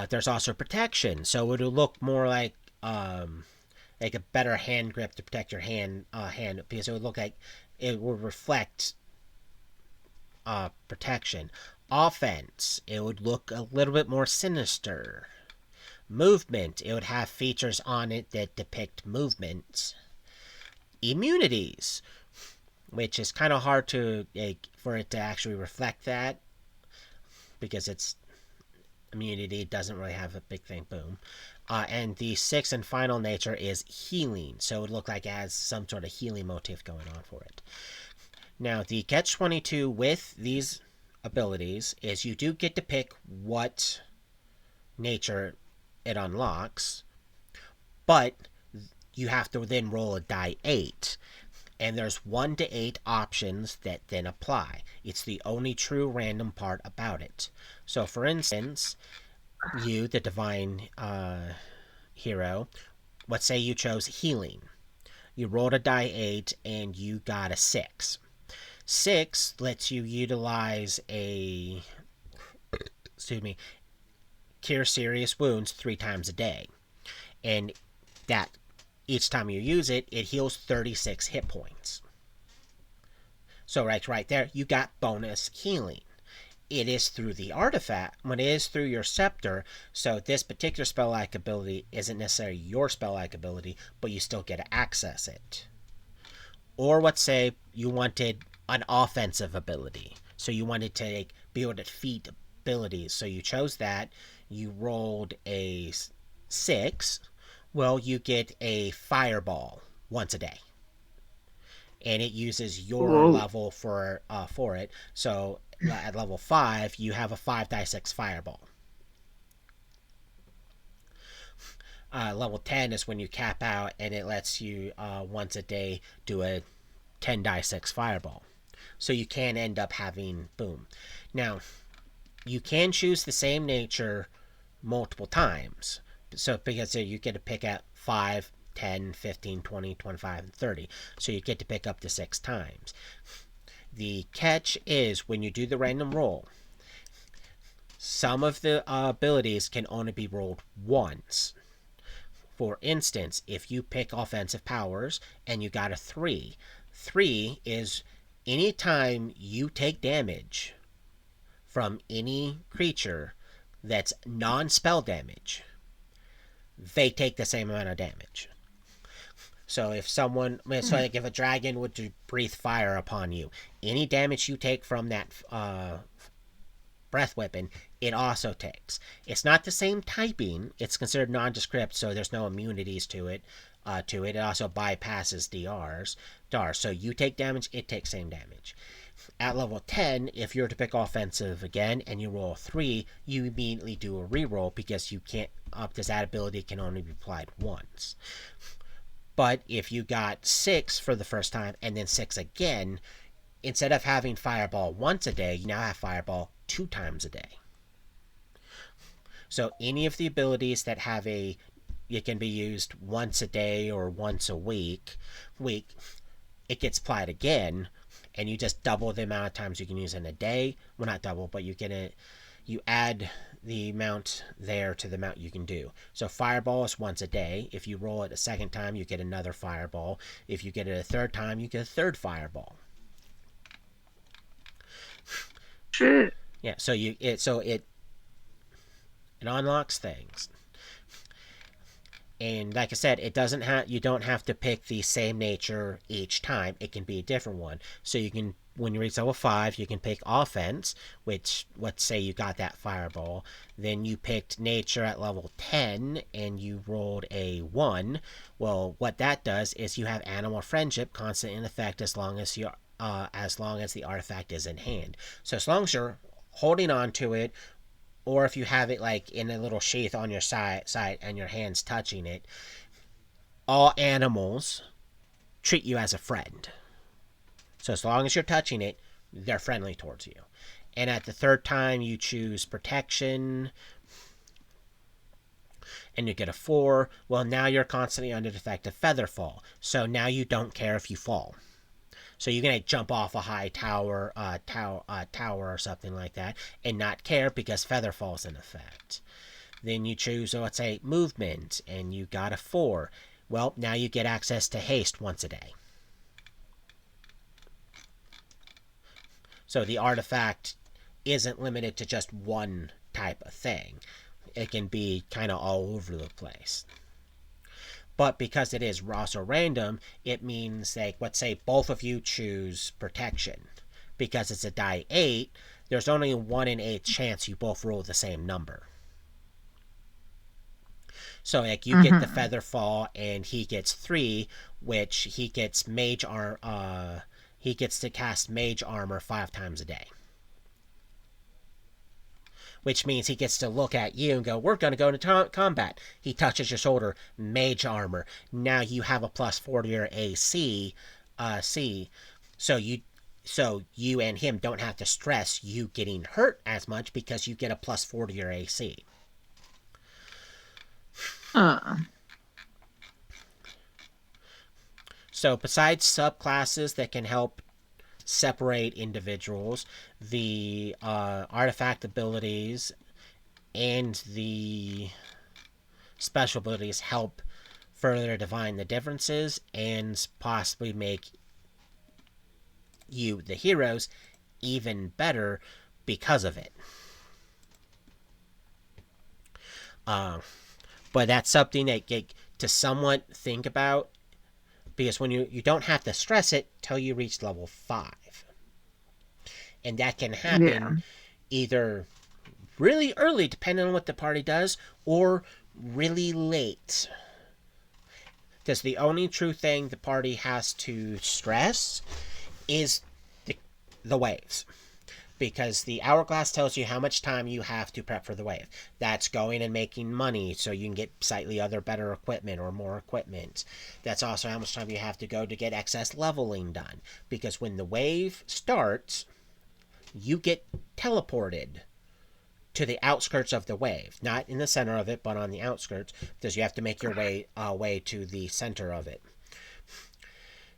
[SPEAKER 1] There's also protection, so it would look more like a better hand grip to protect your hand, because it would look like it would reflect protection. Offense, it would look a little bit more sinister. Movement, it would have features on it that depict movements. Immunities, which is kind of hard for it to actually reflect that, because it's immunity doesn't really have a big thing. Boom. And the 6th and final nature is healing, so it would look like it has some sort of healing motif going on for it. Now, the catch-22 with these abilities is you do get to pick what nature it unlocks, but you have to then roll a die 8. And there's 1 to 8 options that then apply. It's the only true random part about it. So, for instance, you, the divine hero, let's say you chose healing. You rolled a die 8 and you got a 6. 6 lets you utilize cure serious wounds 3 times a day. And that each time you use it, it heals 36 hit points. So right there, you got bonus healing. It is through the artifact, when it is through your scepter, so this particular spell-like ability isn't necessarily your spell-like ability, but you still get to access it. Or let's say you wanted an offensive ability, so you wanted to be able to defeat abilities, so you chose that, you rolled a 6, well, you get a fireball once a day. And it uses your level for it. So at level 5, you have a 5d6 fireball. Level 10 is when you cap out, and it lets you once a day do a 10d6 fireball. So you can end up having boom. Now, you can choose the same nature multiple times. So because you get to pick out 5, 10, 15, 20, 25, and 30. So you get to pick up to 6 times. The catch is when you do the random roll, some of the abilities can only be rolled once. For instance, if you pick offensive powers and you got a 3, 3 is anytime you take damage from any creature that's non-spell damage, they take the same amount of damage. So if if a dragon would to breathe fire upon you, any damage you take from that breath weapon, it also takes. It's not the same typing. It's considered nondescript, so there's no immunities to it. It also bypasses DRs. So you take damage, it takes same damage. At level 10, if you're to pick offensive again and you roll 3, you immediately do a reroll because you can't. Because that ability can only be applied once. But if you got 6 for the first time and then 6 again, instead of having fireball once a day, you now have fireball 2 times a day. So any of the abilities that have it can be used once a day or once a week, it gets applied again, and you just double the amount of times you can use in a day. Well, not double, but you add the amount there to the amount you can do. So fireball is once a day. If you roll it a second time, you get another fireball. If you get it a third time, you get a third fireball.
[SPEAKER 4] Shit.
[SPEAKER 1] Yeah, so it unlocks things. And like I said, you don't have to pick the same nature each time. It can be a different one. So you can, when you reach level 5, you can pick offense, which, let's say you got that fireball. Then you picked nature at level 10 and you rolled a 1. Well, what that does is you have animal friendship constant in effect as long as the artifact is in hand. So as long as you're holding on to it, or if you have it like in a little sheath on your side and your hands touching it, all animals treat you as a friend. So as long as you're touching it, they're friendly towards you. And at the third time, you choose protection, and you get a 4. Well, now you're constantly under the effect of feather fall. So now you don't care if you fall. So you're gonna jump off a high tower or something like that, and not care because feather fall's in effect. Then you choose, let's say, movement, and you got a 4. Well, now you get access to haste once a day. So the artifact isn't limited to just one type of thing. It can be kind of all over the place. But because it is also random, it means, like, let's say both of you choose protection. Because it's a die 8, there's only a 1 in 8 chance you both roll the same number. So, like, you get the feather fall, and he gets 3, which he gets he gets to cast mage armor 5 times a day. Which means he gets to look at you and go, we're going to go into combat. He touches your shoulder, mage armor. Now you have a +4 to your AC. So you and him don't have to stress you getting hurt as much because you get a +4 to your AC. So besides subclasses that can help separate individuals, the artifact abilities and the special abilities help further define the differences and possibly make you, the heroes, even better because of it. But that's something that to somewhat think about, because when you don't have to stress it till you reach level 5. And that can happen either really early, depending on what the party does, or really late. Because the only true thing the party has to stress is the waves. Because the hourglass tells you how much time you have to prep for the wave. That's going and making money so you can get slightly other better equipment or more equipment. That's also how much time you have to go to get excess leveling done. Because when the wave starts, you get teleported to the outskirts of the wave. Not in the center of it, but on the outskirts, because you have to make your way to the center of it.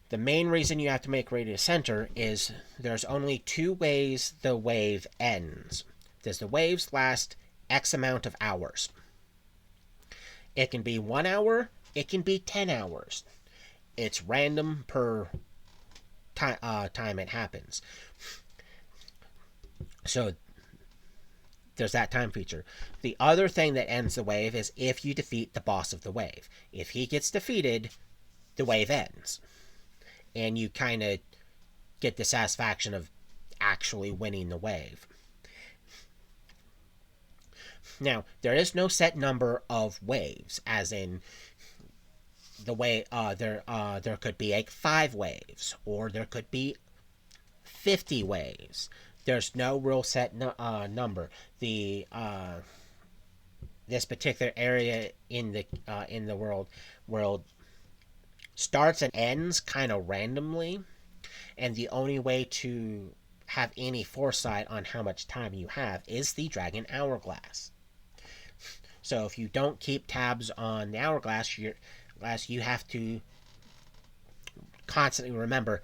[SPEAKER 1] The main reason you have to make way to the center is there's only 2 ways the wave ends. Does the waves last X amount of hours? It can be 1 hour, it can be 10 hours. It's random per time it happens. So there's that time feature. The other thing that ends the wave is if you defeat the boss of the wave. If he gets defeated, the wave ends. And you kind of get the satisfaction of actually winning the wave. Now, there is no set number of waves, as in the way there could be like 5 waves, or there could be 50 waves. There's no real set number. This particular area in the world starts and ends kind of randomly, and the only way to have any foresight on how much time you have is the dragon hourglass. So if you don't keep tabs on the hourglass, you have to constantly remember,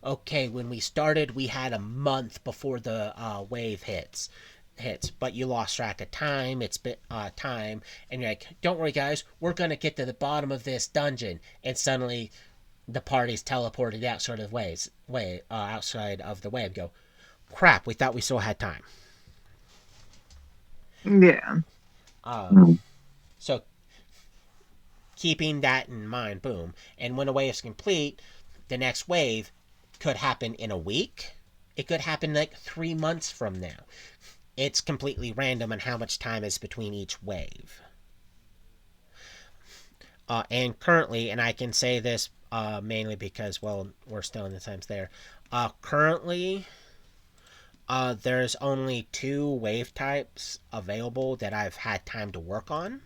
[SPEAKER 1] okay, when we started, we had a month before the wave hits, but you lost track of time. It's been time, and you're like, don't worry, guys, we're gonna get to the bottom of this dungeon, and suddenly the party's teleported outside of outside of the wave. Go, crap, we thought we still had time.
[SPEAKER 4] Yeah.
[SPEAKER 1] So keeping that in mind, boom, and when a wave is complete, the next wave could happen in a week. It could happen like 3 months from now. It's completely random on how much time is between each wave. And currently, and I can say this mainly because, well, we're still in the times there. Currently, there's only 2 wave types available that I've had time to work on.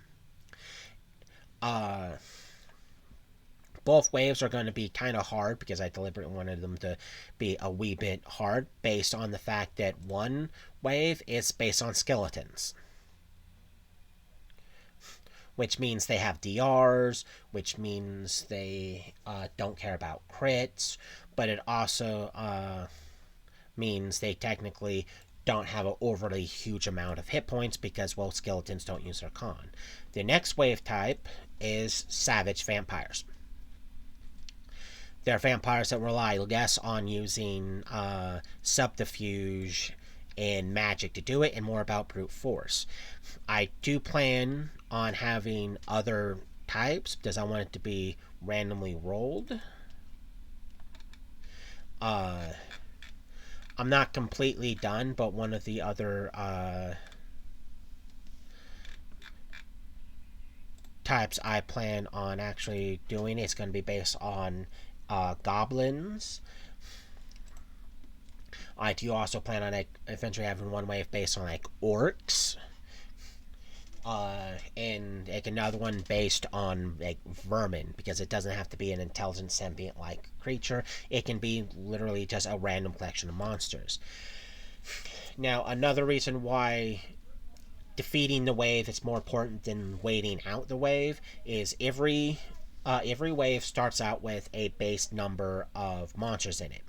[SPEAKER 1] Both waves are going to be kind of hard because I deliberately wanted them to be a wee bit hard based on the fact that one wave is based on skeletons, which means they have DRs, which means they don't care about crits, but it also means they technically don't have an overly huge amount of hit points because, well, skeletons don't use their con. The next wave type is savage vampires. They're vampires that rely less on using subterfuge and magic to do it, and more about brute force. I do plan on having other types because I want it to be randomly rolled. I'm not completely done, but one of the other types I plan on actually doing is going to be based on goblins. I do also plan on eventually having one wave based on like orcs, and like another one based on like vermin, because it doesn't have to be an intelligent sentient like creature. It can be literally just a random collection of monsters. Now, another reason why defeating the wave is more important than waiting out the wave is every wave starts out with a base number of monsters in it.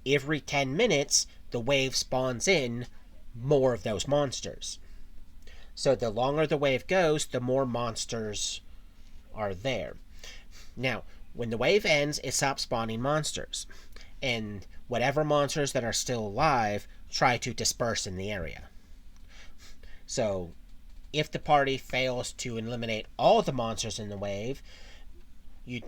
[SPEAKER 1] Every 10 minutes, the wave spawns in more of those monsters. So the longer the wave goes, the more monsters are there. Now, when the wave ends, it stops spawning monsters. And whatever monsters that are still alive try to disperse in the area. So, if the party fails to eliminate all the monsters in the wave, you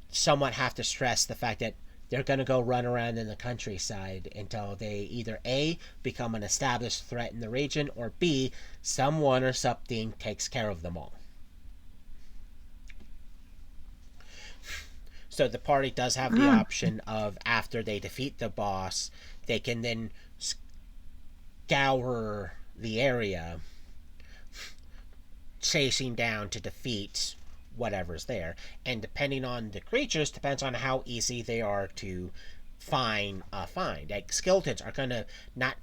[SPEAKER 1] somewhat have to stress the fact that they're going to go run around in the countryside until they either A, become an established threat in the region, or B, someone or something takes care of them all. So the party does have the option of, after they defeat the boss, they can then scour the area, chasing down to defeat whatever's there. And depending on the creatures, depends on how easy they are to find. Like skeletons are gonna not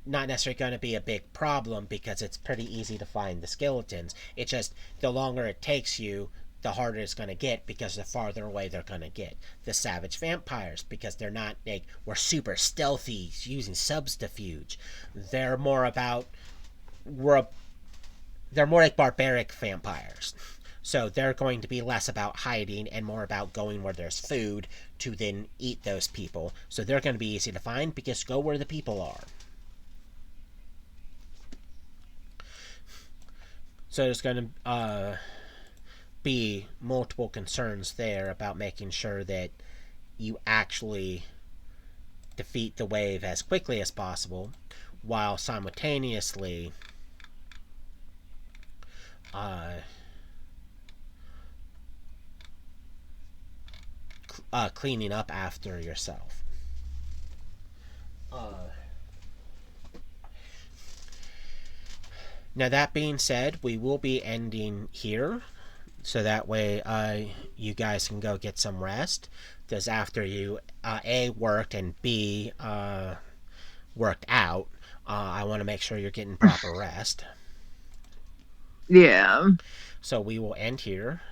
[SPEAKER 1] necessarily going to be a big problem because it's pretty easy to find the skeletons. It's just the longer it takes you, the harder it's going to get because the farther away they're going to get. The savage vampires, because they're not like we're super stealthy using subterfuge. They're more about they're more like barbaric vampires. So they're going to be less about hiding and more about going where there's food to then eat those people. So they're going to be easy to find because go where the people are. So there's going to be multiple concerns there about making sure that you actually defeat the wave as quickly as possible, while simultaneously cleaning up after yourself. Now, that being said, we will be ending here, so that way you guys can go get some rest, because after you A, worked, and B, worked out, I want to make sure you're getting proper rest.
[SPEAKER 4] Yeah.
[SPEAKER 1] So we will end here.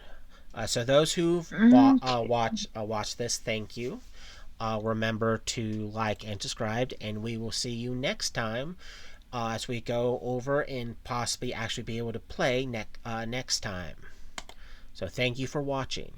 [SPEAKER 1] So those who've watched this, thank you. Remember to like and subscribe, and we will see you next time as we go over and possibly actually be able to play next time. So thank you for watching.